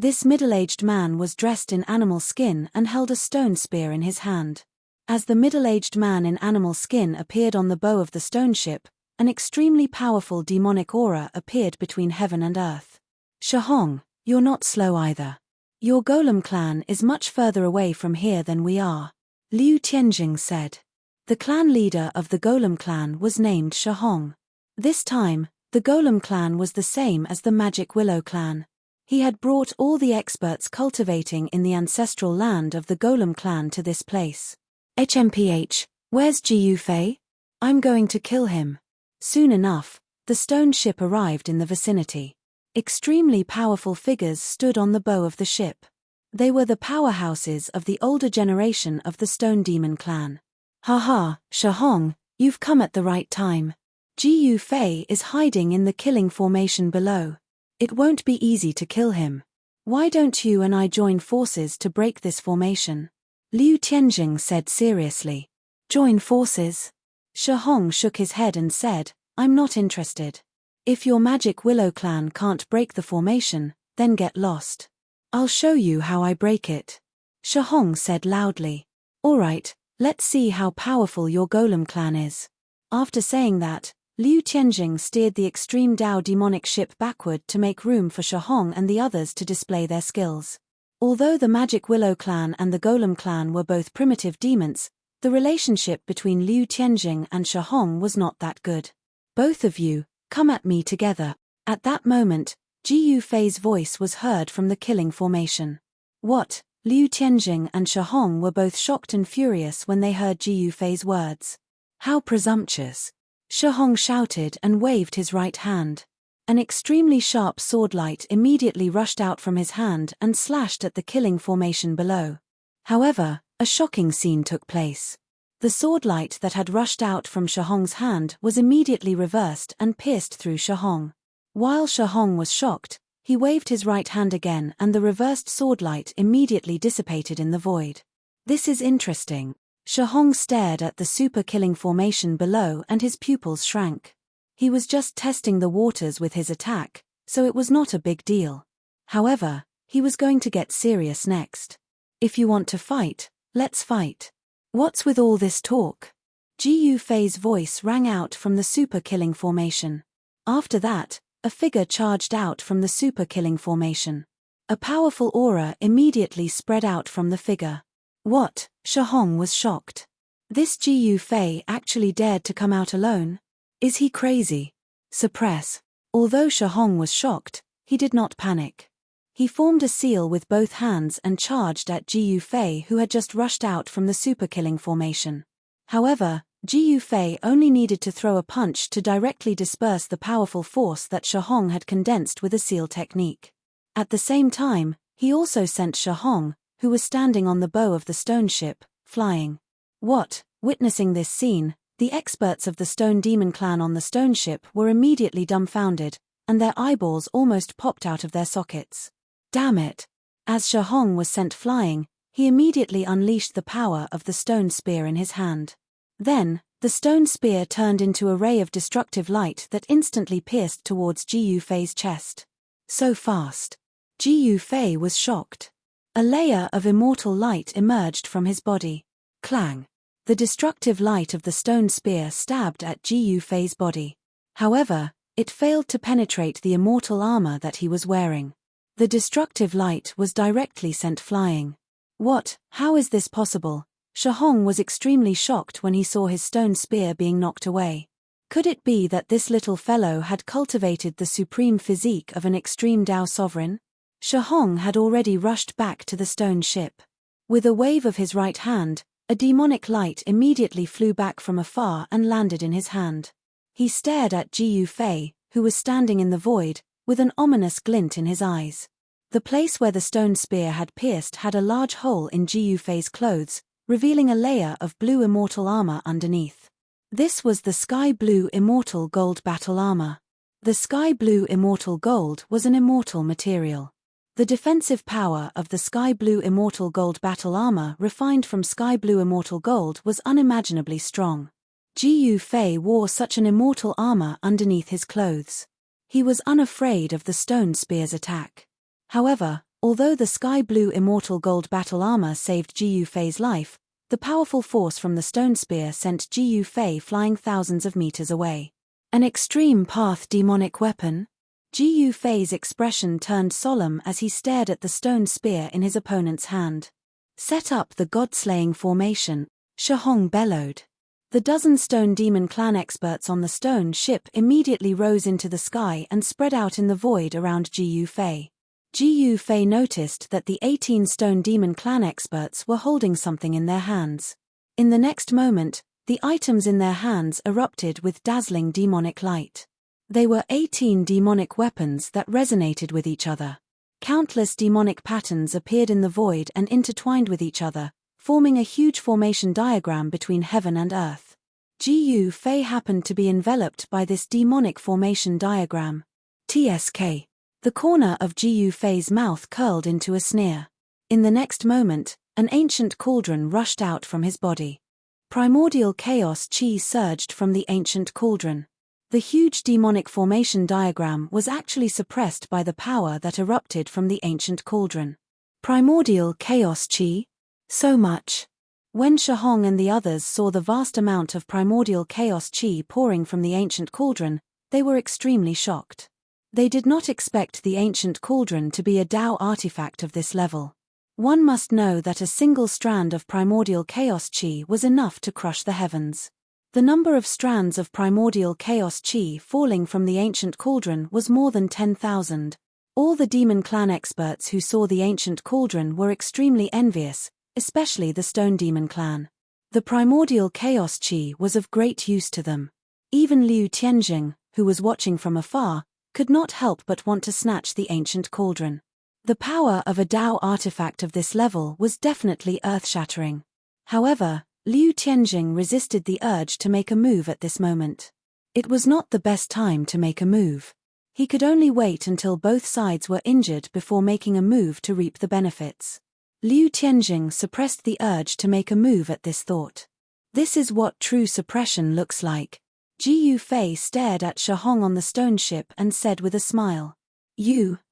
This middle-aged man was dressed in animal skin and held a stone spear in his hand. As the middle-aged man in animal skin appeared on the bow of the stone ship, an extremely powerful demonic aura appeared between heaven and earth. Shihong, You're not slow either. Your golem clan is much further away from here than we are, Liu Tianjing said. The clan leader of the golem clan was named Shahong. This time, the golem clan was the same as the magic willow clan. He had brought all the experts cultivating in the ancestral land of the golem clan to this place. HMPH, where's Jiyu Fei? I'm going to kill him. Soon enough, the stone ship arrived in the vicinity. Extremely powerful figures stood on the bow of the ship. They were the powerhouses of the older generation of the Stone Demon clan. Haha, Shahong, you've come at the right time. Jiyu Fei is hiding in the killing formation below. It won't be easy to kill him. Why don't you and I join forces to break this formation? Liu Tianjing said seriously. Join forces? Shahong shook his head and said, I'm not interested. If your magic willow clan can't break the formation, then get lost. I'll show you how I break it. Shahong said loudly. Alright, let's see how powerful your golem clan is. After saying that, Liu Tianjing steered the extreme Dao demonic ship backward to make room for Shahong and the others to display their skills. Although the Magic Willow clan and the Golem clan were both primitive demons, the relationship between Liu Tianjing and Shahong was not that good. Both of you, come at me together. At that moment, Jiyu Fei's voice was heard from the killing formation. What? Liu Tianjing and Shahong were both shocked and furious when they heard Jiyu Fei's words. How presumptuous! Shahong shouted and waved his right hand. An extremely sharp swordlight immediately rushed out from his hand and slashed at the killing formation below. However, a shocking scene took place. The swordlight that had rushed out from Shahong's hand was immediately reversed and pierced through Shahong. While Shahong was shocked, he waved his right hand again and the reversed swordlight immediately dissipated in the void. This is interesting. Shahong stared at the super killing formation below and his pupils shrank. He was just testing the waters with his attack, so it was not a big deal. However, he was going to get serious next. If you want to fight, let's fight. What's with all this talk? Jiyu Fei's voice rang out from the super killing formation. After that, a figure charged out from the super killing formation. A powerful aura immediately spread out from the figure. What? Shahong was shocked. This Jiyu Fei actually dared to come out alone? Is he crazy? Suppress. Although Shahong was shocked, he did not panic. He formed a seal with both hands and charged at Jiyu Fei, who had just rushed out from the super killing formation. However, Jiyu Fei only needed to throw a punch to directly disperse the powerful force that Shahong had condensed with a seal technique. At the same time, he also sent Shahong, who was standing on the bow of the stone ship, flying. What? Witnessing this scene, the experts of the Stone Demon clan on the stone ship were immediately dumbfounded, and their eyeballs almost popped out of their sockets. Damn it! As Shahong was sent flying, he immediately unleashed the power of the stone spear in his hand. Then, the stone spear turned into a ray of destructive light that instantly pierced towards Jiyu Fei's chest. So fast. Jiyu Fei was shocked. A layer of immortal light emerged from his body. Clang! The destructive light of the stone spear stabbed at Jiyu Fei's body. However, it failed to penetrate the immortal armor that he was wearing. The destructive light was directly sent flying. What? How is this possible? Shahong was extremely shocked when he saw his stone spear being knocked away. Could it be that this little fellow had cultivated the supreme physique of an extreme Dao sovereign? Shahong had already rushed back to the stone ship. With a wave of his right hand, a demonic light immediately flew back from afar and landed in his hand. He stared at Jiyu Fei, who was standing in the void, with an ominous glint in his eyes. The place where the stone spear had pierced had a large hole in Jiyu Fei's clothes, revealing a layer of blue immortal armor underneath. This was the sky blue immortal gold battle armor. The sky blue immortal gold was an immortal material. The defensive power of the sky blue immortal gold battle armor refined from sky blue immortal gold was unimaginably strong. Jiyu Fei wore such an immortal armor underneath his clothes. He was unafraid of the stone spear's attack. However, although the sky blue immortal gold battle armor saved Jiyu Fei's life, the powerful force from the stone spear sent Jiyu Fei flying thousands of meters away. An extreme path demonic weapon? Ji Fei's expression turned solemn as he stared at the stone spear in his opponent's hand. "Set up the god-slaying formation," Shihong bellowed. The dozen stone demon clan experts on the stone ship immediately rose into the sky and spread out in the void around Ji Fei. Ji Fei noticed that the 18 stone demon clan experts were holding something in their hands. In the next moment, the items in their hands erupted with dazzling demonic light. They were 18 demonic weapons that resonated with each other. Countless demonic patterns appeared in the void and intertwined with each other, forming a huge formation diagram between heaven and earth. Ji Fei happened to be enveloped by this demonic formation diagram. TSK. The corner of Ji Fei's mouth curled into a sneer. In the next moment, an ancient cauldron rushed out from his body. Primordial chaos chi surged from the ancient cauldron. The huge demonic formation diagram was actually suppressed by the power that erupted from the ancient cauldron. Primordial chaos chi? So much. When Shihong and the others saw the vast amount of primordial chaos chi pouring from the ancient cauldron, they were extremely shocked. They did not expect the ancient cauldron to be a Dao artifact of this level. One must know that a single strand of primordial chaos chi was enough to crush the heavens. The number of strands of primordial chaos chi falling from the ancient cauldron was more than 10,000. All the demon clan experts who saw the ancient cauldron were extremely envious, especially the stone demon clan. The primordial chaos chi was of great use to them. Even Liu Tianjing, who was watching from afar, could not help but want to snatch the ancient cauldron. The power of a Dao artifact of this level was definitely earth-shattering. However, Liu Tianjing resisted the urge to make a move at this moment. It was not the best time to make a move. He could only wait until both sides were injured before making a move to reap the benefits. Liu Tianjing suppressed the urge to make a move at this thought. This is what true suppression looks like. Ji Fei stared at Shihong on the stone ship and said with a smile.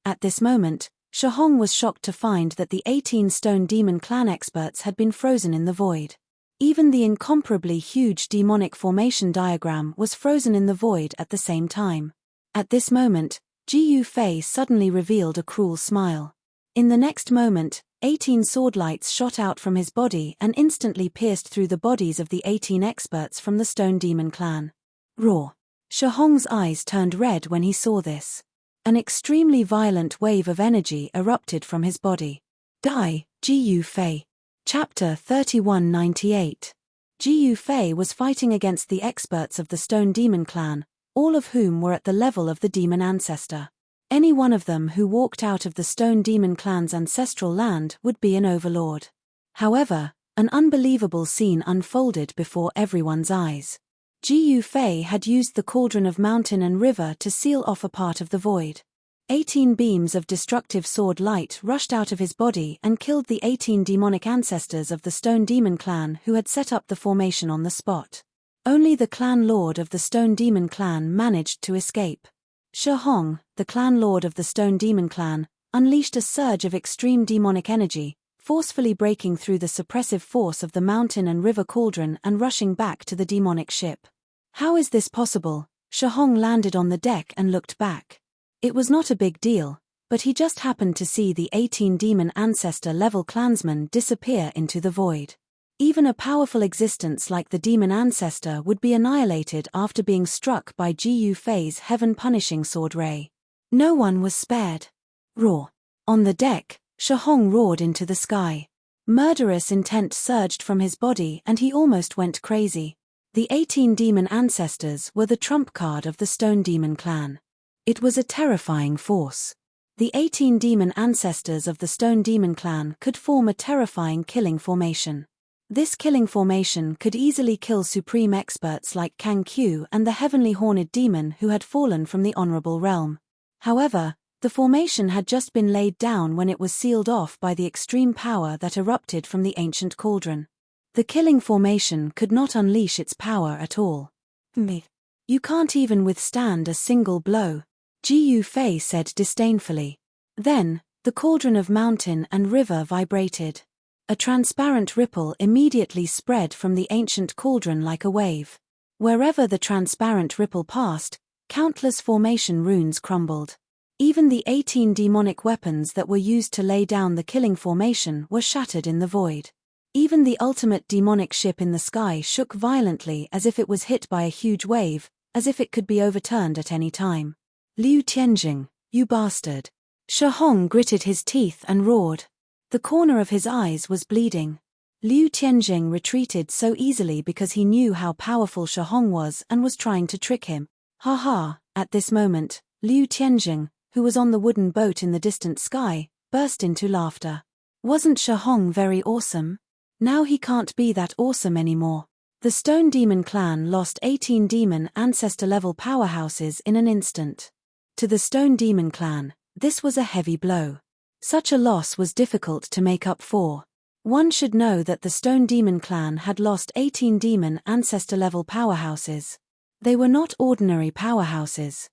At this moment, Shihong was shocked to find that the 18 stone demon clan experts had been frozen in the void. Even the incomparably huge demonic formation diagram was frozen in the void at the same time. At this moment, Ji Fei suddenly revealed a cruel smile. In the next moment, 18 sword lights shot out from his body and instantly pierced through the bodies of the 18 experts from the stone demon clan. Roar! Shihong's eyes turned red when he saw this. An extremely violent wave of energy erupted from his body. Die, Ji Fei. Chapter 3198. Ji Fei was fighting against the experts of the Stone Demon Clan, all of whom were at the level of the Demon Ancestor. Any one of them who walked out of the Stone Demon Clan's ancestral land would be an overlord. However, an unbelievable scene unfolded before everyone's eyes. Ji Fei had used the Cauldron of Mountain and River to seal off a part of the void. 18 beams of destructive sword light rushed out of his body and killed the 18 demonic ancestors of the Stone Demon Clan who had set up the formation on the spot. Only the clan lord of the Stone Demon Clan managed to escape. Shihong, the clan lord of the Stone Demon Clan, unleashed a surge of extreme demonic energy, forcefully breaking through the suppressive force of the mountain and river cauldron and rushing back to the demonic ship. How is this possible? Shihong landed on the deck and looked back. It was not a big deal, but he just happened to see the 18 demon ancestor-level clansmen disappear into the void. Even a powerful existence like the demon ancestor would be annihilated after being struck by Ji Fei's heaven-punishing sword ray. No one was spared. Roar! On the deck, Shihong roared into the sky. Murderous intent surged from his body and he almost went crazy. The 18 demon ancestors were the trump card of the Stone Demon Clan. It was a terrifying force. The 18 demon ancestors of the Stone Demon Clan could form a terrifying killing formation. This killing formation could easily kill supreme experts like Kang Q and the heavenly horned demon who had fallen from the honorable realm. However, the formation had just been laid down when it was sealed off by the extreme power that erupted from the ancient cauldron. The killing formation could not unleash its power at all. You can't even withstand a single blow, Ji Fei said disdainfully. Then, the cauldron of mountain and river vibrated. A transparent ripple immediately spread from the ancient cauldron like a wave. Wherever the transparent ripple passed, countless formation runes crumbled. Even the 18 demonic weapons that were used to lay down the killing formation were shattered in the void. Even the ultimate demonic ship in the sky shook violently as if it was hit by a huge wave, as if it could be overturned at any time. Liu Tianjing, you bastard. Shahong gritted his teeth and roared. The corner of his eyes was bleeding. Liu Tianjing retreated so easily because he knew how powerful Shahong was and was trying to trick him. Ha ha, at this moment, Liu Tianjing, who was on the wooden boat in the distant sky, burst into laughter. Wasn't Shahong very awesome? Now he can't be that awesome anymore. The Stone Demon clan lost 18 demon ancestor-level powerhouses in an instant. To the Stone Demon clan, this was a heavy blow. Such a loss was difficult to make up for. One should know that the Stone Demon clan had lost 18 demon ancestor-level powerhouses. They were not ordinary powerhouses.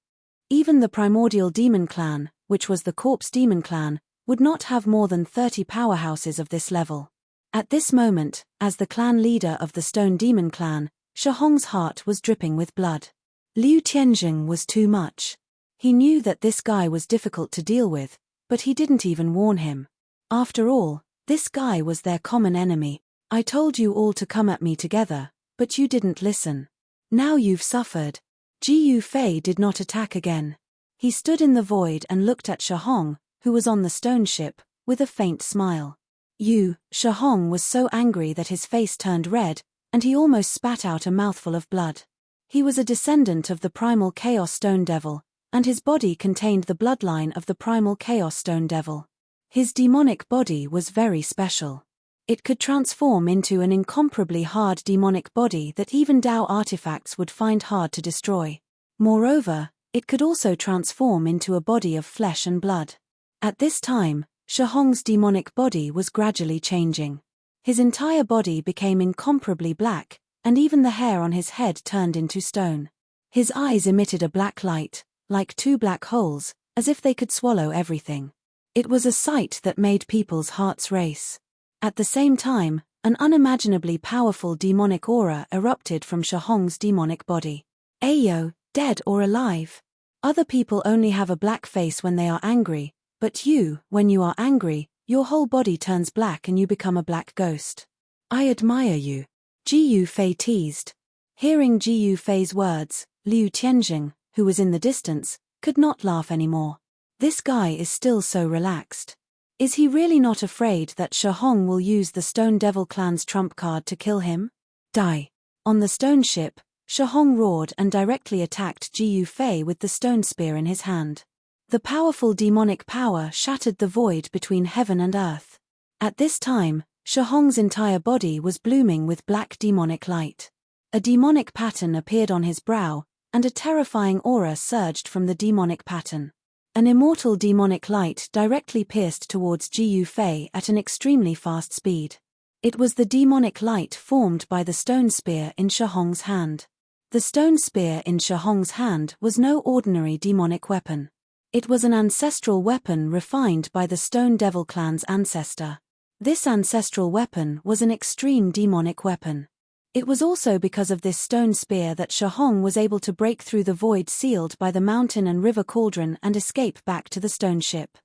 Even the Primordial Demon clan, which was the Corpse Demon clan, would not have more than 30 powerhouses of this level. At this moment, as the clan leader of the Stone Demon clan, Shahong's heart was dripping with blood. Liu Tianjing was too much. He knew that this guy was difficult to deal with, but he didn't even warn him. After all, this guy was their common enemy. I told you all to come at me together, but you didn't listen. Now you've suffered. Ji Yufei did not attack again. He stood in the void and looked at Shahong, who was on the stone ship, with a faint smile. Shahong was so angry that his face turned red, and he almost spat out a mouthful of blood. He was a descendant of the primal Chaos Stone Devil, and his body contained the bloodline of the primal Chaos Stone Devil. His demonic body was very special. It could transform into an incomparably hard demonic body that even Dao artifacts would find hard to destroy. Moreover, it could also transform into a body of flesh and blood. At this time, Shahong's demonic body was gradually changing. His entire body became incomparably black, and even the hair on his head turned into stone. His eyes emitted a black light, like two black holes, as if they could swallow everything. It was a sight that made people's hearts race. At the same time, an unimaginably powerful demonic aura erupted from Shahong's demonic body. Ayo, dead or alive. Other people only have a black face when they are angry, but you, when you are angry, your whole body turns black and you become a black ghost. I admire you. Ji Yufei teased. Hearing Ji Yufei's words, Liu Tianjing, who was in the distance, could not laugh anymore. This guy is still so relaxed. Is he really not afraid that Shahong will use the Stone Devil clan's trump card to kill him? Die. On the stone ship, Shahong roared and directly attacked Ji Yufei with the stone spear in his hand. The powerful demonic power shattered the void between heaven and earth. At this time, Shahong's entire body was blooming with black demonic light. A demonic pattern appeared on his brow, and a terrifying aura surged from the demonic pattern. An immortal demonic light directly pierced towards Ji Yufei at an extremely fast speed. It was the demonic light formed by the stone spear in Shahong's hand. The stone spear in Shahong's hand was no ordinary demonic weapon. It was an ancestral weapon refined by the Stone Devil clan's ancestor. This ancestral weapon was an extreme demonic weapon. It was also because of this stone spear that Shahong was able to break through the void sealed by the mountain and river cauldron and escape back to the stone ship.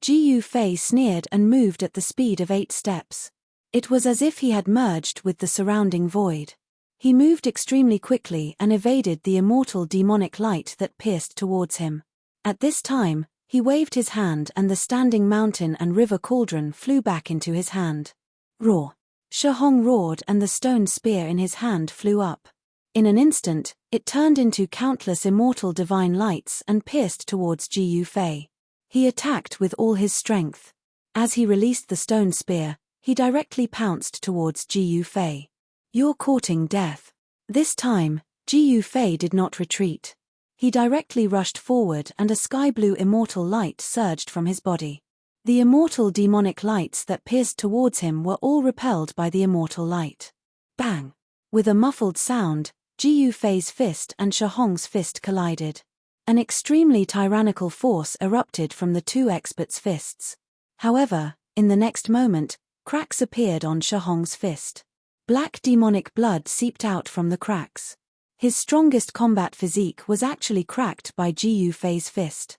Ji Yufei sneered and moved at the speed of 8 steps. It was as if he had merged with the surrounding void. He moved extremely quickly and evaded the immortal demonic light that pierced towards him. At this time, he waved his hand and the standing mountain and river cauldron flew back into his hand. Roar! Shahong roared and the stone spear in his hand flew up. In an instant, it turned into countless immortal divine lights and pierced towards Ji Yufei. He attacked with all his strength. As he released the stone spear, he directly pounced towards Ji Yufei. You're courting death. This time, Ji Yufei did not retreat. He directly rushed forward and a sky-blue immortal light surged from his body. The immortal demonic lights that pierced towards him were all repelled by the immortal light. Bang! With a muffled sound, Ji Yufei's fist and Shahong's fist collided. An extremely tyrannical force erupted from the two experts' fists. However, in the next moment, cracks appeared on Shahong's fist. Black demonic blood seeped out from the cracks. His strongest combat physique was actually cracked by Ji Yufei's fist.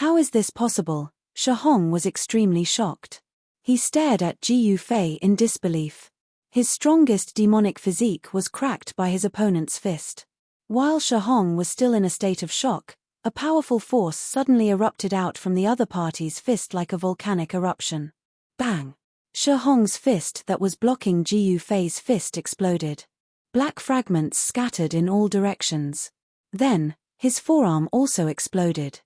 How is this possible? Shahong was extremely shocked. He stared at Ji Yufei in disbelief. His strongest demonic physique was cracked by his opponent's fist. While Shahong was still in a state of shock, a powerful force suddenly erupted out from the other party's fist like a volcanic eruption. Bang! Shahong's fist that was blocking Ji Yufei's fist exploded. Black fragments scattered in all directions. Then, his forearm also exploded.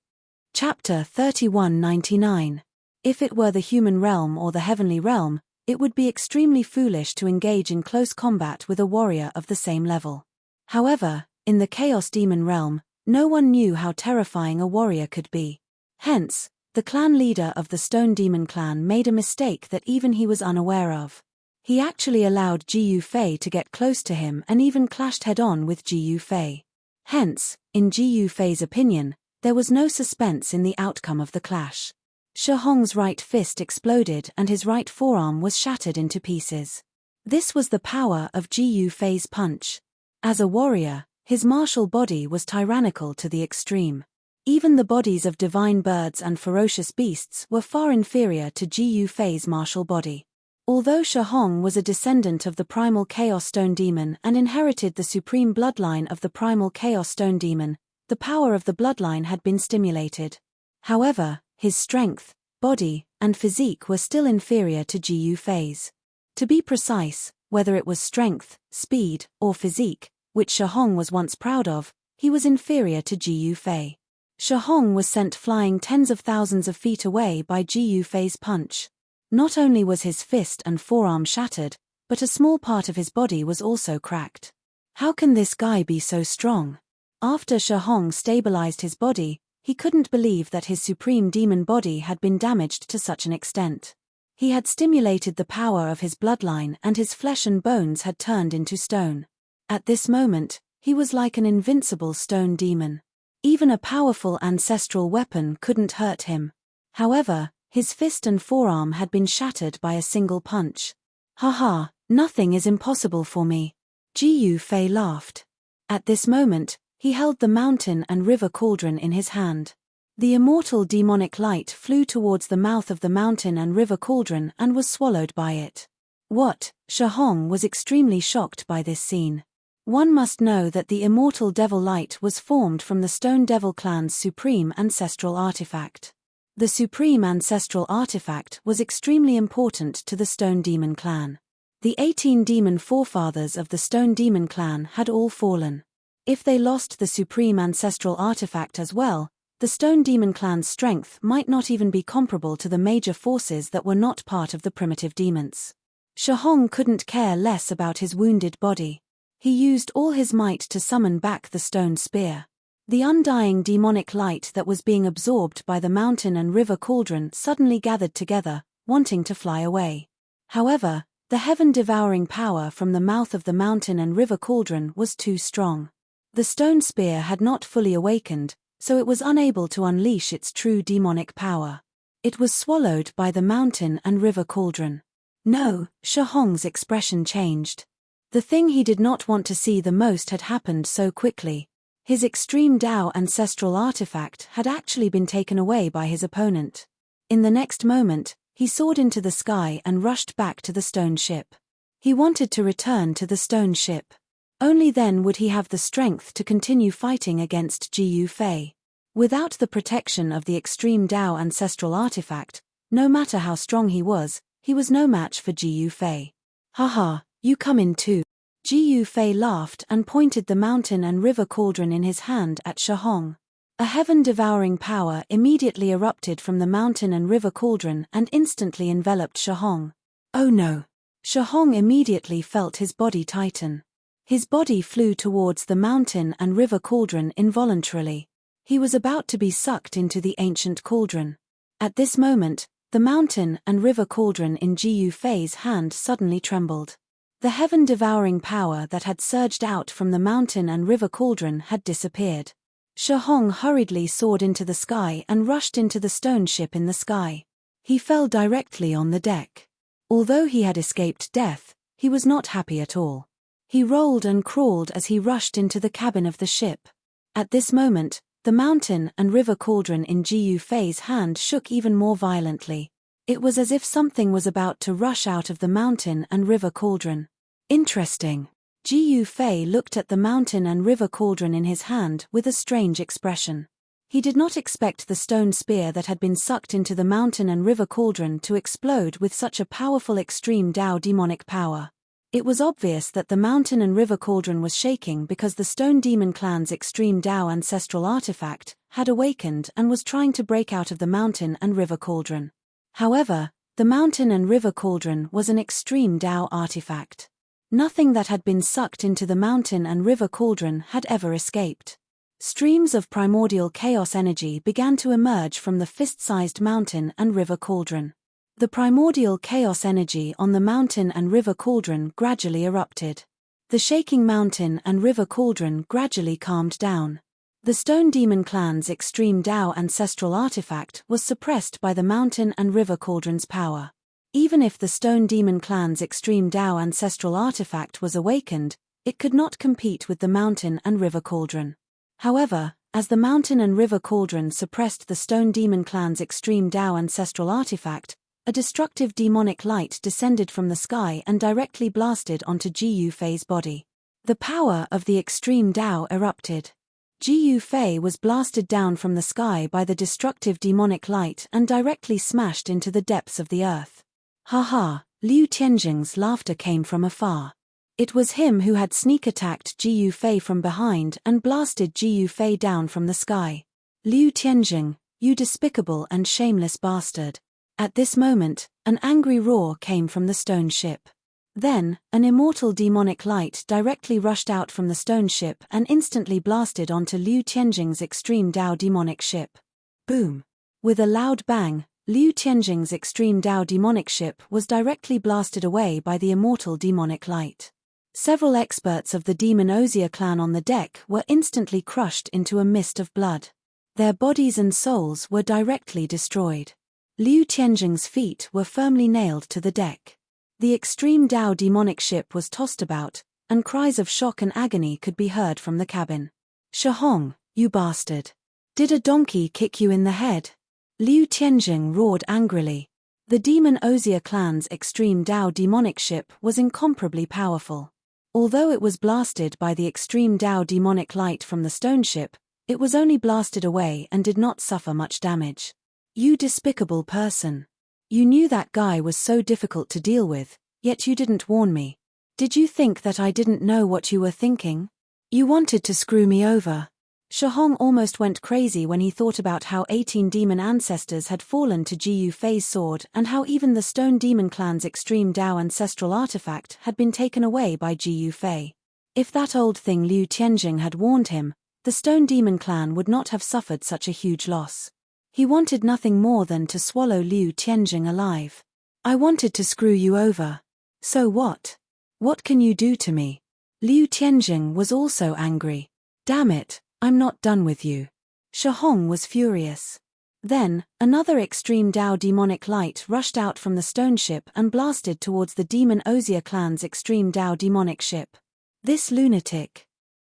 Chapter 3199. If it were the human realm or the heavenly realm, it would be extremely foolish to engage in close combat with a warrior of the same level. However, in the Chaos Demon realm, no one knew how terrifying a warrior could be. Hence, the clan leader of the Stone Demon clan made a mistake that even he was unaware of. He actually allowed Ji Yufei to get close to him and even clashed head-on with Ji Yufei. Hence, in Ji Yufei's opinion, there was no suspense in the outcome of the clash. Shahong's right fist exploded and his right forearm was shattered into pieces. This was the power of Ji Yufei's punch. As a warrior, his martial body was tyrannical to the extreme. Even the bodies of divine birds and ferocious beasts were far inferior to Ji Yufei's martial body. Although Shahong was a descendant of the primal Chaos Stone Demon and inherited the supreme bloodline of the primal Chaos Stone Demon, the power of the bloodline had been stimulated. However, his strength, body, and physique were still inferior to Ji Yufei's. To be precise, whether it was strength, speed, or physique, which Shahong was once proud of, he was inferior to Ji Yufei. Shahong was sent flying tens of thousands of feet away by Ji Yufei's punch. Not only was his fist and forearm shattered, but a small part of his body was also cracked. How can this guy be so strong? After Shahong stabilized his body, he couldn't believe that his supreme demon body had been damaged to such an extent. He had stimulated the power of his bloodline and his flesh and bones had turned into stone. At this moment, he was like an invincible stone demon. Even a powerful ancestral weapon couldn't hurt him. However, his fist and forearm had been shattered by a single punch. Haha, nothing is impossible for me. Ji Yufei laughed. At this moment, he held the mountain and river cauldron in his hand. The immortal demonic light flew towards the mouth of the mountain and river cauldron and was swallowed by it. What? Shahong was extremely shocked by this scene. One must know that the immortal devil light was formed from the Stone Devil clan's supreme ancestral artifact. The supreme ancestral artifact was extremely important to the Stone Demon clan. The 18 demon forefathers of the Stone Demon clan had all fallen. If they lost the supreme ancestral artifact as well, the Stone Demon clan's strength might not even be comparable to the major forces that were not part of the primitive demons. Shahong couldn't care less about his wounded body. He used all his might to summon back the stone spear. The undying demonic light that was being absorbed by the mountain and river cauldron suddenly gathered together, wanting to fly away. However, the heaven-devouring power from the mouth of the mountain and river cauldron was too strong. The stone spear had not fully awakened, so it was unable to unleash its true demonic power. It was swallowed by the mountain and river cauldron. No, Shahong's expression changed. The thing he did not want to see the most had happened so quickly. His extreme Dao ancestral artifact had actually been taken away by his opponent. In the next moment, he soared into the sky and rushed back to the stone ship. He wanted to return to the stone ship. Only then would he have the strength to continue fighting against Ji Yufei. Without the protection of the extreme Dao ancestral artifact, no matter how strong he was no match for Ji Yufei. Haha, you come in too. Ji Yufei laughed and pointed the mountain and river cauldron in his hand at Shahong. A heaven-devouring power immediately erupted from the mountain and river cauldron and instantly enveloped Shahong. Oh no! Shahong immediately felt his body tighten. His body flew towards the mountain and river cauldron involuntarily. He was about to be sucked into the ancient cauldron. At this moment, the mountain and river cauldron in Ji Yufei's hand suddenly trembled. The heaven-devouring power that had surged out from the mountain and river cauldron had disappeared. Shahong hurriedly soared into the sky and rushed into the stone ship in the sky. He fell directly on the deck. Although he had escaped death, he was not happy at all. He rolled and crawled as he rushed into the cabin of the ship. At this moment, The mountain and river cauldron in Jiu Fei's hand shook even more violently. It was as if something was about to rush out of the mountain and river cauldron. Interesting. Jiu Fei looked at the mountain and river cauldron in his hand with a strange expression. He did not expect the stone spear that had been sucked into the mountain and river cauldron to explode with such a powerful extreme Dao demonic power. It was obvious that the mountain and river cauldron was shaking because the Stone Demon Clan's extreme Dao ancestral artifact had awakened and was trying to break out of the mountain and river cauldron. However, the mountain and river cauldron was an extreme Dao artifact. Nothing that had been sucked into the mountain and river cauldron had ever escaped. Streams of primordial chaos energy began to emerge from the fist-sized mountain and river cauldron. The primordial chaos energy on the mountain and river cauldron gradually erupted. The shaking mountain and river cauldron gradually calmed down. The Stone Demon Clan's extreme Dao ancestral artifact was suppressed by the mountain and river cauldron's power. Even if the Stone Demon Clan's extreme Dao ancestral artifact was awakened, it could not compete with the mountain and river cauldron. However, as the mountain and river cauldron suppressed the Stone Demon Clan's extreme Dao ancestral artifact, a destructive demonic light descended from the sky and directly blasted onto Jiu Fei's body. The power of the extreme Dao erupted. Jiu Fei was blasted down from the sky by the destructive demonic light and directly smashed into the depths of the earth. Ha ha, Liu Tianjing's laughter came from afar. It was him who had sneak attacked Jiu Fei from behind and blasted Jiu Fei down from the sky. Liu Tianjing, you despicable and shameless bastard. At this moment, an angry roar came from the stone ship. Then, an immortal demonic light directly rushed out from the stone ship and instantly blasted onto Liu Tianjing's extreme Dao demonic ship. Boom! With a loud bang, Liu Tianjing's extreme Dao demonic ship was directly blasted away by the immortal demonic light. Several experts of the Demon Osier clan on the deck were instantly crushed into a mist of blood. Their bodies and souls were directly destroyed. Liu Tianjing's feet were firmly nailed to the deck. The extreme Dao demonic ship was tossed about, and cries of shock and agony could be heard from the cabin. Shihong, you bastard! Did a donkey kick you in the head? Liu Tianjing roared angrily. The Demon Osier clan's extreme Dao demonic ship was incomparably powerful. Although it was blasted by the extreme Dao demonic light from the stone ship, it was only blasted away and did not suffer much damage. You despicable person. You knew that guy was so difficult to deal with, yet you didn't warn me. Did you think that I didn't know what you were thinking? You wanted to screw me over. Shihong almost went crazy when he thought about how 18 demon ancestors had fallen to Jiu Fei's sword and how even the Stone Demon Clan's extreme Dao ancestral artifact had been taken away by Jiu Fei. If that old thing Liu Tianjing had warned him, the Stone Demon Clan would not have suffered such a huge loss. He wanted nothing more than to swallow Liu Tianjing alive. I wanted to screw you over. So what? What can you do to me? Liu Tianjing was also angry. Damn it, I'm not done with you. Shihong was furious. Then, another extreme Dao demonic light rushed out from the stone ship and blasted towards the Demon Osier clan's extreme Dao demonic ship. This lunatic.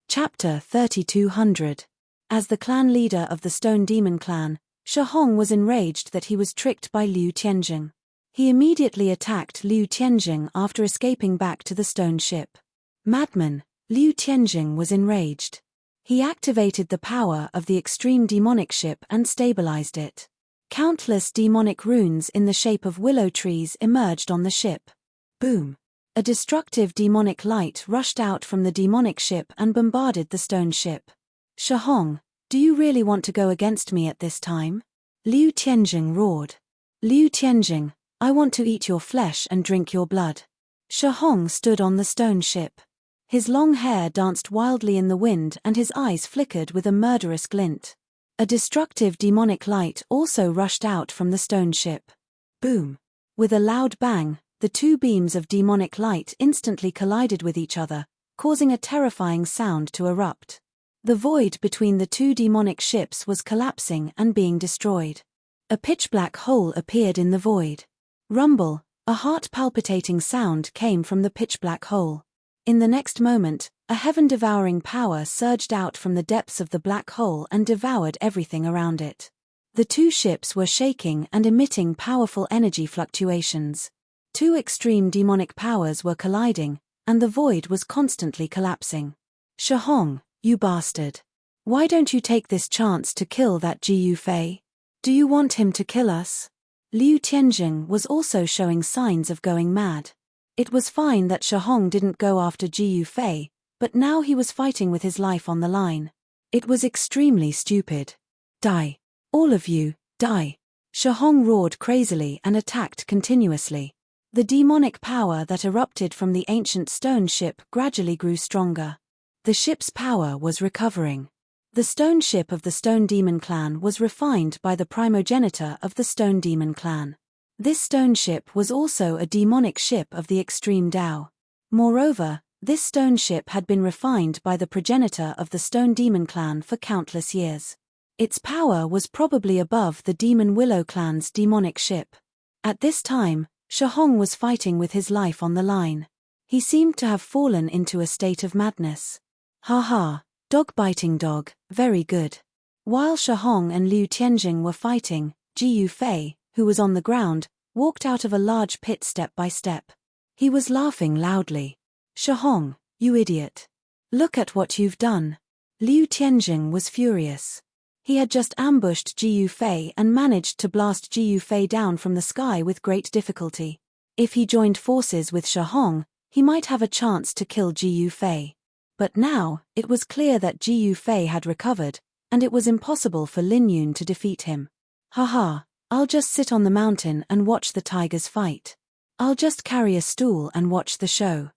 Chapter 3200. As the clan leader of the Stone Demon Clan, Shihong was enraged that he was tricked by Liu Tianjing. He immediately attacked Liu Tianjing after escaping back to the stone ship. Madman, Liu Tianjing was enraged. He activated the power of the extreme demonic ship and stabilized it. Countless demonic runes in the shape of willow trees emerged on the ship. Boom! A destructive demonic light rushed out from the demonic ship and bombarded the stone ship. Shihong, do you really want to go against me at this time? Liu Tianjing roared. Liu Tianjing, I want to eat your flesh and drink your blood. Shihong stood on the stone ship. His long hair danced wildly in the wind and his eyes flickered with a murderous glint. A destructive demonic light also rushed out from the stone ship. Boom! With a loud bang, the two beams of demonic light instantly collided with each other, causing a terrifying sound to erupt. The void between the two demonic ships was collapsing and being destroyed. A pitch-black hole appeared in the void. Rumble, a heart-palpitating sound came from the pitch-black hole. In the next moment, A heaven-devouring power surged out from the depths of the black hole and devoured everything around it. The two ships were shaking and emitting powerful energy fluctuations. Two extreme demonic powers were colliding, and the void was constantly collapsing. Shahong, you bastard. Why don't you take this chance to kill that Jiyu Fei? Do you want him to kill us? Liu Tianjing was also showing signs of going mad. It was fine that Shahong didn't go after Jiyu Fei, but now he was fighting with his life on the line. It was extremely stupid. Die. All of you, die. Shahong roared crazily and attacked continuously. The demonic power that erupted from the ancient stone ship gradually grew stronger. The ship's power was recovering. The stone ship of the Stone Demon clan was refined by the primogenitor of the Stone Demon clan. This stone ship was also a demonic ship of the extreme Tao. Moreover, this stone ship had been refined by the progenitor of the Stone Demon clan for countless years. Its power was probably above the Demon Willow clan's demonic ship. At this time, Shahong was fighting with his life on the line. He seemed to have fallen into a state of madness. Ha ha, dog-biting dog, very good. While Shahong and Liu Tianjing were fighting, Jiyu Fei, who was on the ground, walked out of a large pit step by step. He was laughing loudly. Shahong, you idiot. Look at what you've done. Liu Tianjing was furious. He had just ambushed Jiyu Fei and managed to blast Jiyu Fei down from the sky with great difficulty. If he joined forces with Shahong, he might have a chance to kill Jiyu Fei. But now, it was clear that Jiyu Fei had recovered, and it was impossible for Lin Yun to defeat him. Haha, I'll just sit on the mountain and watch the tigers fight. I'll just carry a stool and watch the show.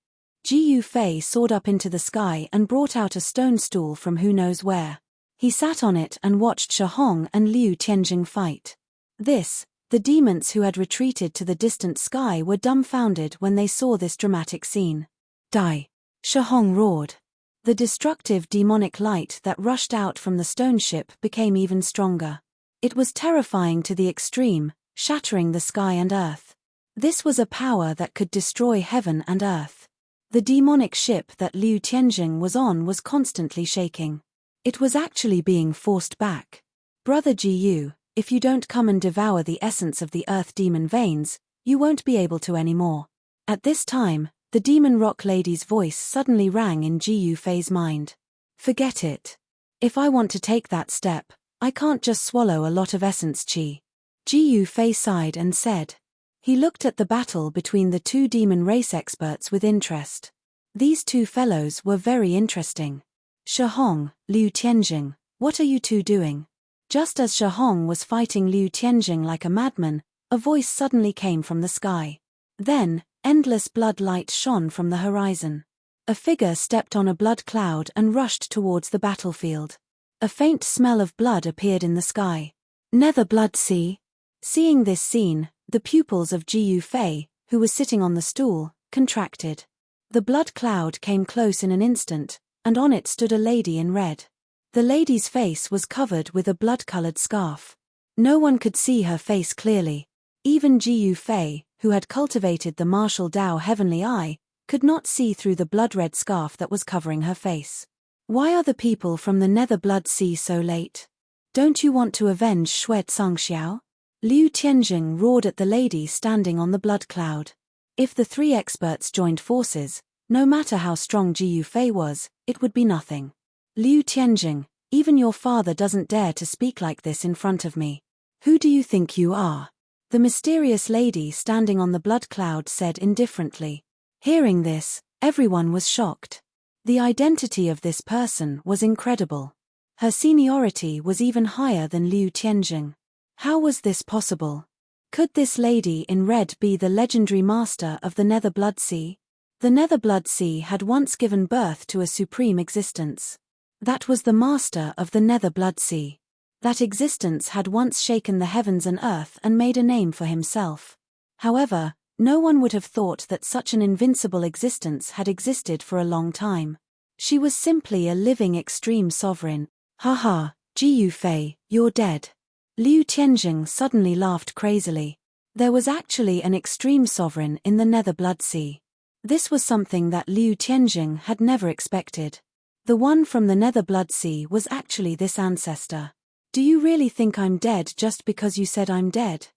Jiyu Fei soared up into the sky and brought out a stone stool from who knows where. He sat on it and watched Shahong and Liu Tianjing fight. The demons who had retreated to the distant sky were dumbfounded when they saw this dramatic scene. Die! Shahong roared. The destructive demonic light that rushed out from the stone ship became even stronger. It was terrifying to the extreme, shattering the sky and earth. This was a power that could destroy heaven and earth. The demonic ship that Liu Tianjing was on was constantly shaking. It was actually being forced back. Brother Jiyu, if you don't come and devour the essence of the earth demon veins, you won't be able to anymore. At this time, the demon rock lady's voice suddenly rang in Jiyu Fei's mind. Forget it. If I want to take that step, I can't just swallow a lot of essence chi. Jiyu Fei sighed and said. He looked at the battle between the two demon race experts with interest. These two fellows were very interesting. Shahong, Liu Tianjing, what are you two doing? Just as Shahong was fighting Liu Tianjing like a madman, a voice suddenly came from the sky. Then, endless blood light shone from the horizon. A figure stepped on a blood cloud and rushed towards the battlefield. A faint smell of blood appeared in the sky. Nether blood sea. Seeing this scene, the pupils of Jiyu Fei, who was sitting on the stool, contracted. The blood cloud came close in an instant, and on it stood a lady in red. The lady's face was covered with a blood-colored scarf. No one could see her face clearly. Even Jiyu Fei, who had cultivated the martial Tao heavenly eye, could not see through the blood-red scarf that was covering her face. Why are the people from the Nether Blood Sea so late? Don't you want to avenge Shui Tsangxiao? Liu Tianjing roared at the lady standing on the blood cloud. If the three experts joined forces, no matter how strong Jiyu Fei was, it would be nothing. Liu Tianjing, even your father doesn't dare to speak like this in front of me. Who do you think you are? The mysterious lady standing on the blood cloud said indifferently. Hearing this, everyone was shocked. The identity of this person was incredible. Her seniority was even higher than Liu Tianjing. How was this possible? Could this lady in red be the legendary master of the Nether Blood Sea? The Nether Blood Sea had once given birth to a supreme existence. That was the master of the Nether Blood Sea. That existence had once shaken the heavens and earth and made a name for himself. However, no one would have thought that such an invincible existence had existed for a long time. She was simply a living extreme sovereign. Haha, Jiyu Fei, you're dead. Liu Tianjing suddenly laughed crazily. There was actually an extreme sovereign in the Nether Blood Sea. This was something that Liu Tianjing had never expected. The one from the Nether Blood Sea was actually this ancestor. Do you really think I'm dead just because you said I'm dead?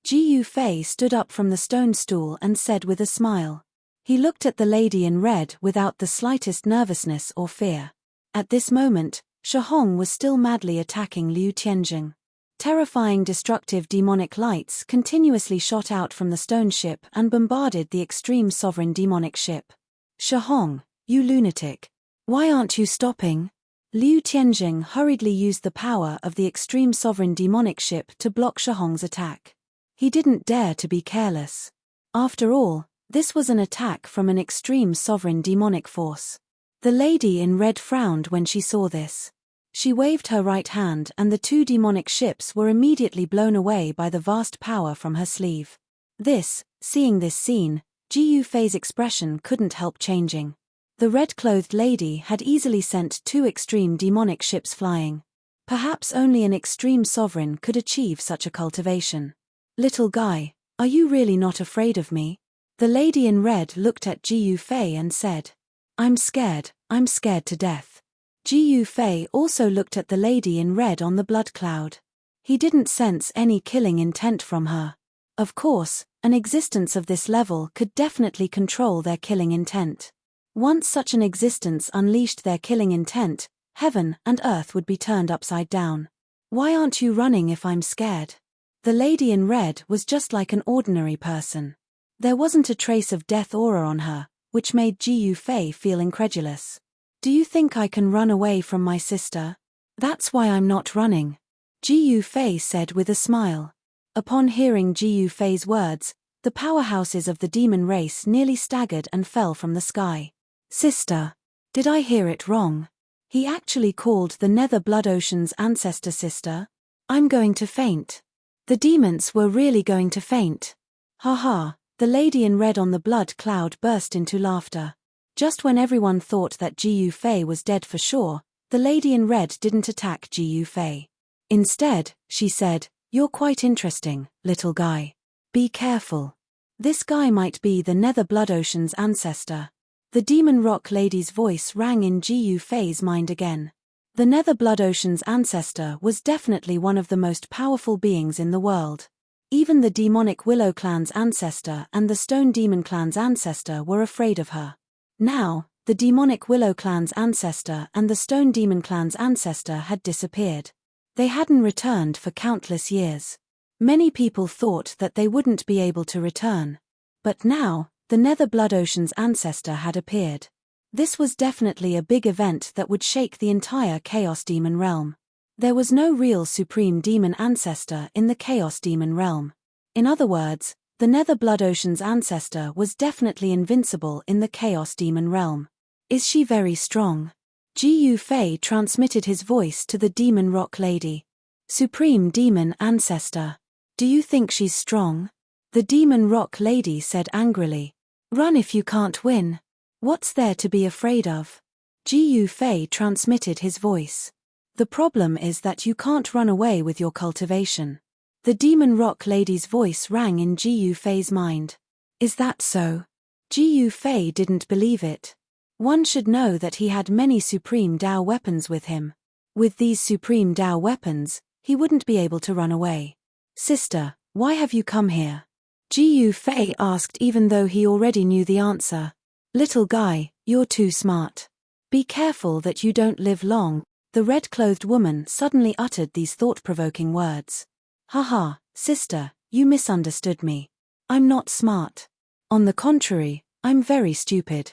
Ji Yufei stood up from the stone stool and said with a smile. He looked at the lady in red without the slightest nervousness or fear. At this moment, Shihong was still madly attacking Liu Tianjing. Terrifying destructive demonic lights continuously shot out from the stone ship and bombarded the extreme sovereign demonic ship. Shihong, you lunatic. Why aren't you stopping? Liu Tianjing hurriedly used the power of the extreme sovereign demonic ship to block Shihong's attack. He didn't dare to be careless. After all, this was an attack from an extreme sovereign demonic force. The lady in red frowned when she saw this. She waved her right hand and the two demonic ships were immediately blown away by the vast power from her sleeve. Seeing this scene, Ji Yufei's expression couldn't help changing. The red-clothed lady had easily sent two extreme demonic ships flying. Perhaps only an extreme sovereign could achieve such a cultivation. Little guy, are you really not afraid of me? The lady in red looked at Ji Yufei and said. I'm scared to death. Ji Yufei also looked at the lady in red on the blood cloud. He didn't sense any killing intent from her. Of course, an existence of this level could definitely control their killing intent. Once such an existence unleashed their killing intent, heaven and earth would be turned upside down. Why aren't you running if I'm scared? The lady in red was just like an ordinary person. There wasn't a trace of death aura on her, which made Ji Yufei feel incredulous. Do you think I can run away from my sister? That's why I'm not running, Ji Yufei said with a smile. Upon hearing Ji Yufei's words, the powerhouses of the demon race nearly staggered and fell from the sky. Sister. Did I hear it wrong? He actually called the Nether Blood Ocean's ancestor sister? I'm going to faint. The demons were really going to faint. Ha. The lady in red on the blood cloud burst into laughter. Just when everyone thought that Ji Yufei was dead for sure, the lady in red didn't attack Ji Yufei. Instead, she said, "You're quite interesting, little guy. Be careful. This guy might be the Nether Blood Ocean's ancestor." The demon rock lady's voice rang in Ji Yufei's mind again. The Nether Blood Ocean's ancestor was definitely one of the most powerful beings in the world. Even the demonic Willow clan's ancestor and the Stone Demon clan's ancestor were afraid of her. Now, the demonic Willow clan's ancestor and the Stone Demon clan's ancestor had disappeared. They hadn't returned for countless years. Many people thought that they wouldn't be able to return. But now, the Nether Blood Ocean's ancestor had appeared. This was definitely a big event that would shake the entire Chaos Demon realm. There was no real Supreme Demon ancestor in the Chaos Demon realm. In other words, the Nether Blood Ocean's ancestor was definitely invincible in the Chaos Demon realm. Is she very strong? Ji Yufei transmitted his voice to the Demon Rock Lady. Supreme Demon ancestor. Do you think she's strong? The Demon Rock Lady said angrily. Run if you can't win. What's there to be afraid of? Ji Yufei transmitted his voice. The problem is that you can't run away with your cultivation. The Demon Rock Lady's voice rang in Ji Yufei's mind. Is that so? Ji Yufei didn't believe it. One should know that he had many Supreme Dao weapons with him. With these Supreme Dao weapons, he wouldn't be able to run away. Sister, why have you come here? Ji Yufei asked even though he already knew the answer. Little guy, you're too smart. Be careful that you don't live long. The red-clothed woman suddenly uttered these thought-provoking words. Haha, sister, you misunderstood me. I'm not smart. On the contrary, I'm very stupid.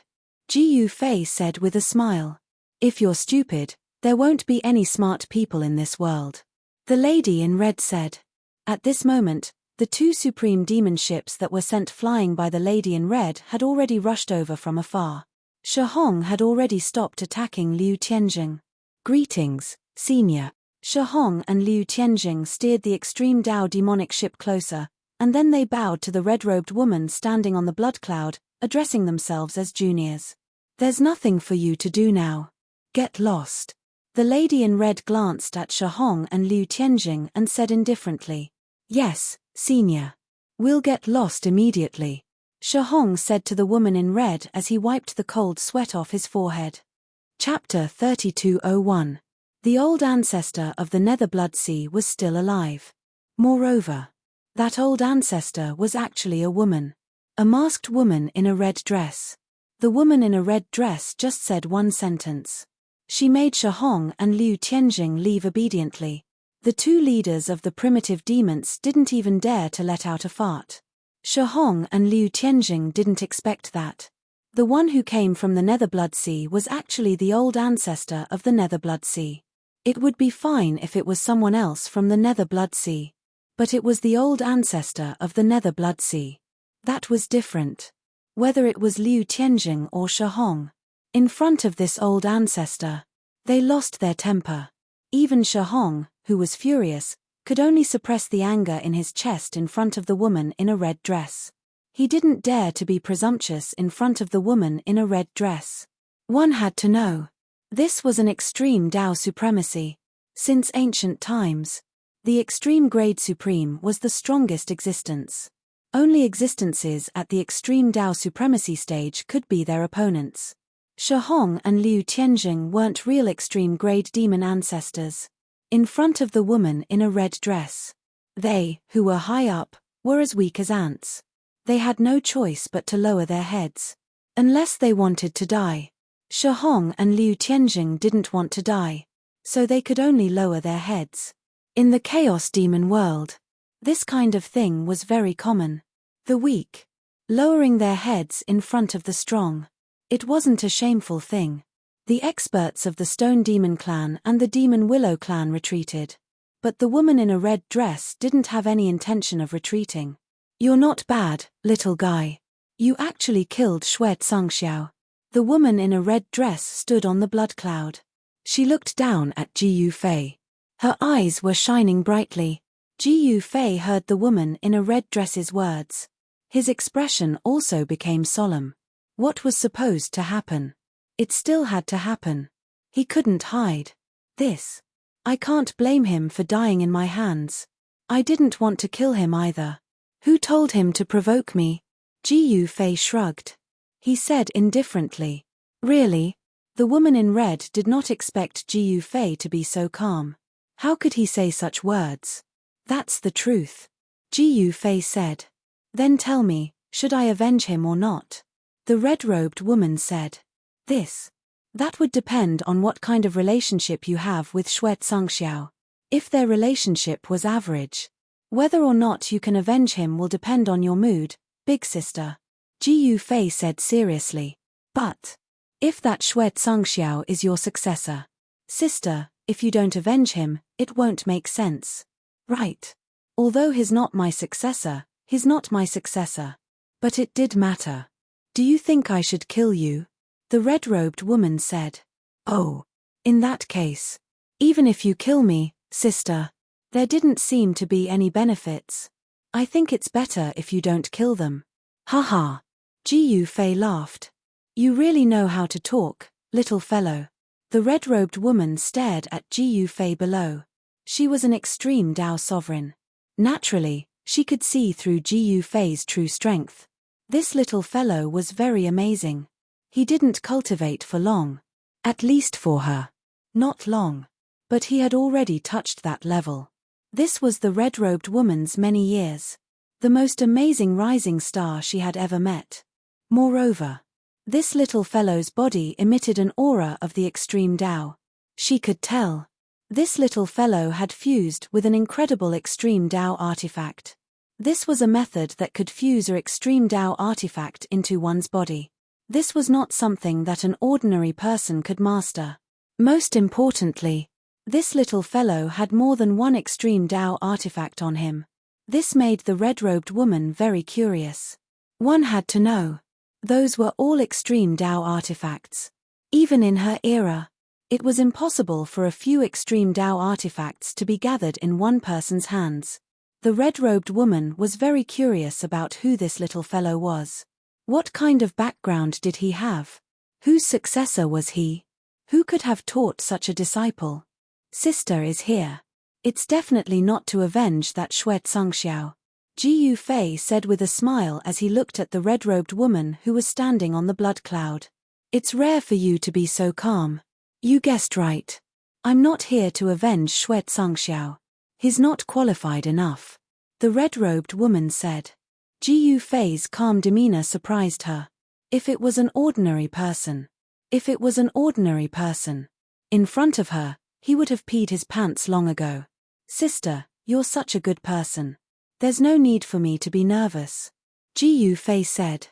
Ji Yufei said with a smile. If you're stupid, there won't be any smart people in this world. The lady in red said. At this moment, the two supreme demon ships that were sent flying by the lady in red had already rushed over from afar. Shihong had already stopped attacking Liu Tianjing. Greetings, senior. Shihong and Liu Tianjing steered the extreme Dao demonic ship closer, and then they bowed to the red-robed woman standing on the blood cloud, addressing themselves as juniors. There's nothing for you to do now. Get lost. The lady in red glanced at Shihong and Liu Tianjing and said indifferently. Yes, senior. We'll get lost immediately. Shahong said to the woman in red as he wiped the cold sweat off his forehead. Chapter 3201. The old ancestor of the Nether Blood Sea was still alive. Moreover, that old ancestor was actually a woman. A masked woman in a red dress. The woman in a red dress just said one sentence. She made Shahong and Liu Tianjing leave obediently. The two leaders of the primitive demons didn't even dare to let out a fart. Shahong and Liu Tianjing didn't expect that. The one who came from the Nether Blood Sea was actually the old ancestor of the Nether Blood Sea. It would be fine if it was someone else from the Nether Blood Sea. But it was the old ancestor of the Nether Blood Sea. That was different. Whether it was Liu Tianjing or Shahong. In front of this old ancestor, they lost their temper. Even Shahong, who was furious, could only suppress the anger in his chest in front of the woman in a red dress. He didn't dare to be presumptuous in front of the woman in a red dress. One had to know. This was an extreme Tao supremacy. Since ancient times, the extreme grade supreme was the strongest existence. Only existences at the extreme Tao supremacy stage could be their opponents. Shahong and Liu Tianjing weren't real extreme grade demon ancestors. In front of the woman in a red dress, they, who were high up, were as weak as ants. They had no choice but to lower their heads. Unless they wanted to die. Shahong and Liu Tianjing didn't want to die. So they could only lower their heads. In the chaos demon world, this kind of thing was very common. The weak, lowering their heads in front of the strong. It wasn't a shameful thing. The experts of the Stone Demon clan and the Demon Willow clan retreated. But the woman in a red dress didn't have any intention of retreating. "You're not bad, little guy. You actually killed Xue Tsangxiao." The woman in a red dress stood on the blood cloud. She looked down at Ji Yufei. Her eyes were shining brightly. Ji Yufei heard the woman in a red dress's words. His expression also became solemn. What was supposed to happen? It still had to happen. He couldn't hide this. I can't blame him for dying in my hands. I didn't want to kill him either. Who told him to provoke me? Ji Yufei shrugged. He said indifferently. Really? The woman in red did not expect Ji Yufei to be so calm. How could he say such words? That's the truth. Ji Yufei said. Then tell me, should I avenge him or not? The red-robed woman said. That would depend on what kind of relationship you have with Xue Tsangxiao. If their relationship was average. Whether or not you can avenge him will depend on your mood, big sister. Ji Yufei said seriously. But if that Xue Tsangxiao is your successor, sister, if you don't avenge him, it won't make sense. Right. Although he's not my successor. But it did matter. Do you think I should kill you? The red-robed woman said. Oh. In that case. Even if you kill me, sister. There didn't seem to be any benefits. I think it's better if you don't kill them. Haha. Ji Yufei laughed. You really know how to talk, little fellow. The red-robed woman stared at Ji Yufei below. She was an extreme Tao sovereign. Naturally, she could see through Ji Yufei's true strength. This little fellow was very amazing. He didn't cultivate for long. At least for her. Not long. But he had already touched that level. This was the red-robed woman's many years. The most amazing rising star she had ever met. Moreover, this little fellow's body emitted an aura of the extreme Tao. She could tell. This little fellow had fused with an incredible extreme Tao artifact. This was a method that could fuse an extreme Tao artifact into one's body. This was not something that an ordinary person could master. Most importantly, this little fellow had more than one extreme Tao artifact on him. This made the red-robed woman very curious. One had to know. Those were all extreme Tao artifacts. Even in her era, it was impossible for a few extreme Tao artifacts to be gathered in one person's hands. The red-robed woman was very curious about who this little fellow was. What kind of background did he have? Whose successor was he? Who could have taught such a disciple? Sister is here. It's definitely not to avenge that Xue Tsangxiao. Ji Fei said with a smile as he looked at the red-robed woman who was standing on the blood cloud. It's rare for you to be so calm. You guessed right. I'm not here to avenge Shui Zhangxiao. He's not qualified enough. The red-robed woman said. Ji Fei's calm demeanor surprised her. If it was an ordinary person. If it was an ordinary person. In front of her, he would have peed his pants long ago. Sister, you're such a good person. There's no need for me to be nervous. Ji Fei said.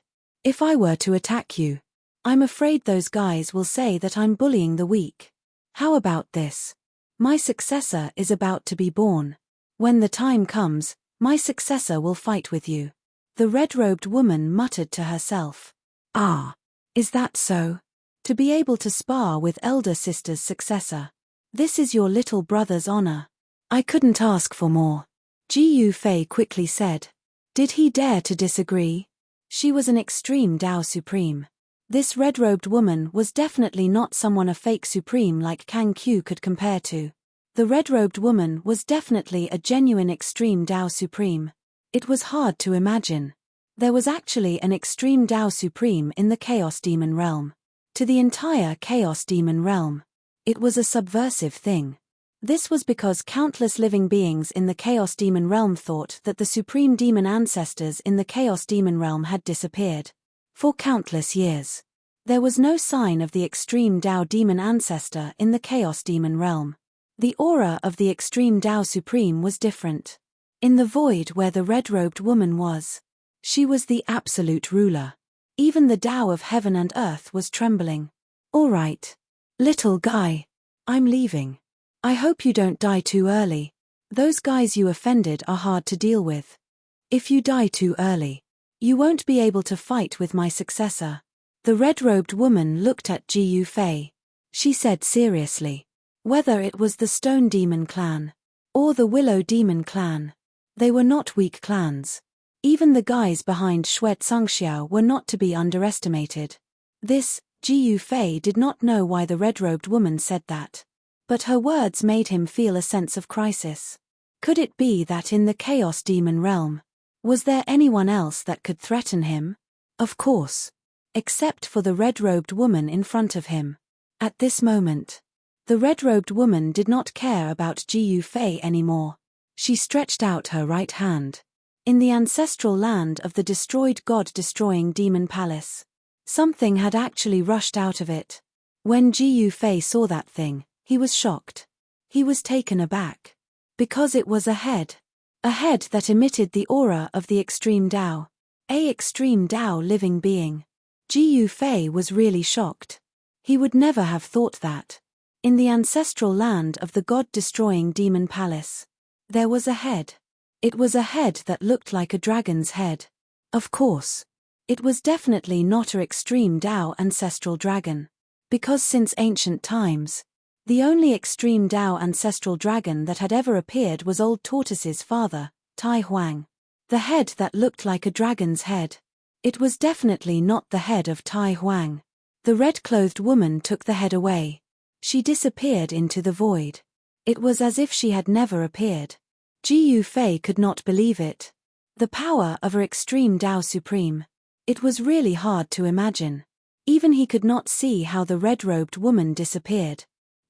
If I were to attack you, I'm afraid those guys will say that I'm bullying the weak. How about this? My successor is about to be born. When the time comes, my successor will fight with you. The red-robed woman muttered to herself. Ah, is that so? To be able to spar with elder sister's successor. This is your little brother's honor. I couldn't ask for more. Ji Fei quickly said. Did he dare to disagree? She was an extreme Dao Supreme. This red-robed woman was definitely not someone a fake Supreme like Kang Q could compare to. The red-robed woman was definitely a genuine extreme Dao Supreme. It was hard to imagine. There was actually an extreme Dao Supreme in the Chaos Demon realm. To the entire Chaos Demon realm. It was a subversive thing. This was because countless living beings in the Chaos Demon realm thought that the supreme demon ancestors in the Chaos Demon realm had disappeared. For countless years. There was no sign of the extreme Dao demon ancestor in the Chaos Demon realm. The aura of the extreme Dao Supreme was different. In the void where the red-robed woman was. She was the absolute ruler. Even the Dao of heaven and earth was trembling. All right. Little guy. I'm leaving. I hope you don't die too early. Those guys you offended are hard to deal with. If you die too early, you won't be able to fight with my successor. The red-robed woman looked at Ji Fei. She said seriously. Whether it was the Stone Demon clan, or the Willow Demon clan, they were not weak clans. Even the guys behind Shui Zhangxiao were not to be underestimated. This, Ji Fei did not know why the red-robed woman said that. But her words made him feel a sense of crisis. Could it be that in the Chaos Demon realm, was there anyone else that could threaten him? Of course. Except for the red-robed woman in front of him. At this moment, the red-robed woman did not care about Ji Fei anymore. She stretched out her right hand. In the ancestral land of the destroyed god-destroying demon palace, something had actually rushed out of it. When Ji Fei saw that thing, he was shocked. He was taken aback. Because it was a head. A head that emitted the aura of the extreme Dao. A extreme Dao living being. Ji Fei was really shocked. He would never have thought that. In the ancestral land of the god-destroying demon palace, there was a head. It was a head that looked like a dragon's head. Of course. It was definitely not an extreme Dao ancestral dragon. Because since ancient times, the only extreme Dao ancestral dragon that had ever appeared was Old Tortoise's father, Tai Huang. The head that looked like a dragon's head. It was definitely not the head of Tai Huang. The red-clothed woman took the head away. She disappeared into the void. It was as if she had never appeared. Ji Fei could not believe it. The power of her extreme Dao Supreme. It was really hard to imagine. Even he could not see how the red-robed woman disappeared.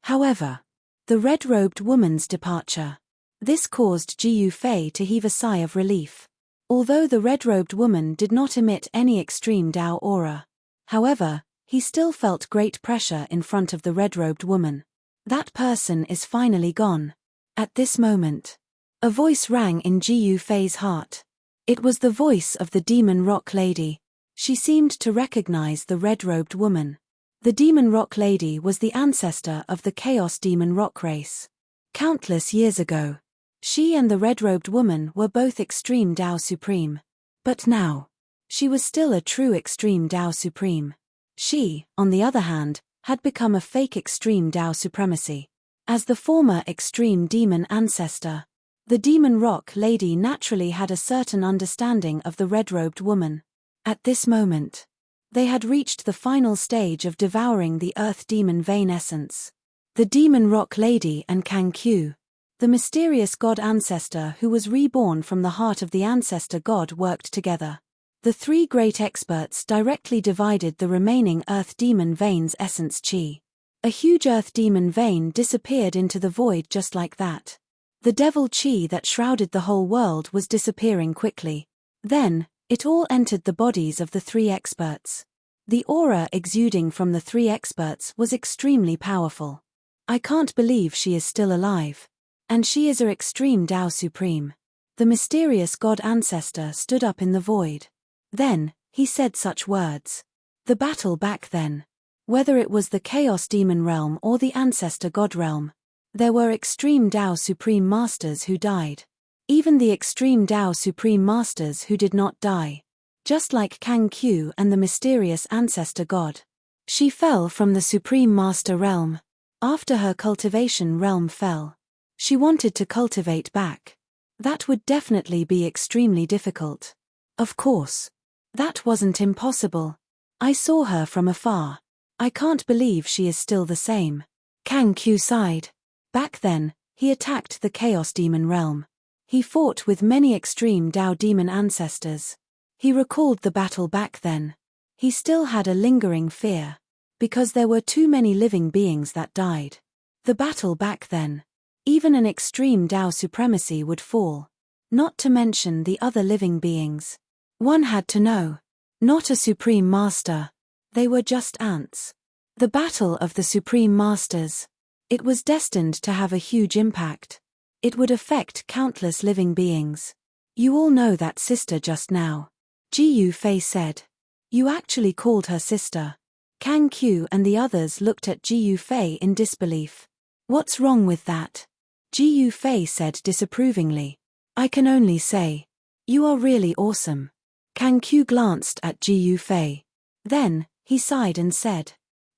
However, the red-robed woman's departure. This caused Ji Fei to heave a sigh of relief. Although the red-robed woman did not emit any extreme Dao aura. However, he still felt great pressure in front of the red-robed woman. That person is finally gone. At this moment, a voice rang in Ji Fei's heart. It was the voice of the Demon Rock Lady. She seemed to recognize the red-robed woman. The Demon Rock Lady was the ancestor of the Chaos Demon Rock race. Countless years ago, she and the red-robed woman were both extreme Dao Supreme. But now, she was still a true extreme Dao Supreme. She, on the other hand, had become a fake extreme Dao supremacy. As the former extreme demon ancestor, the Demon Rock Lady naturally had a certain understanding of the red-robed woman. At this moment, they had reached the final stage of devouring the Earth Demon Vein essence. The Demon Rock Lady and Kang Q. The mysterious god ancestor who was reborn from the heart of the ancestor god worked together. The three great experts directly divided the remaining earth demon vein's essence chi. A huge earth demon vein disappeared into the void just like that. The devil chi that shrouded the whole world was disappearing quickly. Then, it all entered the bodies of the three experts. The aura exuding from the three experts was extremely powerful. I can't believe she is still alive. And she is her extreme Tao Supreme. The mysterious god ancestor stood up in the void. Then, he said such words. The battle back then. Whether it was the Chaos Demon realm or the Ancestor God realm, there were extreme Tao Supreme Masters who died. Even the extreme Tao Supreme Masters who did not die. Just like Kang Q and the mysterious Ancestor God. She fell from the Supreme Master realm. After her cultivation realm fell. She wanted to cultivate back. That would definitely be extremely difficult. Of course. That wasn't impossible. I saw her from afar. I can't believe she is still the same. Kang Q sighed. Back then, he attacked the Chaos Demon realm. He fought with many extreme Tao Demon ancestors. He recalled the battle back then. He still had a lingering fear. Because there were too many living beings that died. The battle back then. Even an extreme Tao supremacy would fall. Not to mention the other living beings. One had to know. Not a Supreme Master. They were just ants. The battle of the Supreme Masters. It was destined to have a huge impact. It would affect countless living beings. You all know that sister just now. Ji Fei said. You actually called her sister. Kang Q and the others looked at Ji Fei in disbelief. What's wrong with that? Ji Fei said disapprovingly. I can only say. You are really awesome. Kang Q glanced at Ji Fei. Then, he sighed and said.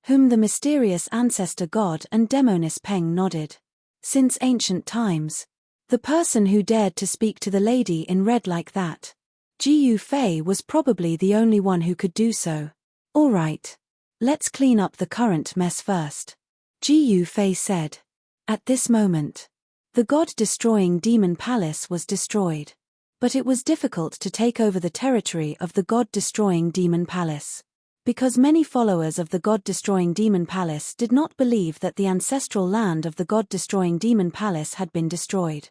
Whom the mysterious ancestor god and demoness Peng nodded. Since ancient times. The person who dared to speak to the lady in red like that. Ji Fei was probably the only one who could do so. All right. Let's clean up the current mess first. Ji Fei said. At this moment. The god-destroying demon palace was destroyed. But it was difficult to take over the territory of the god-destroying demon palace. Because many followers of the god-destroying demon palace did not believe that the ancestral land of the god-destroying demon palace had been destroyed.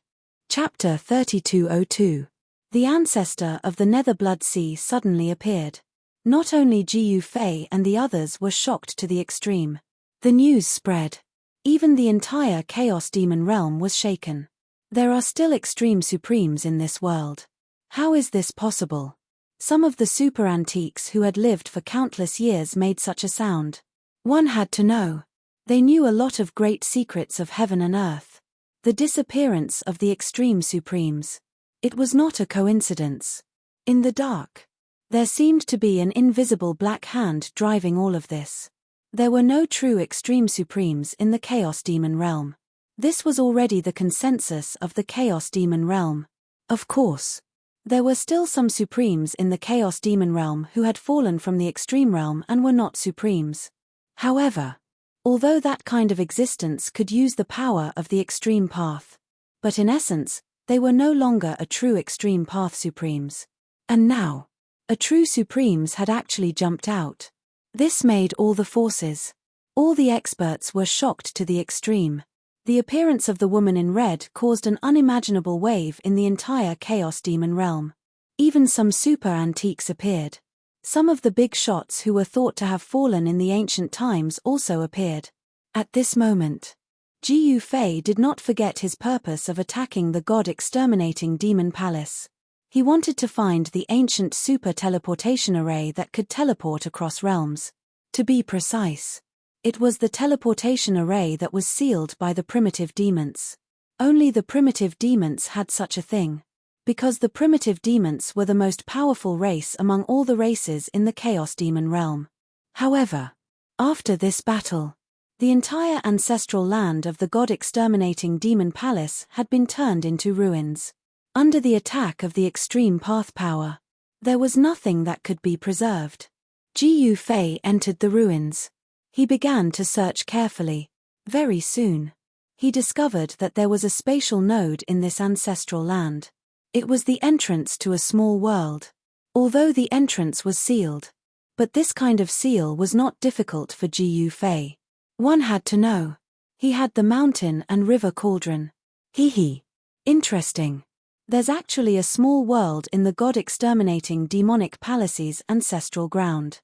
Chapter 3202. The ancestor of the Nether Blood Sea suddenly appeared. Not only Ji Fei and the others were shocked to the extreme. The news spread. Even the entire Chaos Demon realm was shaken. There are still extreme supremes in this world. How is this possible? Some of the super antiques who had lived for countless years made such a sound. One had to know. They knew a lot of great secrets of heaven and earth. The disappearance of the extreme supremes. It was not a coincidence. In the dark. There seemed to be an invisible black hand driving all of this. There were no true extreme supremes in the Chaos Demon realm. This was already the consensus of the Chaos Demon realm. Of course. There were still some supremes in the Chaos Demon realm who had fallen from the extreme realm and were not supremes. However, although that kind of existence could use the power of the extreme path, but in essence, they were no longer a true extreme path supremes. And now, a true supremes had actually jumped out. This made all the forces. All the experts were shocked to the extreme. The appearance of the woman in red caused an unimaginable wave in the entire Chaos Demon realm. Even some super antiques appeared. Some of the big shots who were thought to have fallen in the ancient times also appeared. At this moment, Ji Fei did not forget his purpose of attacking the god-exterminating demon palace. He wanted to find the ancient super teleportation array that could teleport across realms. To be precise, it was the teleportation array that was sealed by the primitive demons. Only the primitive demons had such a thing. Because the primitive demons were the most powerful race among all the races in the Chaos Demon realm. However, after this battle, the entire ancestral land of the god-exterminating demon palace had been turned into ruins. Under the attack of the extreme path power, there was nothing that could be preserved. Ji Fei entered the ruins. He began to search carefully. Very soon, he discovered that there was a spatial node in this ancestral land. It was the entrance to a small world. Although the entrance was sealed. But this kind of seal was not difficult for Gu Fei. One had to know. He had the mountain and river cauldron. Hee. Interesting. There's actually a small world in the god-exterminating demonic palace's ancestral ground.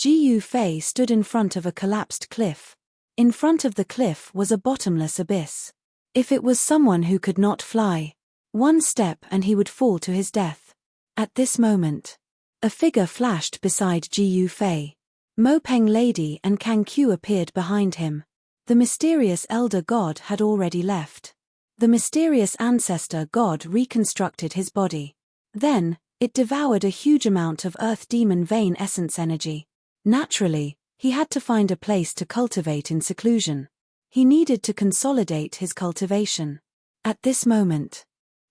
Gu Fei stood in front of a collapsed cliff. In front of the cliff was a bottomless abyss. If it was someone who could not fly, one step and he would fall to his death. At this moment, a figure flashed beside Gu Fei. Mo Peng Lady and Kang Qiu appeared behind him. The mysterious elder god had already left. The mysterious ancestor god reconstructed his body. Then, it devoured a huge amount of earth demon vein essence energy. Naturally, he had to find a place to cultivate in seclusion. He needed to consolidate his cultivation. At this moment,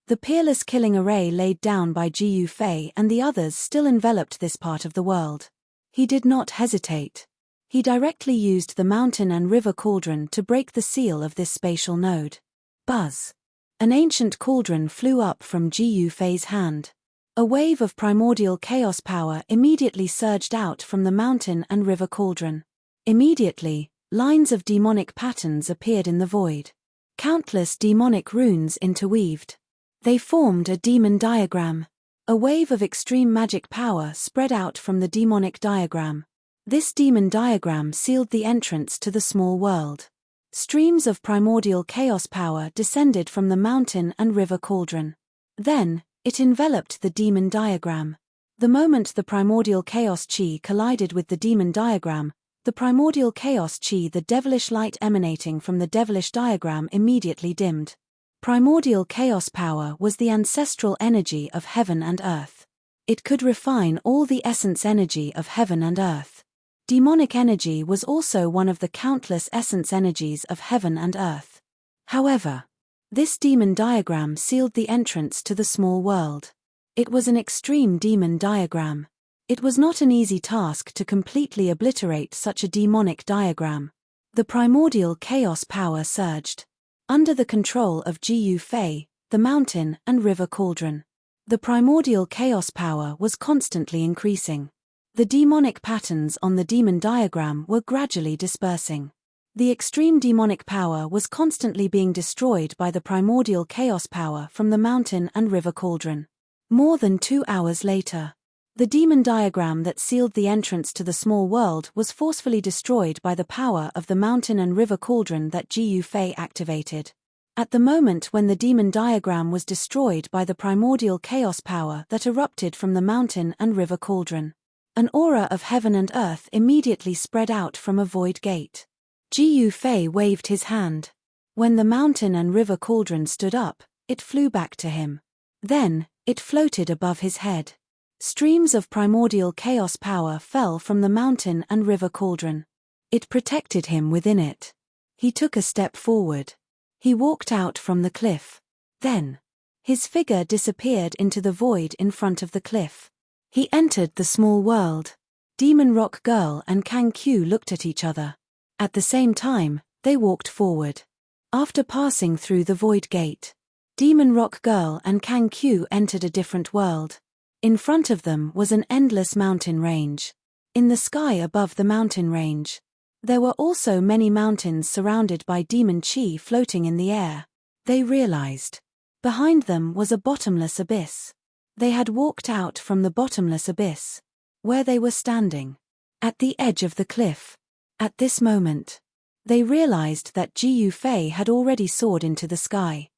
the peerless killing array laid down by Gu Fei and the others still enveloped this part of the world. He did not hesitate. He directly used the mountain and river cauldron to break the seal of this spatial node. Buzz. An ancient cauldron flew up from Gu Fei's hand. A wave of primordial chaos power immediately surged out from the mountain and river cauldron. Immediately, lines of demonic patterns appeared in the void. Countless demonic runes interweaved. They formed a demon diagram. A wave of extreme magic power spread out from the demonic diagram. This demon diagram sealed the entrance to the small world. Streams of primordial chaos power descended from the mountain and river cauldron. Then, it enveloped the demon diagram. The moment the primordial chaos chi collided with the demon diagram, the primordial chaos chi, the devilish light emanating from the devilish diagram, immediately dimmed. Primordial chaos power was the ancestral energy of heaven and earth. It could refine all the essence energy of heaven and earth. Demonic energy was also one of the countless essence energies of heaven and earth. However, this demon diagram sealed the entrance to the small world. It was an extreme demon diagram. It was not an easy task to completely obliterate such a demonic diagram. The primordial chaos power surged. Under the control of Gu Fei, the mountain and river cauldron. The primordial chaos power was constantly increasing. The demonic patterns on the demon diagram were gradually dispersing. The extreme demonic power was constantly being destroyed by the primordial chaos power from the mountain and river cauldron. More than 2 hours later, the demon diagram that sealed the entrance to the small world was forcefully destroyed by the power of the mountain and river cauldron that Gu Fei activated. At the moment when the demon diagram was destroyed by the primordial chaos power that erupted from the mountain and river cauldron, an aura of heaven and earth immediately spread out from a void gate. Gu Fei waved his hand. When the mountain and river cauldron stood up, it flew back to him. Then, it floated above his head. Streams of primordial chaos power fell from the mountain and river cauldron. It protected him within it. He took a step forward. He walked out from the cliff. Then, his figure disappeared into the void in front of the cliff. He entered the small world. Demon Rock Girl and Kang Qiu looked at each other. At the same time, they walked forward. After passing through the void gate, Demon Rock Girl and Kang Qiu entered a different world. In front of them was an endless mountain range. In the sky above the mountain range, there were also many mountains surrounded by demon chi floating in the air. They realized. Behind them was a bottomless abyss. They had walked out from the bottomless abyss, where they were standing, at the edge of the cliff. At this moment, they realized that Gu Fei had already soared into the sky.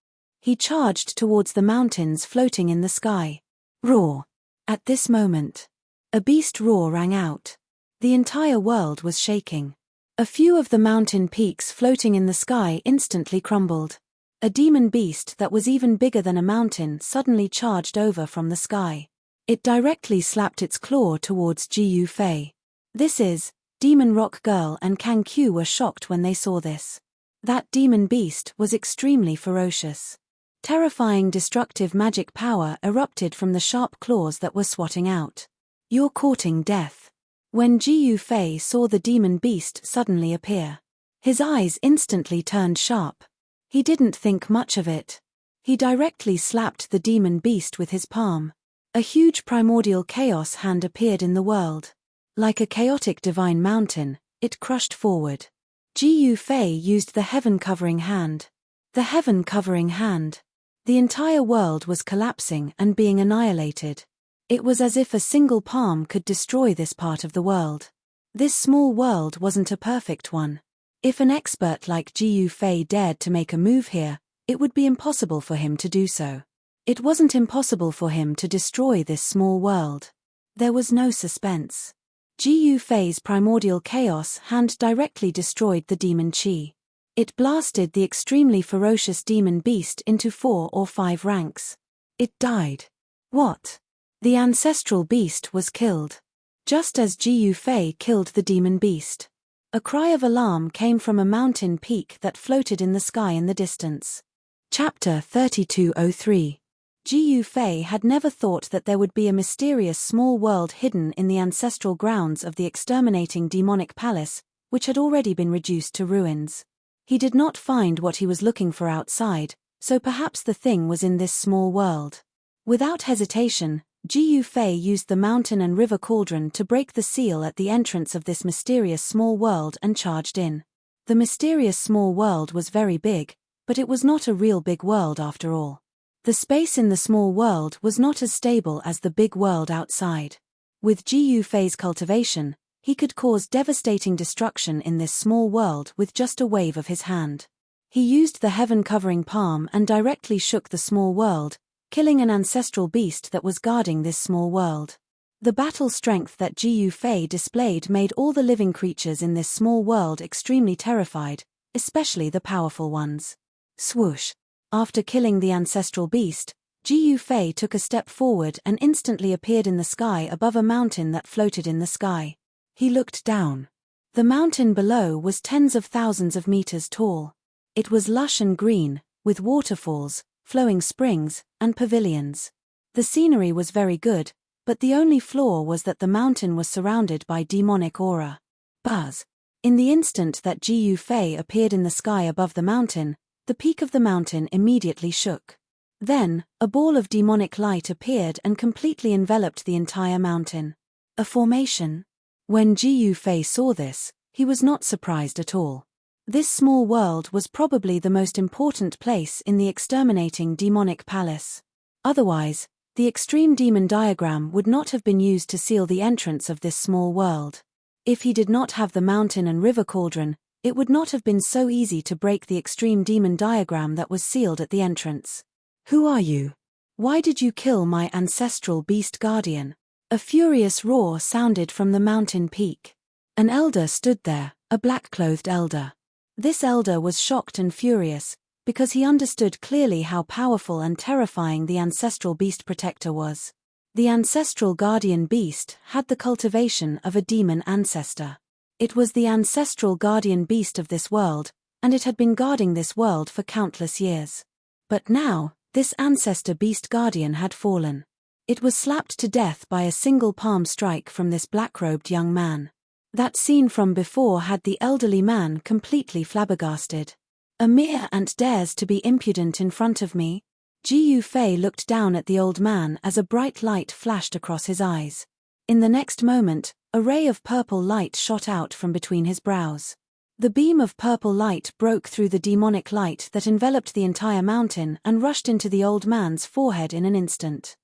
He charged towards the mountains floating in the sky. Roar! At this moment, a beast roar rang out. The entire world was shaking. A few of the mountain peaks floating in the sky instantly crumbled. A demon beast that was even bigger than a mountain suddenly charged over from the sky. It directly slapped its claw towards Gu Fei. This is, Demon Rock Girl and Kang Qiu were shocked when they saw this. That demon beast was extremely ferocious. Terrifying destructive magic power erupted from the sharp claws that were swatting out. You're courting death. When Gu Fei saw the demon beast suddenly appear, his eyes instantly turned sharp. He didn't think much of it. He directly slapped the demon beast with his palm. A huge primordial chaos hand appeared in the world. Like a chaotic divine mountain, it crushed forward. Jiu Fei used the heaven-covering hand. The heaven-covering hand. The entire world was collapsing and being annihilated. It was as if a single palm could destroy this part of the world. This small world wasn't a perfect one. If an expert like Jiu Fei dared to make a move here, it would be impossible for him to do so. It wasn't impossible for him to destroy this small world. There was no suspense. Jiu Fei's primordial chaos hand directly destroyed the demon chi. It blasted the extremely ferocious demon beast into 4 or 5 ranks. It died. What? The ancestral beast was killed. Just as Jiu Fei killed the demon beast. A cry of alarm came from a mountain peak that floated in the sky in the distance. Chapter 3203. Jiu Fei had never thought that there would be a mysterious small world hidden in the ancestral grounds of the exterminating demonic palace, which had already been reduced to ruins. He did not find what he was looking for outside, so perhaps the thing was in this small world. Without hesitation, Jiu Fei used the mountain and river cauldron to break the seal at the entrance of this mysterious small world and charged in. The mysterious small world was very big, but it was not a real big world after all. The space in the small world was not as stable as the big world outside. With Jiu Fei's cultivation, he could cause devastating destruction in this small world with just a wave of his hand. He used the heaven-covering palm and directly shook the small world, killing an ancestral beast that was guarding this small world. The battle strength that Jiu Fei displayed made all the living creatures in this small world extremely terrified, especially the powerful ones. Swoosh! After killing the ancestral beast, Jiu Fei took a step forward and instantly appeared in the sky above a mountain that floated in the sky. He looked down. The mountain below was tens of thousands of meters tall. It was lush and green, with waterfalls, flowing springs, and pavilions. The scenery was very good, but the only flaw was that the mountain was surrounded by demonic aura. Buzz! In the instant that Jiu Fei appeared in the sky above the mountain, the peak of the mountain immediately shook. Then, a ball of demonic light appeared and completely enveloped the entire mountain. A formation? When Jiu Fei saw this, he was not surprised at all. This small world was probably the most important place in the exterminating demonic palace. Otherwise, the extreme demon diagram would not have been used to seal the entrance of this small world. If he did not have the mountain and river cauldron, it would not have been so easy to break the extreme demon diagram that was sealed at the entrance. Who are you? Why did you kill my ancestral beast guardian? A furious roar sounded from the mountain peak. An elder stood there, a black-clothed elder. This elder was shocked and furious, because he understood clearly how powerful and terrifying the ancestral beast protector was. The ancestral guardian beast had the cultivation of a demon ancestor. It was the ancestral guardian beast of this world, and it had been guarding this world for countless years. But now, this ancestor beast guardian had fallen. It was slapped to death by a single palm strike from this black-robed young man. That scene from before had the elderly man completely flabbergasted. A mere ant dares to be impudent in front of me? Jiu Fei looked down at the old man as a bright light flashed across his eyes. In the next moment, a ray of purple light shot out from between his brows. The beam of purple light broke through the demonic light that enveloped the entire mountain and rushed into the old man's forehead in an instant.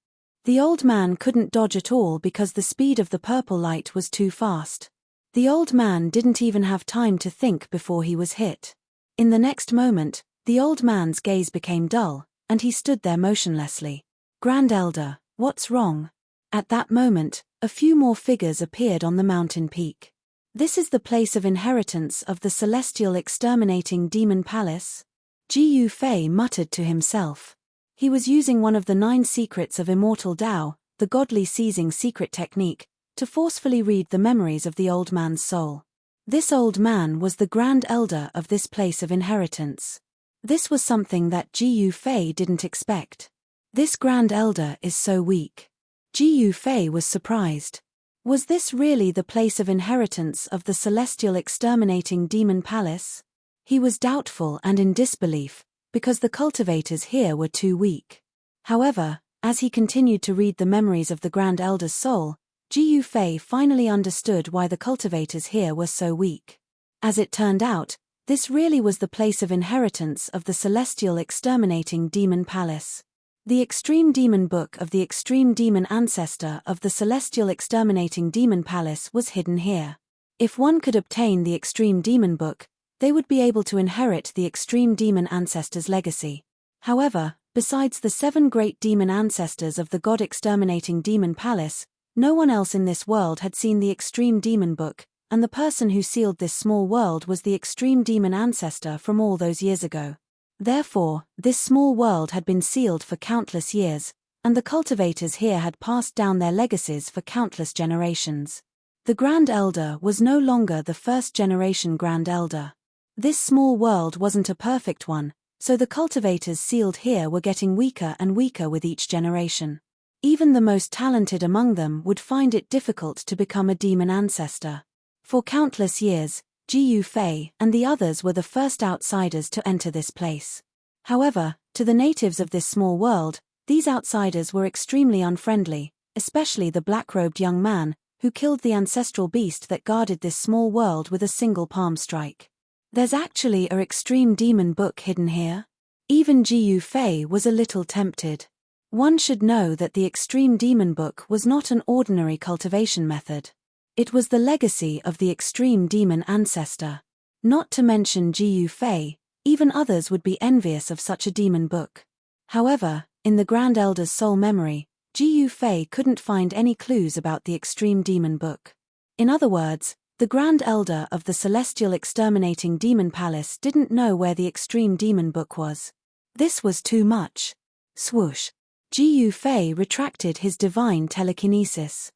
The old man couldn't dodge at all because the speed of the purple light was too fast. The old man didn't even have time to think before he was hit. In the next moment, the old man's gaze became dull, and he stood there motionlessly. Grand Elder, what's wrong? At that moment, a few more figures appeared on the mountain peak. This is the place of inheritance of the celestial exterminating demon palace? Jiu Fei muttered to himself. He was using one of the 9 secrets of immortal Tao, the godly seizing secret technique, to forcefully read the memories of the old man's soul. This old man was the Grand Elder of this place of inheritance. This was something that Jiu Fei didn't expect. This Grand Elder is so weak. Jiu Fei was surprised. Was this really the place of inheritance of the celestial exterminating demon palace? He was doubtful and in disbelief, because the cultivators here were too weak. However, as he continued to read the memories of the Grand Elder's soul, Ji Yufei finally understood why the cultivators here were so weak. As it turned out, this really was the place of inheritance of the celestial exterminating demon palace. The Extreme Demon Book of the Extreme Demon Ancestor of the Celestial Exterminating Demon Palace was hidden here. If one could obtain the Extreme Demon Book, they would be able to inherit the Extreme Demon Ancestor's legacy. However, besides the 7 great demon ancestors of the God-exterminating demon palace, no one else in this world had seen the Extreme Demon Book, and the person who sealed this small world was the Extreme Demon Ancestor from all those years ago. Therefore, this small world had been sealed for countless years, and the cultivators here had passed down their legacies for countless generations. The Grand Elder was no longer the first-generation Grand Elder. This small world wasn't a perfect one, so the cultivators sealed here were getting weaker and weaker with each generation. Even the most talented among them would find it difficult to become a demon ancestor. For countless years, Ji Yufei and the others were the first outsiders to enter this place. However, to the natives of this small world, these outsiders were extremely unfriendly, especially the black-robed young man, who killed the ancestral beast that guarded this small world with a single palm strike. There's actually an Extreme Demon Book hidden here? Even Ji Yufei was a little tempted. One should know that the Extreme Demon Book was not an ordinary cultivation method. It was the legacy of the Extreme Demon Ancestor. Not to mention Ji Yufei, even others would be envious of such a demon book. However, in the Grand Elder's soul memory, Ji Yufei couldn't find any clues about the Extreme Demon Book. In other words, the Grand Elder of the Celestial Exterminating Demon Palace didn't know where the Extreme Demon Book was. This was too much. Swoosh. Ji Yufei retracted his divine telekinesis.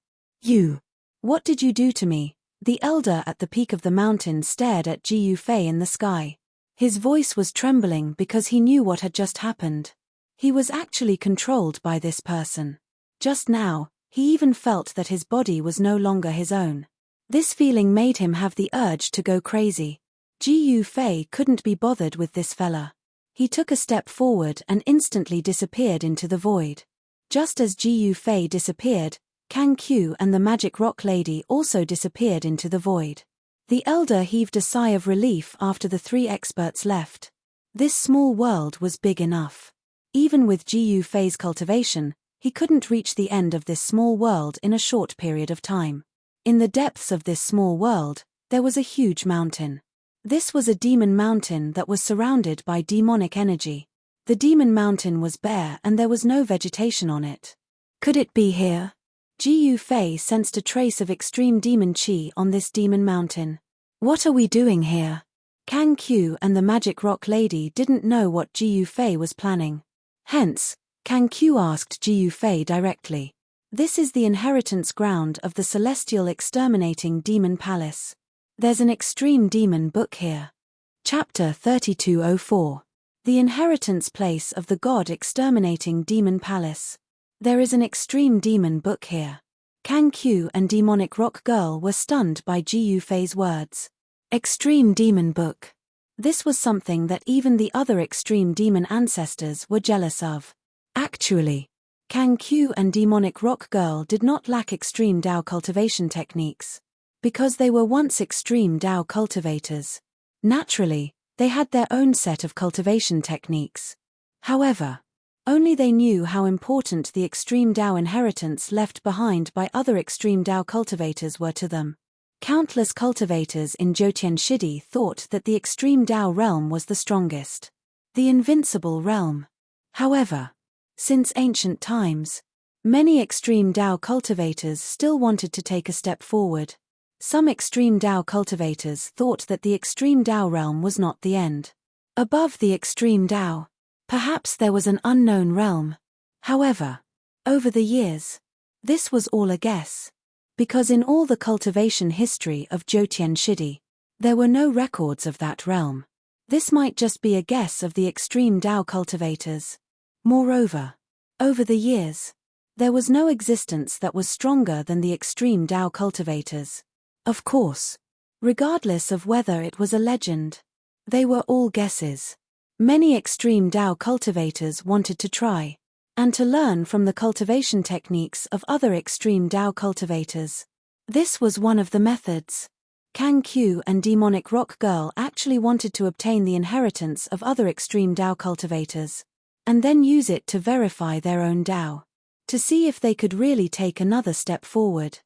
What did you do to me? The elder at the peak of the mountain stared at Ji Yufei in the sky. His voice was trembling because he knew what had just happened. He was actually controlled by this person. Just now, he even felt that his body was no longer his own. This feeling made him have the urge to go crazy. Ji Yufei couldn't be bothered with this fella. He took a step forward and instantly disappeared into the void. Just as Ji Yufei disappeared, Kang Q and the Magic Rock Lady also disappeared into the void. The elder heaved a sigh of relief after the 3 experts left. This small world was big enough. Even with Ji Yufei's cultivation, he couldn't reach the end of this small world in a short period of time. In the depths of this small world, there was a huge mountain. This was a demon mountain that was surrounded by demonic energy. The demon mountain was bare and there was no vegetation on it. Could it be here? Ji Yufei sensed a trace of extreme demon qi on this demon mountain. What are we doing here? Kang Q and the Magic Rock Lady didn't know what Ji Yufei was planning. Hence, Kang Q asked Ji Yufei directly. This is the inheritance ground of the Celestial Exterminating Demon Palace. There's an Extreme Demon Book here. Chapter 3204. The Inheritance Place of the God Exterminating Demon Palace. There is an Extreme Demon Book here. Kang Q and Demonic Rock Girl were stunned by Ji Yufei's words. Extreme Demon Book. This was something that even the other Extreme Demon ancestors were jealous of. Actually, Kang Q and Demonic Rock Girl did not lack extreme Dao cultivation techniques. Because they were once extreme Dao cultivators. Naturally, they had their own set of cultivation techniques. However, only they knew how important the extreme Dao inheritance left behind by other extreme Dao cultivators were to them. Countless cultivators in Jotian Shidi thought that the extreme Dao realm was the strongest. The invincible realm. However, since ancient times, many extreme Dao cultivators still wanted to take a step forward. Some extreme Dao cultivators thought that the extreme Dao realm was not the end. Above the extreme Dao, perhaps there was an unknown realm. However, over the years, this was all a guess. Because in all the cultivation history of Jotian Shidi, there were no records of that realm. This might just be a guess of the extreme Dao cultivators. Moreover, over the years, there was no existence that was stronger than the extreme Dao cultivators. Of course, regardless of whether it was a legend, they were all guesses. Many extreme Dao cultivators wanted to try and to learn from the cultivation techniques of other extreme Dao cultivators. This was one of the methods. Kang Q and Demonic Rock Girl actually wanted to obtain the inheritance of other extreme Dao cultivators, and then use it to verify their own Dao, to see if they could really take another step forward.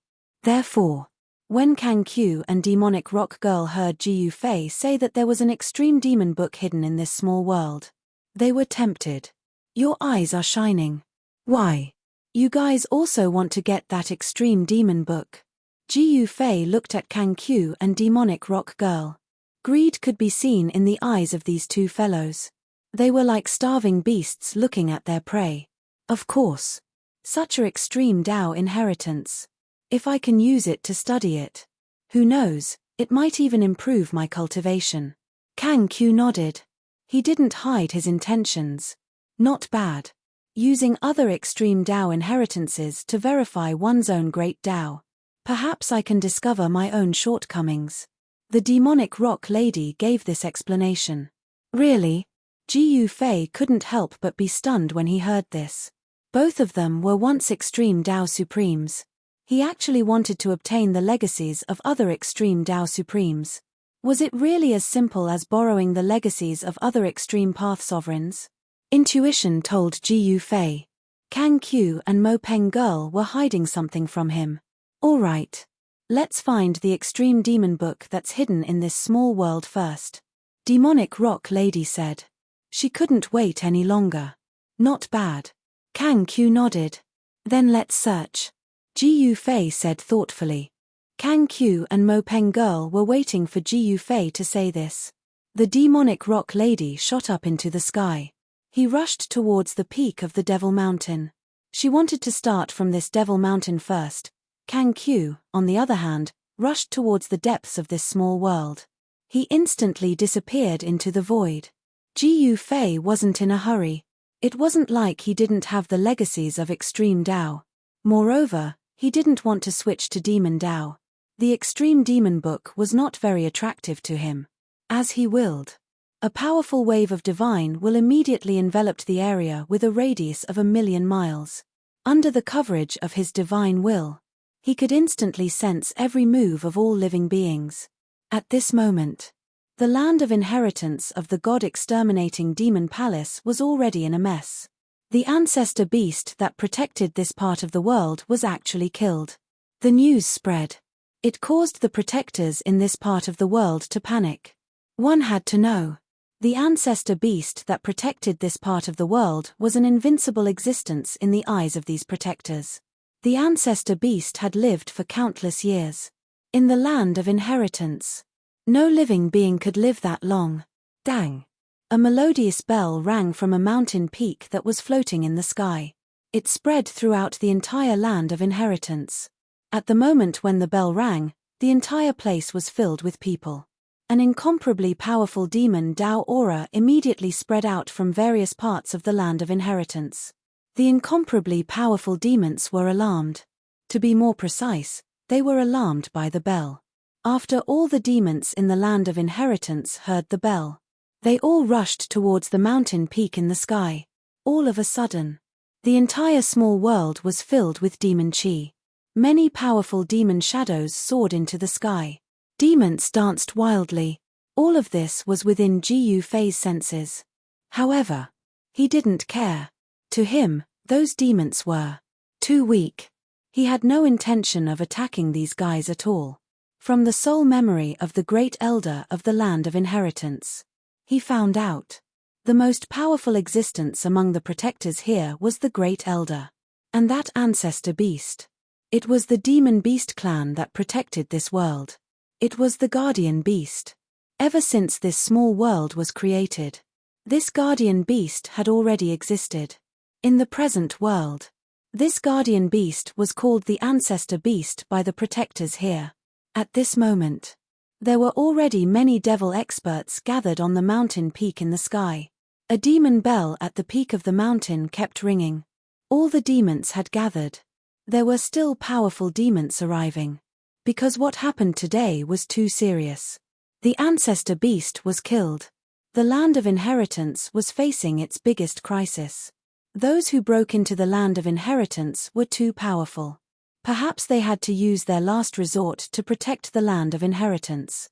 Therefore, when Kang Q and Demonic Rock Girl heard Ji Yufei say that there was an extreme demon book hidden in this small world, they were tempted. Your eyes are shining. Why? You guys also want to get that extreme demon book? Ji Yufei looked at Kang Q and Demonic Rock Girl. Greed could be seen in the eyes of these two fellows. They were like starving beasts looking at their prey. Of course. Such a extreme Dao inheritance. If I can use it to study it, who knows, it might even improve my cultivation. Kang Q nodded. He didn't hide his intentions. Not bad. Using other extreme Dao inheritances to verify one's own great Dao. Perhaps I can discover my own shortcomings. The demonic rock lady gave this explanation. Really? Ji Yufei couldn't help but be stunned when he heard this. Both of them were once extreme Dao Supremes. He actually wanted to obtain the legacies of other extreme Dao Supremes. Was it really as simple as borrowing the legacies of other extreme path sovereigns? Intuition told Ji Yufei. Kang Q and Mo Peng Girl were hiding something from him. Alright. Let's find the extreme demon book that's hidden in this small world first. Demonic Rock Lady said. She couldn't wait any longer. Not bad. Kang Q nodded. Then let's search. Ji Yufei said thoughtfully. Kang Q and Mo Peng Girl were waiting for Ji Yufei to say this. The demonic rock lady shot up into the sky. He rushed towards the peak of the Devil Mountain. She wanted to start from this Devil Mountain first. Kang Q, on the other hand, rushed towards the depths of this small world. He instantly disappeared into the void. Ji Yufei wasn't in a hurry. It wasn't like he didn't have the legacies of extreme Dao. Moreover, he didn't want to switch to demon Dao. The extreme demon book was not very attractive to him. As he willed, a powerful wave of divine will immediately envelop the area with a radius of 1,000,000 miles. Under the coverage of his divine will, he could instantly sense every move of all living beings. At this moment, the land of inheritance of the god-exterminating demon palace was already in a mess. The ancestor beast that protected this part of the world was actually killed. The news spread. It caused the protectors in this part of the world to panic. One had to know. The ancestor beast that protected this part of the world was an invincible existence in the eyes of these protectors. The ancestor beast had lived for countless years. In the land of inheritance. No living being could live that long. Dang. A melodious bell rang from a mountain peak that was floating in the sky. It spread throughout the entire land of inheritance. At the moment when the bell rang, the entire place was filled with people. An incomparably powerful demon Dao aura immediately spread out from various parts of the land of inheritance. The incomparably powerful demons were alarmed. To be more precise, they were alarmed by the bell. After all the demons in the land of inheritance heard the bell, they all rushed towards the mountain peak in the sky. All of a sudden, the entire small world was filled with demon chi. Many powerful demon shadows soared into the sky. Demons danced wildly. All of this was within Ji Yufei's senses. However, he didn't care. To him, those demons were too weak. He had no intention of attacking these guys at all. From the sole memory of the great elder of the land of inheritance, he found out. The most powerful existence among the protectors here was the great elder. And that ancestor beast. It was the demon beast clan that protected this world. It was the guardian beast. Ever since this small world was created, this guardian beast had already existed. In the present world, this guardian beast was called the ancestor beast by the protectors here. At this moment, there were already many devil experts gathered on the mountain peak in the sky. A demon bell at the peak of the mountain kept ringing. All the demons had gathered. There were still powerful demons arriving. Because what happened today was too serious. The ancestor beast was killed. The land of inheritance was facing its biggest crisis. Those who broke into the land of inheritance were too powerful. Perhaps they had to use their last resort to protect the land of inheritance.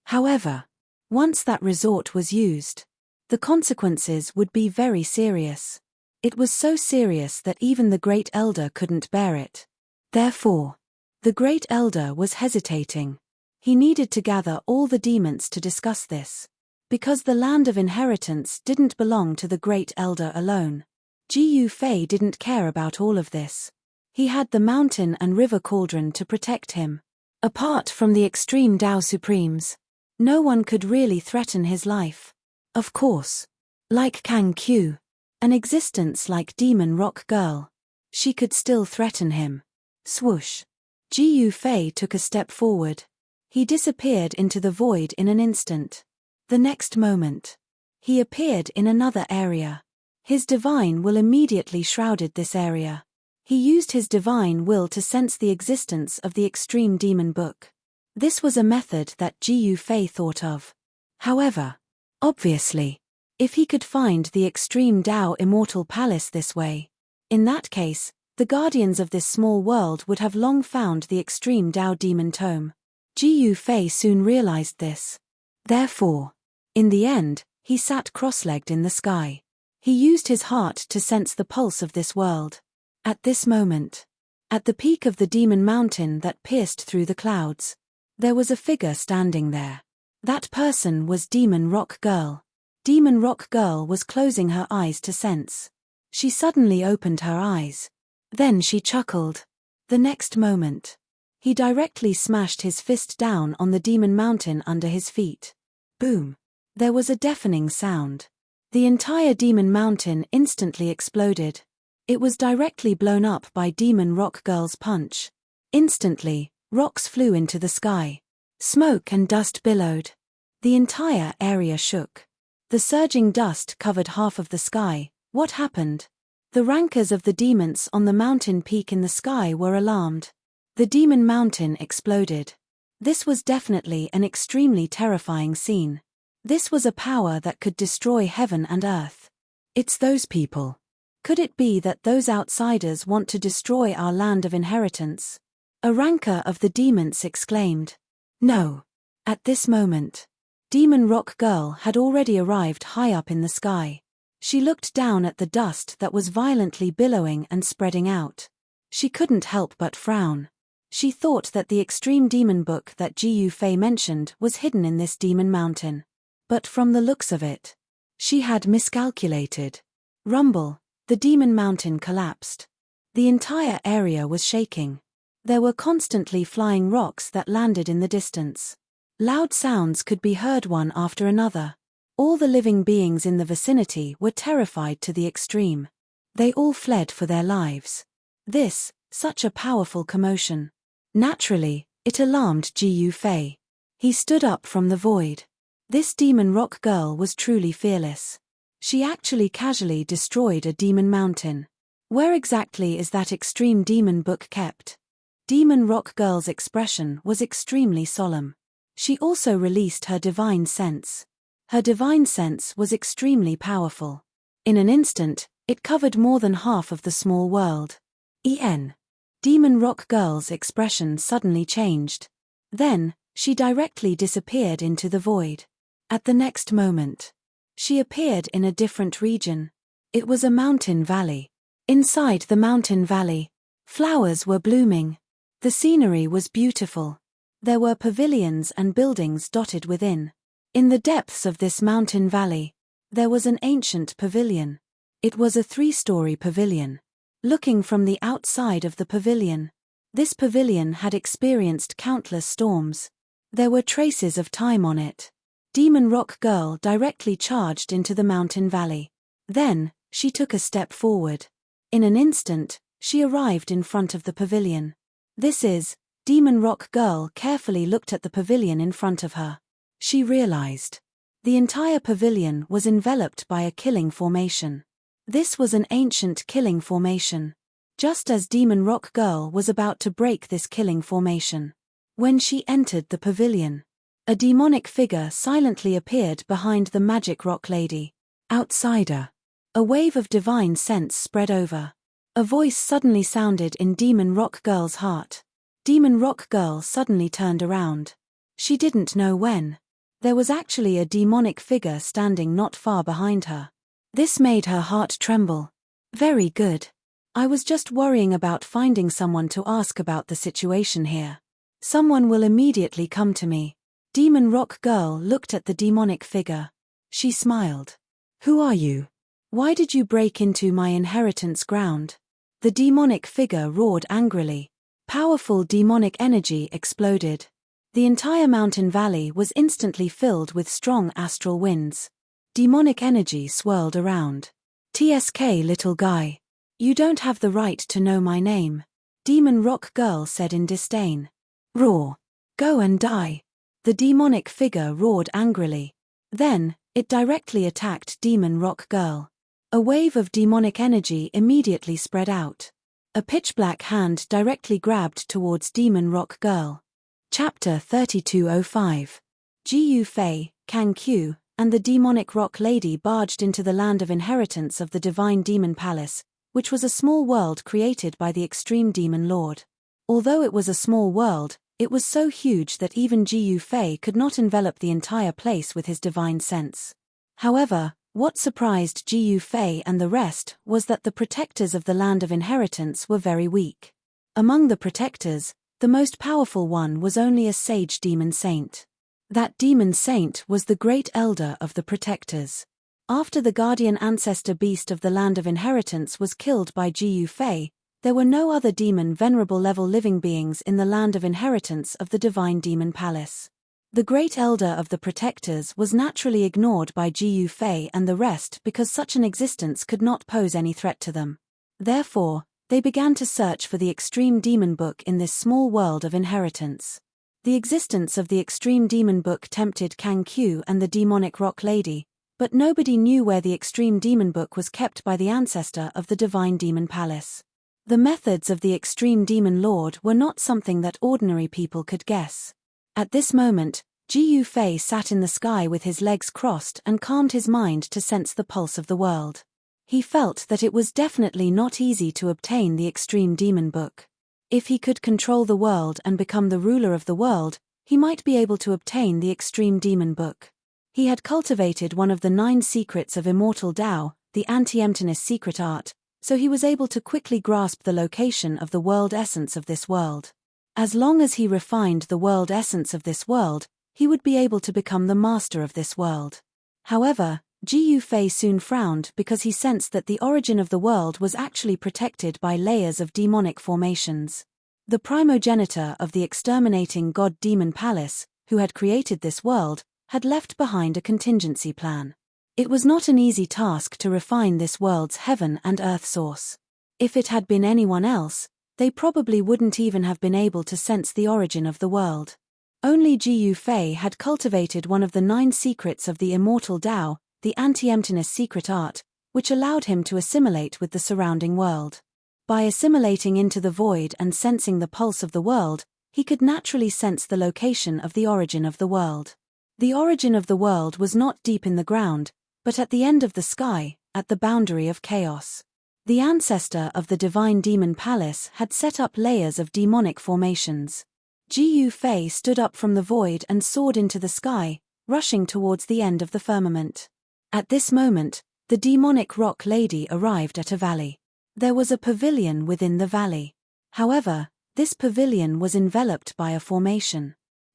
However, once that resort was used, the consequences would be very serious. It was so serious that even the Great Elder couldn't bear it. Therefore, the Great Elder was hesitating. He needed to gather all the demons to discuss this. Because the land of inheritance didn't belong to the Great Elder alone. Jiu Fei didn't care about all of this. He had the mountain and river cauldron to protect him. Apart from the extreme Dao Supremes, no one could really threaten his life. Of course. Like Kang Q, an existence like Demon Rock Girl, she could still threaten him. Swoosh. Jiu Fei took a step forward. He disappeared into the void in an instant. The next moment, he appeared in another area. His divine will immediately shrouded this area. He used his divine will to sense the existence of the extreme demon book. This was a method that Jiu Fei thought of. However, obviously, if he could find the extreme Dao immortal palace this way, in that case, the guardians of this small world would have long found the extreme Dao demon tome. Jiu Fei soon realized this. Therefore, in the end, he sat cross-legged in the sky. He used his heart to sense the pulse of this world. At this moment, at the peak of the demon mountain that pierced through the clouds, there was a figure standing there. That person was Demon Rock Girl. Demon Rock Girl was closing her eyes to sense. She suddenly opened her eyes. Then she chuckled. The next moment, he directly smashed his fist down on the demon mountain under his feet. Boom! There was a deafening sound. The entire demon mountain instantly exploded. It was directly blown up by Demon Rock Girl's punch. Instantly, rocks flew into the sky. Smoke and dust billowed. The entire area shook. The surging dust covered half of the sky. What happened? The rankers of the demons on the mountain peak in the sky were alarmed. The demon mountain exploded. This was definitely an extremely terrifying scene. This was a power that could destroy heaven and earth. It's those people. Could it be that those outsiders want to destroy our land of inheritance? A ranker of the demons exclaimed. No. At this moment, Demon Rock Girl had already arrived high up in the sky. She looked down at the dust that was violently billowing and spreading out. She couldn't help but frown. She thought that the extreme demon book that Jiu Fei mentioned was hidden in this demon mountain. But from the looks of it, she had miscalculated. Rumble, the demon mountain collapsed. The entire area was shaking. There were constantly flying rocks that landed in the distance. Loud sounds could be heard one after another. All the living beings in the vicinity were terrified to the extreme. They all fled for their lives. Such a powerful commotion. Naturally, it alarmed Jiu Fei. He stood up from the void. This Demon Rock Girl was truly fearless. She actually casually destroyed a demon mountain. Where exactly is that extreme demon book kept? Demon Rock Girl's expression was extremely solemn. She also released her divine sense. Her divine sense was extremely powerful. In an instant, it covered more than half of the small world. Demon Rock Girl's expression suddenly changed. Then, she directly disappeared into the void. At the next moment, she appeared in a different region. It was a mountain valley. Inside the mountain valley, flowers were blooming. The scenery was beautiful. There were pavilions and buildings dotted within. In the depths of this mountain valley, there was an ancient pavilion. It was a 3-story pavilion. Looking from the outside of the pavilion, this pavilion had experienced countless storms. There were traces of time on it. Demon Rock Girl directly charged into the mountain valley. Then, she took a step forward. In an instant, she arrived in front of the pavilion. Demon Rock Girl carefully looked at the pavilion in front of her. She realized. The entire pavilion was enveloped by a killing formation. This was an ancient killing formation. Just as Demon Rock Girl was about to break this killing formation. When she entered the pavilion, A demonic figure silently appeared behind the magic rock lady. Outsider. A wave of divine sense spread over. A voice suddenly sounded in Demon Rock Girl's heart. Demon Rock Girl suddenly turned around. She didn't know when. There was actually a demonic figure standing not far behind her. This made her heart tremble. Very good. I was just worrying about finding someone to ask about the situation here. Someone will immediately come to me. Demon Rock Girl looked at the demonic figure. She smiled. Who are you? Why did you break into my inheritance ground? The demonic figure roared angrily. Powerful demonic energy exploded. The entire mountain valley was instantly filled with strong astral winds. Demonic energy swirled around. TSK, little guy. You don't have the right to know my name. Demon Rock Girl said in disdain. Roar. Go and die. The demonic figure roared angrily. Then, it directly attacked Demon Rock Girl. A wave of demonic energy immediately spread out. A pitch-black hand directly grabbed towards Demon Rock Girl. Chapter 3205. Jiyu Fei, Kang Q, and the demonic rock lady barged into the land of inheritance of the divine demon palace, which was a small world created by the extreme demon lord. Although it was a small world, it was so huge that even Jiyu Fei could not envelop the entire place with his divine sense. However, what surprised Jiyu Fei and the rest was that the protectors of the land of inheritance were very weak. Among the protectors, the most powerful one was only a sage demon saint. That demon saint was the great elder of the protectors. After the guardian ancestor beast of the land of inheritance was killed by Jiyu Fei, there were no other demon venerable level living beings in the land of inheritance of the divine demon palace. The great elder of the protectors was naturally ignored by Jiyu Fei and the rest because such an existence could not pose any threat to them. Therefore, they began to search for the extreme demon book in this small world of inheritance. The existence of the extreme demon book tempted Kang Q and the demonic rock lady, but nobody knew where the extreme demon book was kept by the ancestor of the divine demon palace. The methods of the extreme demon lord were not something that ordinary people could guess. At this moment, Jiyu Fei sat in the sky with his legs crossed and calmed his mind to sense the pulse of the world. He felt that it was definitely not easy to obtain the extreme demon book. If he could control the world and become the ruler of the world, he might be able to obtain the extreme demon book. He had cultivated one of the 9 secrets of immortal Tao, the anti-emptiness secret art, so he was able to quickly grasp the location of the world essence of this world. As long as he refined the world essence of this world, he would be able to become the master of this world. However, Jiyu Fei soon frowned because he sensed that the origin of the world was actually protected by layers of demonic formations. The primogenitor of the exterminating god demon palace, who had created this world, had left behind a contingency plan. It was not an easy task to refine this world's heaven and earth source. If it had been anyone else, they probably wouldn't even have been able to sense the origin of the world. Only Jiyu Fei had cultivated one of the 9 secrets of the immortal Tao, the anti-emptiness secret art, which allowed him to assimilate with the surrounding world. By assimilating into the void and sensing the pulse of the world, he could naturally sense the location of the origin of the world. The origin of the world was not deep in the ground, but at the end of the sky, at the boundary of chaos. The ancestor of the divine demon palace had set up layers of demonic formations. Jiyu Fei stood up from the void and soared into the sky, rushing towards the end of the firmament. At this moment, the demonic rock lady arrived at a valley. There was a pavilion within the valley. However, this pavilion was enveloped by a formation.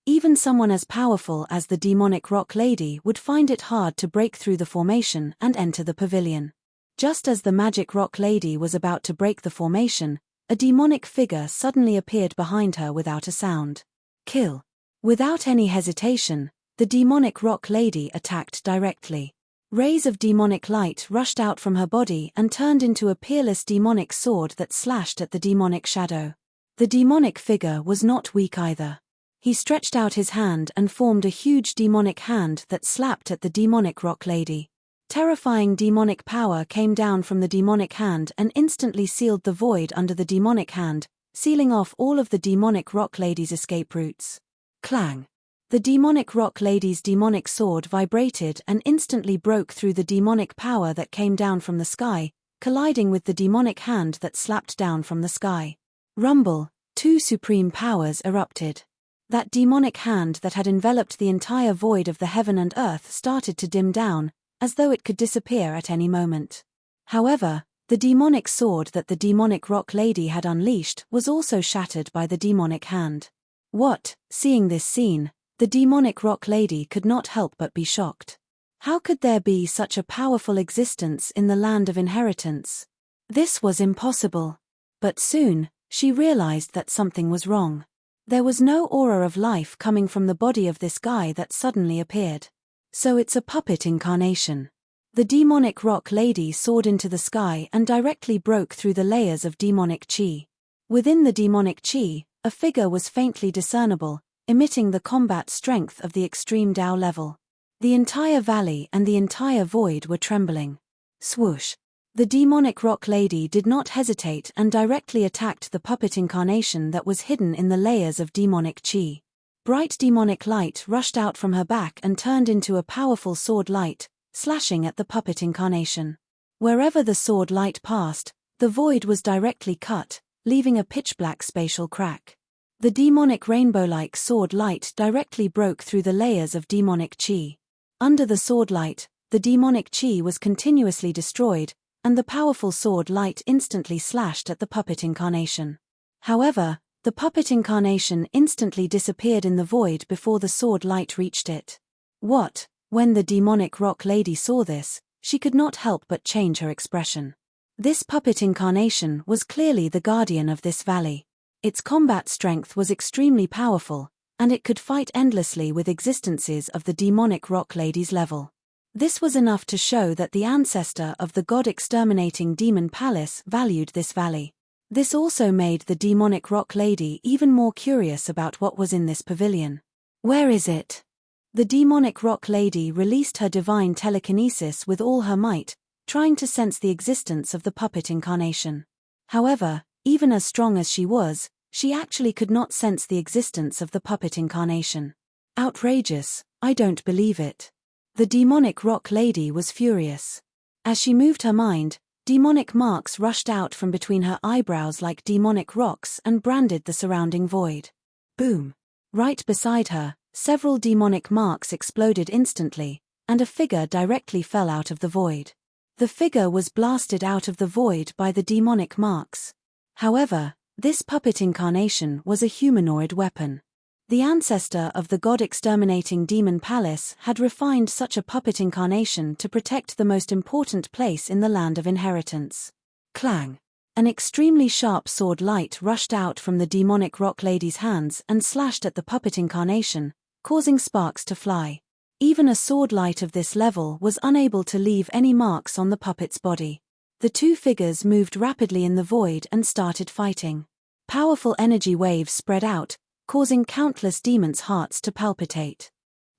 Even someone as powerful as the demonic rock lady would find it hard to break through the formation and enter the pavilion. Just as the magic rock lady was about to break the formation, a demonic figure suddenly appeared behind her without a sound. Kill. Without any hesitation, the demonic rock lady attacked directly. Rays of demonic light rushed out from her body and turned into a peerless demonic sword that slashed at the demonic shadow. The demonic figure was not weak either. He stretched out his hand and formed a huge demonic hand that slapped at the demonic rock lady. Terrifying demonic power came down from the demonic hand and instantly sealed the void under the demonic hand, sealing off all of the demonic rock lady's escape routes. Clang! The demonic rock lady's demonic sword vibrated and instantly broke through the demonic power that came down from the sky, colliding with the demonic hand that slapped down from the sky. Rumble, two supreme powers erupted. That demonic hand that had enveloped the entire void of the heaven and earth started to dim down, as though it could disappear at any moment. However, the demonic sword that the demonic rock lady had unleashed was also shattered by the demonic hand. Seeing this scene, the demonic rock lady could not help but be shocked. How could there be such a powerful existence in the land of inheritance? This was impossible. But soon, she realized that something was wrong. There was no aura of life coming from the body of this guy that suddenly appeared. So it's a puppet incarnation. The demonic rock lady soared into the sky and directly broke through the layers of demonic chi. Within the demonic chi, a figure was faintly discernible, emitting the combat strength of the extreme Tao level. The entire valley and the entire void were trembling. Swoosh! The demonic rock lady did not hesitate and directly attacked the puppet incarnation that was hidden in the layers of demonic chi. Bright demonic light rushed out from her back and turned into a powerful sword light, slashing at the puppet incarnation. Wherever the sword light passed, the void was directly cut, leaving a pitch-black spatial crack. The demonic rainbow-like sword light directly broke through the layers of demonic chi. Under the sword light, the demonic chi was continuously destroyed, and the powerful sword light instantly slashed at the puppet incarnation. However, the puppet incarnation instantly disappeared in the void before the sword light reached it. When the demonic rock lady saw this, she could not help but change her expression. This puppet incarnation was clearly the guardian of this valley. Its combat strength was extremely powerful, and it could fight endlessly with existences of the demonic rock lady's level. This was enough to show that the ancestor of the god-exterminating demon palace valued this valley. This also made the demonic rock lady even more curious about what was in this pavilion. Where is it? The demonic rock lady released her divine telekinesis with all her might, trying to sense the existence of the puppet incarnation. However, even as strong as she was, she actually could not sense the existence of the puppet incarnation. Outrageous, I don't believe it. The demonic rock lady was furious. As she moved her mind, demonic marks rushed out from between her eyebrows like demonic rocks and branded the surrounding void. Boom! Right beside her, several demonic marks exploded instantly, and a figure directly fell out of the void. The figure was blasted out of the void by the demonic marks. However, this puppet incarnation was a humanoid weapon. The ancestor of the god-exterminating demon palace had refined such a puppet incarnation to protect the most important place in the land of inheritance. Clang! An extremely sharp sword light rushed out from the demonic rock lady's hands and slashed at the puppet incarnation, causing sparks to fly. Even a sword light of this level was unable to leave any marks on the puppet's body. The two figures moved rapidly in the void and started fighting. Powerful energy waves spread out, causing countless demons' hearts to palpitate.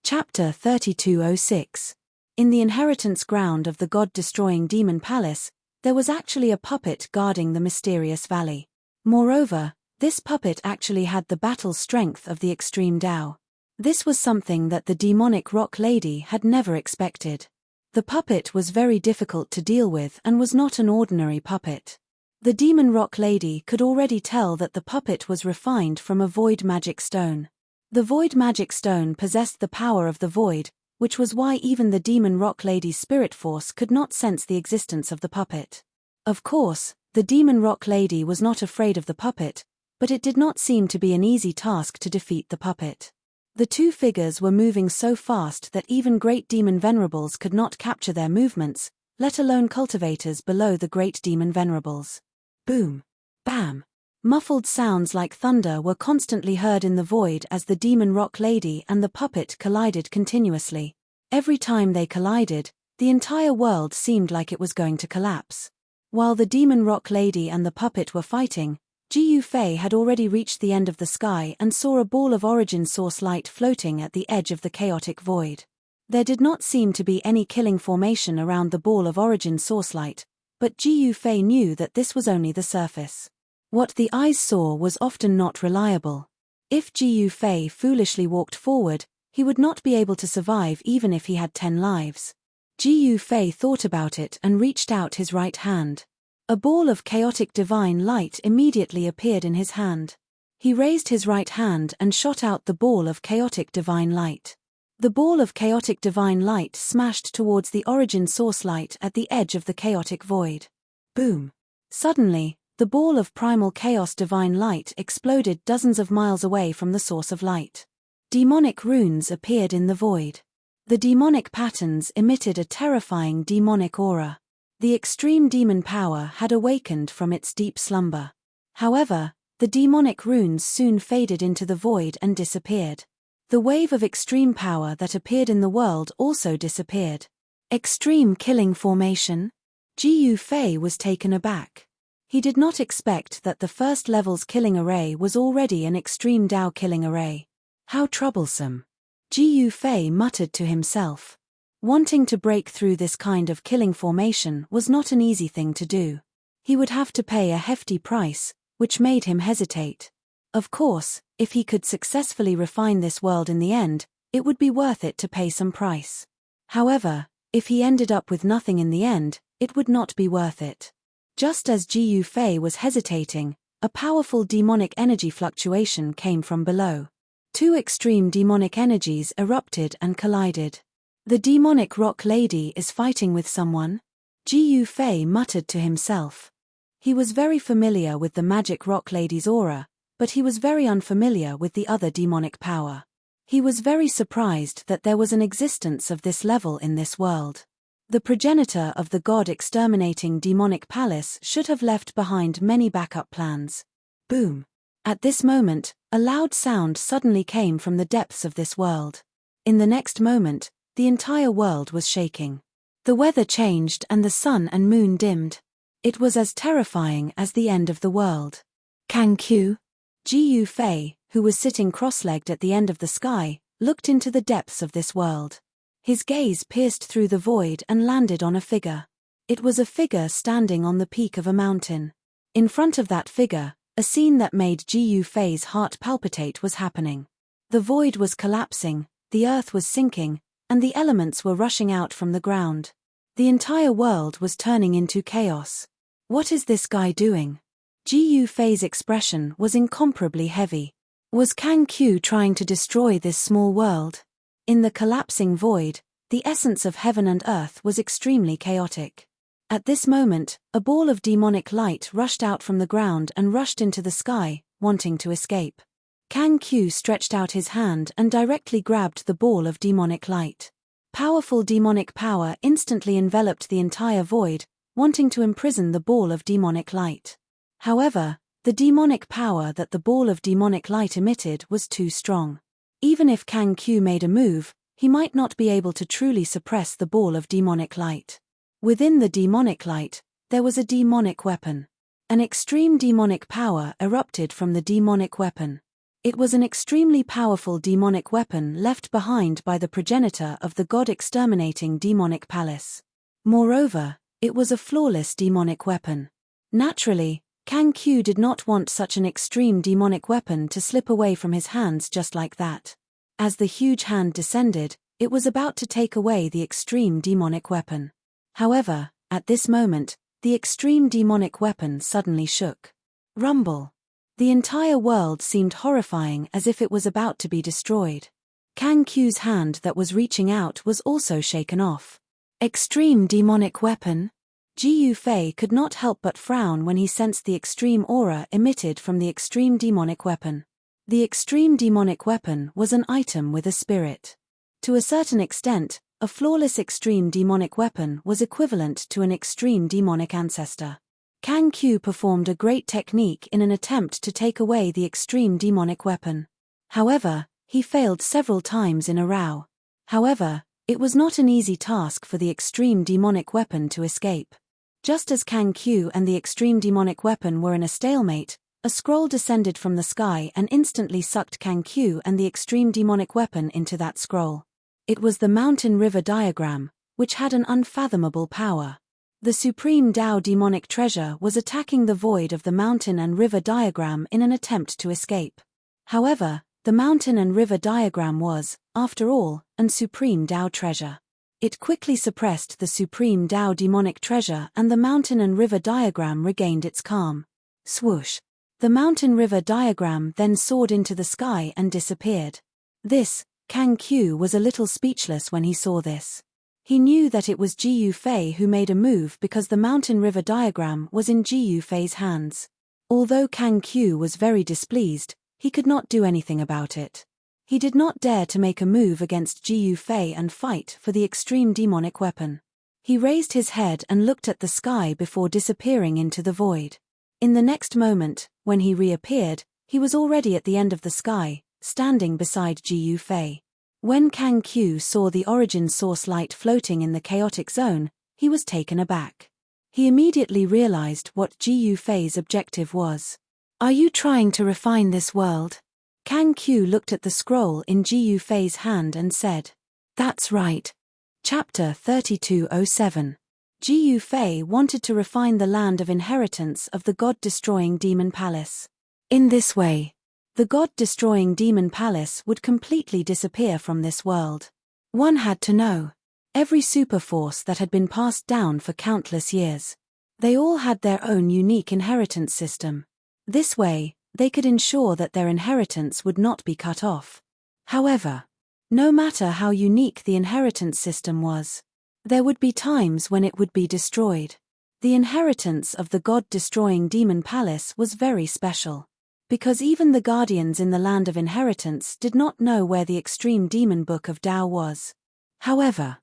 Chapter 3206. In the inheritance ground of the god-destroying demon palace, there was actually a puppet guarding the mysterious valley. Moreover, this puppet actually had the battle strength of the extreme Tao. This was something that the demonic rock lady had never expected. The puppet was very difficult to deal with and was not an ordinary puppet. The demon rock lady could already tell that the puppet was refined from a void magic stone. The void magic stone possessed the power of the void, which was why even the demon rock lady's spirit force could not sense the existence of the puppet. Of course, the demon rock lady was not afraid of the puppet, but it did not seem to be an easy task to defeat the puppet. The two figures were moving so fast that even great demon venerables could not capture their movements, let alone cultivators below the great demon venerables. Boom! Bam! Muffled sounds like thunder were constantly heard in the void as the demon rock lady and the puppet collided continuously. Every time they collided, the entire world seemed like it was going to collapse. While the demon rock lady and the puppet were fighting, Jiu Fei had already reached the end of the sky and saw a ball of origin source light floating at the edge of the chaotic void. There did not seem to be any killing formation around the ball of origin source light, but Jiu Fei knew that this was only the surface. What the eyes saw was often not reliable. If Jiu Fei foolishly walked forward, He would not be able to survive even if he had 10 lives. Ji Fei thought about it and reached out his right hand. A ball of chaotic divine light immediately appeared in his hand. He raised his right hand and shot out the ball of chaotic divine light. The ball of chaotic divine light smashed towards the origin source light at the edge of the chaotic void. Boom! Suddenly, the ball of primal chaos divine light exploded dozens of miles away from the source of light. Demonic runes appeared in the void. The demonic patterns emitted a terrifying demonic aura. The extreme demon power had awakened from its deep slumber. However, the demonic runes soon faded into the void and disappeared. The wave of extreme power that appeared in the world also disappeared. Extreme killing formation? Ji Fei was taken aback. He did not expect that the first level's killing array was already an extreme Dao killing array. How troublesome. Ji Fei muttered to himself. Wanting to break through this kind of killing formation was not an easy thing to do. He would have to pay a hefty price, which made him hesitate. Of course, if he could successfully refine this world in the end, it would be worth it to pay some price. However, if he ended up with nothing in the end, it would not be worth it. Just as Ji Fei was hesitating, a powerful demonic energy fluctuation came from below. Two extreme demonic energies erupted and collided. The demonic rock lady is fighting with someone? Ji Fei muttered to himself. He was very familiar with the magic rock lady's aura, but he was very unfamiliar with the other demonic power. He was very surprised that there was an existence of this level in this world. The progenitor of the god-exterminating demonic palace should have left behind many backup plans. Boom! At this moment, a loud sound suddenly came from the depths of this world. In the next moment, the entire world was shaking. The weather changed and the sun and moon dimmed. It was as terrifying as the end of the world. Kangqiu? Ji Fei, who was sitting cross-legged at the end of the sky, looked into the depths of this world. His gaze pierced through the void and landed on a figure. It was a figure standing on the peak of a mountain. In front of that figure, a scene that made Ji Fei's heart palpitate was happening. The void was collapsing, the earth was sinking, and the elements were rushing out from the ground. The entire world was turning into chaos. What is this guy doing? Ji Fei's expression was incomparably heavy. Was Kangqiu trying to destroy this small world? In the collapsing void, the essence of heaven and earth was extremely chaotic. At this moment, a ball of demonic light rushed out from the ground and rushed into the sky, wanting to escape. Kangqiu stretched out his hand and directly grabbed the ball of demonic light. Powerful demonic power instantly enveloped the entire void, wanting to imprison the ball of demonic light. However, the demonic power that the ball of demonic light emitted was too strong. Even if Kangqiu made a move, he might not be able to truly suppress the ball of demonic light. Within the demonic light, there was a demonic weapon. An extreme demonic power erupted from the demonic weapon. It was an extremely powerful demonic weapon left behind by the progenitor of the god-exterminating demonic palace. Moreover, it was a flawless demonic weapon. Naturally, Kangqiu did not want such an extreme demonic weapon to slip away from his hands just like that. As the huge hand descended, it was about to take away the extreme demonic weapon. However, at this moment, the extreme demonic weapon suddenly shook. Rumble. The entire world seemed horrifying, as if it was about to be destroyed. Kangqiu's hand that was reaching out was also shaken off. Extreme demonic weapon? Ji Fei could not help but frown when he sensed the extreme aura emitted from the extreme demonic weapon. The extreme demonic weapon was an item with a spirit. To a certain extent, a flawless extreme demonic weapon was equivalent to an extreme demonic ancestor. Kangqiu performed a great technique in an attempt to take away the extreme demonic weapon. However, he failed several times in a row. However, it was not an easy task for the extreme demonic weapon to escape. Just as Kangqiu and the extreme demonic weapon were in a stalemate, a scroll descended from the sky and instantly sucked Kangqiu and the extreme demonic weapon into that scroll. It was the mountain river diagram, which had an unfathomable power. The supreme Dao demonic treasure was attacking the void of the mountain and river diagram in an attempt to escape. However, The mountain and river diagram was, after all, an supreme Tao treasure. It quickly suppressed the supreme Tao demonic treasure, and the mountain and river diagram regained its calm. Swoosh! The mountain-river diagram then soared into the sky and disappeared. Kang Q was a little speechless when he saw this. He knew that it was Ji Yufei who made a move because the mountain-river diagram was in Ji Yufei's hands. Although Kang Q was very displeased, he could not do anything about it. He did not dare to make a move against Ji Yufei and fight for the extreme demonic weapon. He raised his head and looked at the sky before disappearing into the void. In the next moment, when he reappeared, he was already at the end of the sky, standing beside Ji Yufei. When Kang Q saw the origin source light floating in the chaotic zone, he was taken aback. He immediately realized what Ji Yufei's objective was. "Are you trying to refine this world?" Kang Q looked at the scroll in Ji Yufei's hand and said, "That's right." Chapter 3207. Ji Yufei wanted to refine the land of inheritance of the god-destroying demon palace. In this way, the god-destroying demon palace would completely disappear from this world. One had to know. Every superforce that had been passed down for countless years. They all had their own unique inheritance system. This way, they could ensure that their inheritance would not be cut off. However, no matter how unique the inheritance system was, there would be times when it would be destroyed. The inheritance of the god-destroying demon palace was very special. Because even the guardians in the land of inheritance did not know where the extreme demon book of Tao was. However,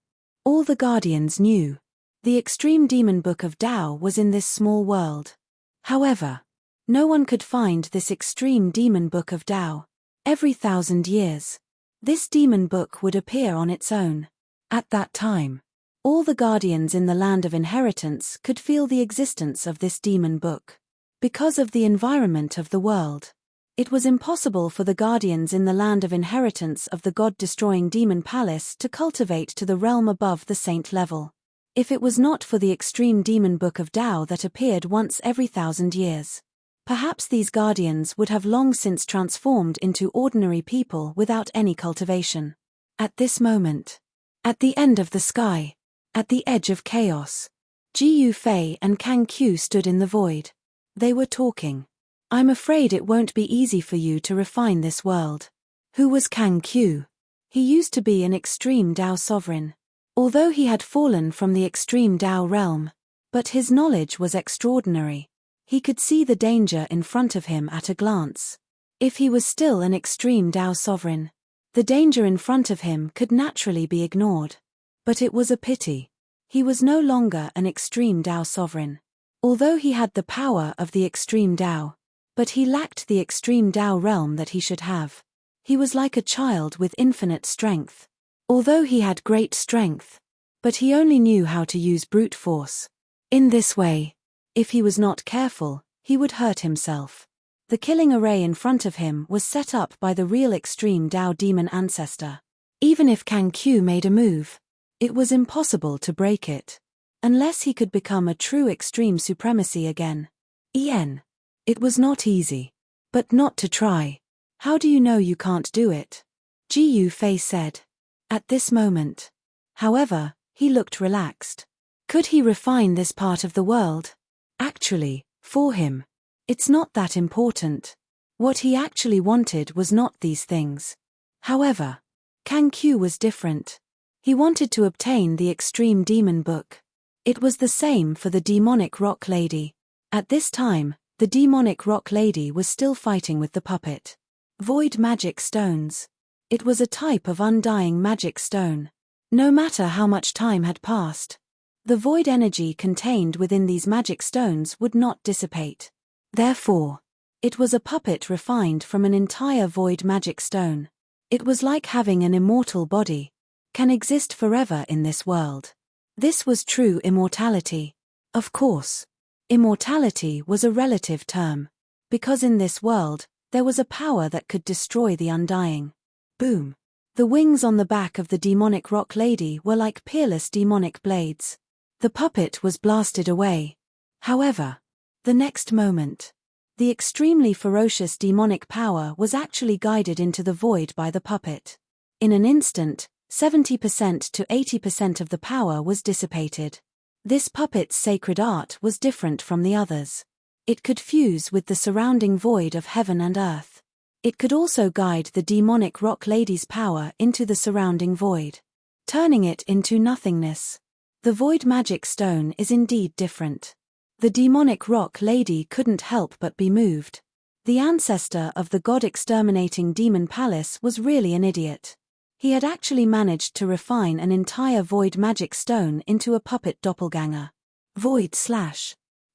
all the guardians knew. The extreme demon book of Tao was in this small world. However, no one could find this extreme demon book of Tao. Every 1,000 years, this demon book would appear on its own. At that time, all the guardians in the land of inheritance could feel the existence of this demon book. Because of the environment of the world, it was impossible for the guardians in the land of inheritance of the god-destroying demon palace to cultivate to the realm above the saint level. If it was not for the extreme demon book of Tao that appeared once every 1,000 years, perhaps these guardians would have long since transformed into ordinary people without any cultivation. At this moment, at the end of the sky, at the edge of chaos, Ji Yufei and Kang Q stood in the void. They were talking. "I'm afraid it won't be easy for you to refine this world." Who was Kang Q? He used to be an extreme Tao sovereign. Although he had fallen from the extreme Tao realm, but his knowledge was extraordinary. He could see the danger in front of him at a glance. If he was still an extreme Tao sovereign, the danger in front of him could naturally be ignored. But it was a pity. He was no longer an extreme Tao sovereign. Although he had the power of the extreme Tao, but he lacked the extreme Tao realm that he should have. He was like a child with infinite strength. Although he had great strength, but he only knew how to use brute force. In this way, if he was not careful, he would hurt himself. The killing array in front of him was set up by the real extreme Tao demon ancestor. Even if Kang Q made a move, it was impossible to break it. Unless he could become a true extreme supremacy again. It was not easy. But not to try. How do you know you can't do it? Ji Yufei said. At this moment. However, he looked relaxed. Could he refine this part of the world? Actually, for him, it's not that important. What he actually wanted was not these things. However, Kang Q was different. He wanted to obtain the extreme demon book. It was the same for the demonic rock lady. At this time, the demonic rock lady was still fighting with the puppet. Void magic stones. It was a type of undying magic stone. No matter how much time had passed, the void energy contained within these magic stones would not dissipate. Therefore, it was a puppet refined from an entire void magic stone. It was like having an immortal body, can exist forever in this world. This was true immortality. Of course, immortality was a relative term, because in this world, there was a power that could destroy the undying. Boom. The wings on the back of the demonic rock lady were like peerless demonic blades. The puppet was blasted away. However, the next moment, The extremely ferocious demonic power was actually guided into the void by the puppet. In an instant, 70% to 80% of the power was dissipated. This puppet's sacred art was different from the others. It could fuse with the surrounding void of heaven and earth. It could also guide the demonic rock lady's power into the surrounding void, turning it into nothingness. The void magic stone is indeed different. The demonic rock lady couldn't help but be moved. The ancestor of the god-exterminating demon palace was really an idiot. He had actually managed to refine an entire void magic stone into a puppet doppelganger. Void /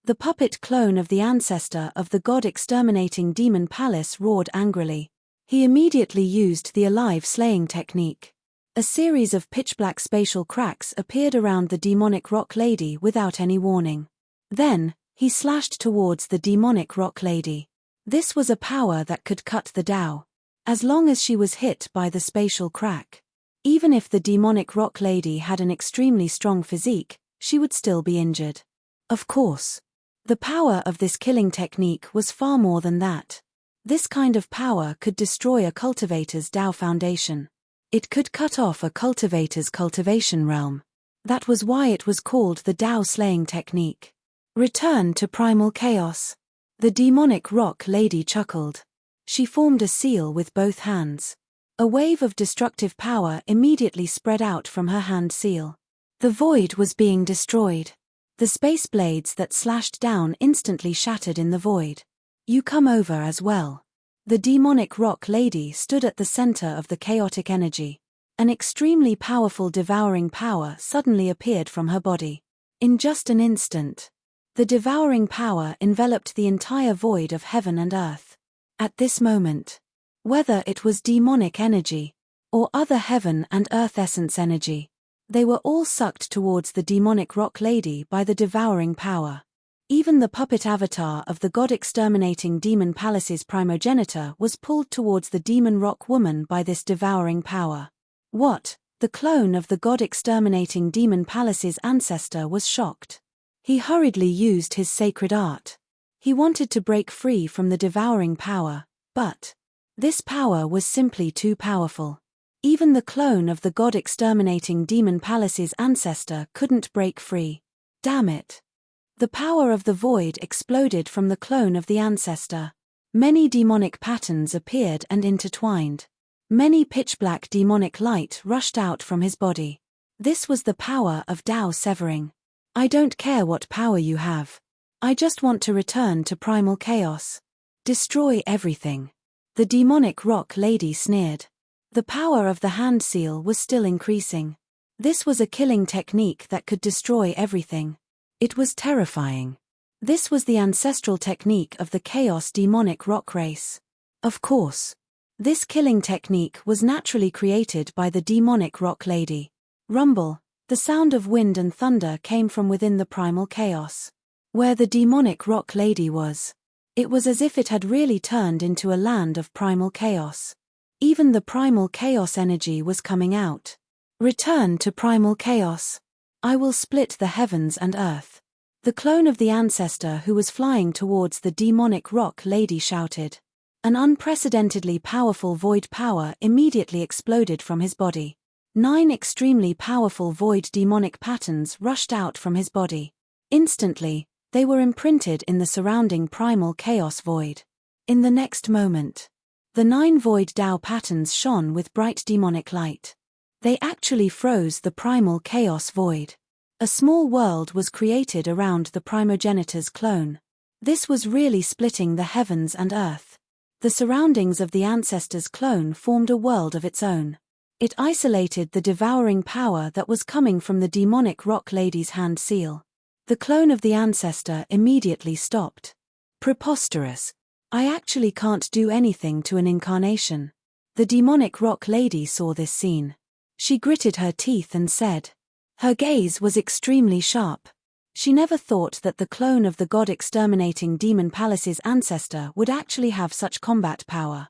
The puppet clone of the ancestor of the god-exterminating demon palace roared angrily. He immediately used the alive slaying technique. A series of pitch-black spatial cracks appeared around the demonic rock lady without any warning. Then, he slashed towards the demonic rock lady. This was a power that could cut the Tao, as long as she was hit by the spatial crack. Even if the demonic rock lady had an extremely strong physique, she would still be injured. Of course. The power of this killing technique was far more than that. This kind of power could destroy a cultivator's Tao foundation. It could cut off a cultivator's cultivation realm. That was why it was called the Tao slaying technique. Return to primal chaos. The demonic rock lady chuckled. She formed a seal with both hands. A wave of destructive power immediately spread out from her hand seal. The void was being destroyed. The space blades that slashed down instantly shattered in the void. You come over as well. The demonic rock lady stood at the center of the chaotic energy. An extremely powerful devouring power suddenly appeared from her body. In just an instant, the devouring power enveloped the entire void of heaven and earth. At this moment, whether it was demonic energy or other heaven and earth essence energy, they were all sucked towards the demonic rock lady by the devouring power. Even the puppet avatar of the god-exterminating demon palace's primogenitor was pulled towards the demon rock woman by this devouring power. What? The clone of the god-exterminating demon palace's ancestor was shocked. He hurriedly used his sacred art. He wanted to break free from the devouring power, but this power was simply too powerful. Even the clone of the god-exterminating demon palace's ancestor couldn't break free. Damn it. The power of the void exploded from the clone of the ancestor. Many demonic patterns appeared and intertwined. Many pitch-black demonic light rushed out from his body. This was the power of Tao severing. I don't care what power you have. I just want to return to primal chaos. Destroy everything. The demonic rock lady sneered. The power of the hand seal was still increasing. This was a killing technique that could destroy everything. It was terrifying. This was the ancestral technique of the chaos demonic rock race. Of course. This killing technique was naturally created by the demonic rock lady. Rumble. The sound of wind and thunder came from within the primal chaos. Where the demonic rock lady was, it was as if it had really turned into a land of primal chaos. Even the primal chaos energy was coming out. Return to primal chaos. I will split the heavens and earth. The clone of the ancestor who was flying towards the demonic rock lady shouted. An unprecedentedly powerful void power immediately exploded from his body. 9 extremely powerful void demonic patterns rushed out from his body. Instantly, they were imprinted in the surrounding primal chaos void. In the next moment, the 9 void Tao patterns shone with bright demonic light. They actually froze the primal chaos void. A small world was created around the primogenitor's clone. This was really splitting the heavens and earth. The surroundings of the ancestor's clone formed a world of its own. It isolated the devouring power that was coming from the demonic rock lady's hand seal. The clone of the ancestor immediately stopped. Preposterous. I actually can't do anything to an incarnation. The demonic rock lady saw this scene. She gritted her teeth and said. Her gaze was extremely sharp. She never thought that the clone of the god-exterminating demon palace's ancestor would actually have such combat power.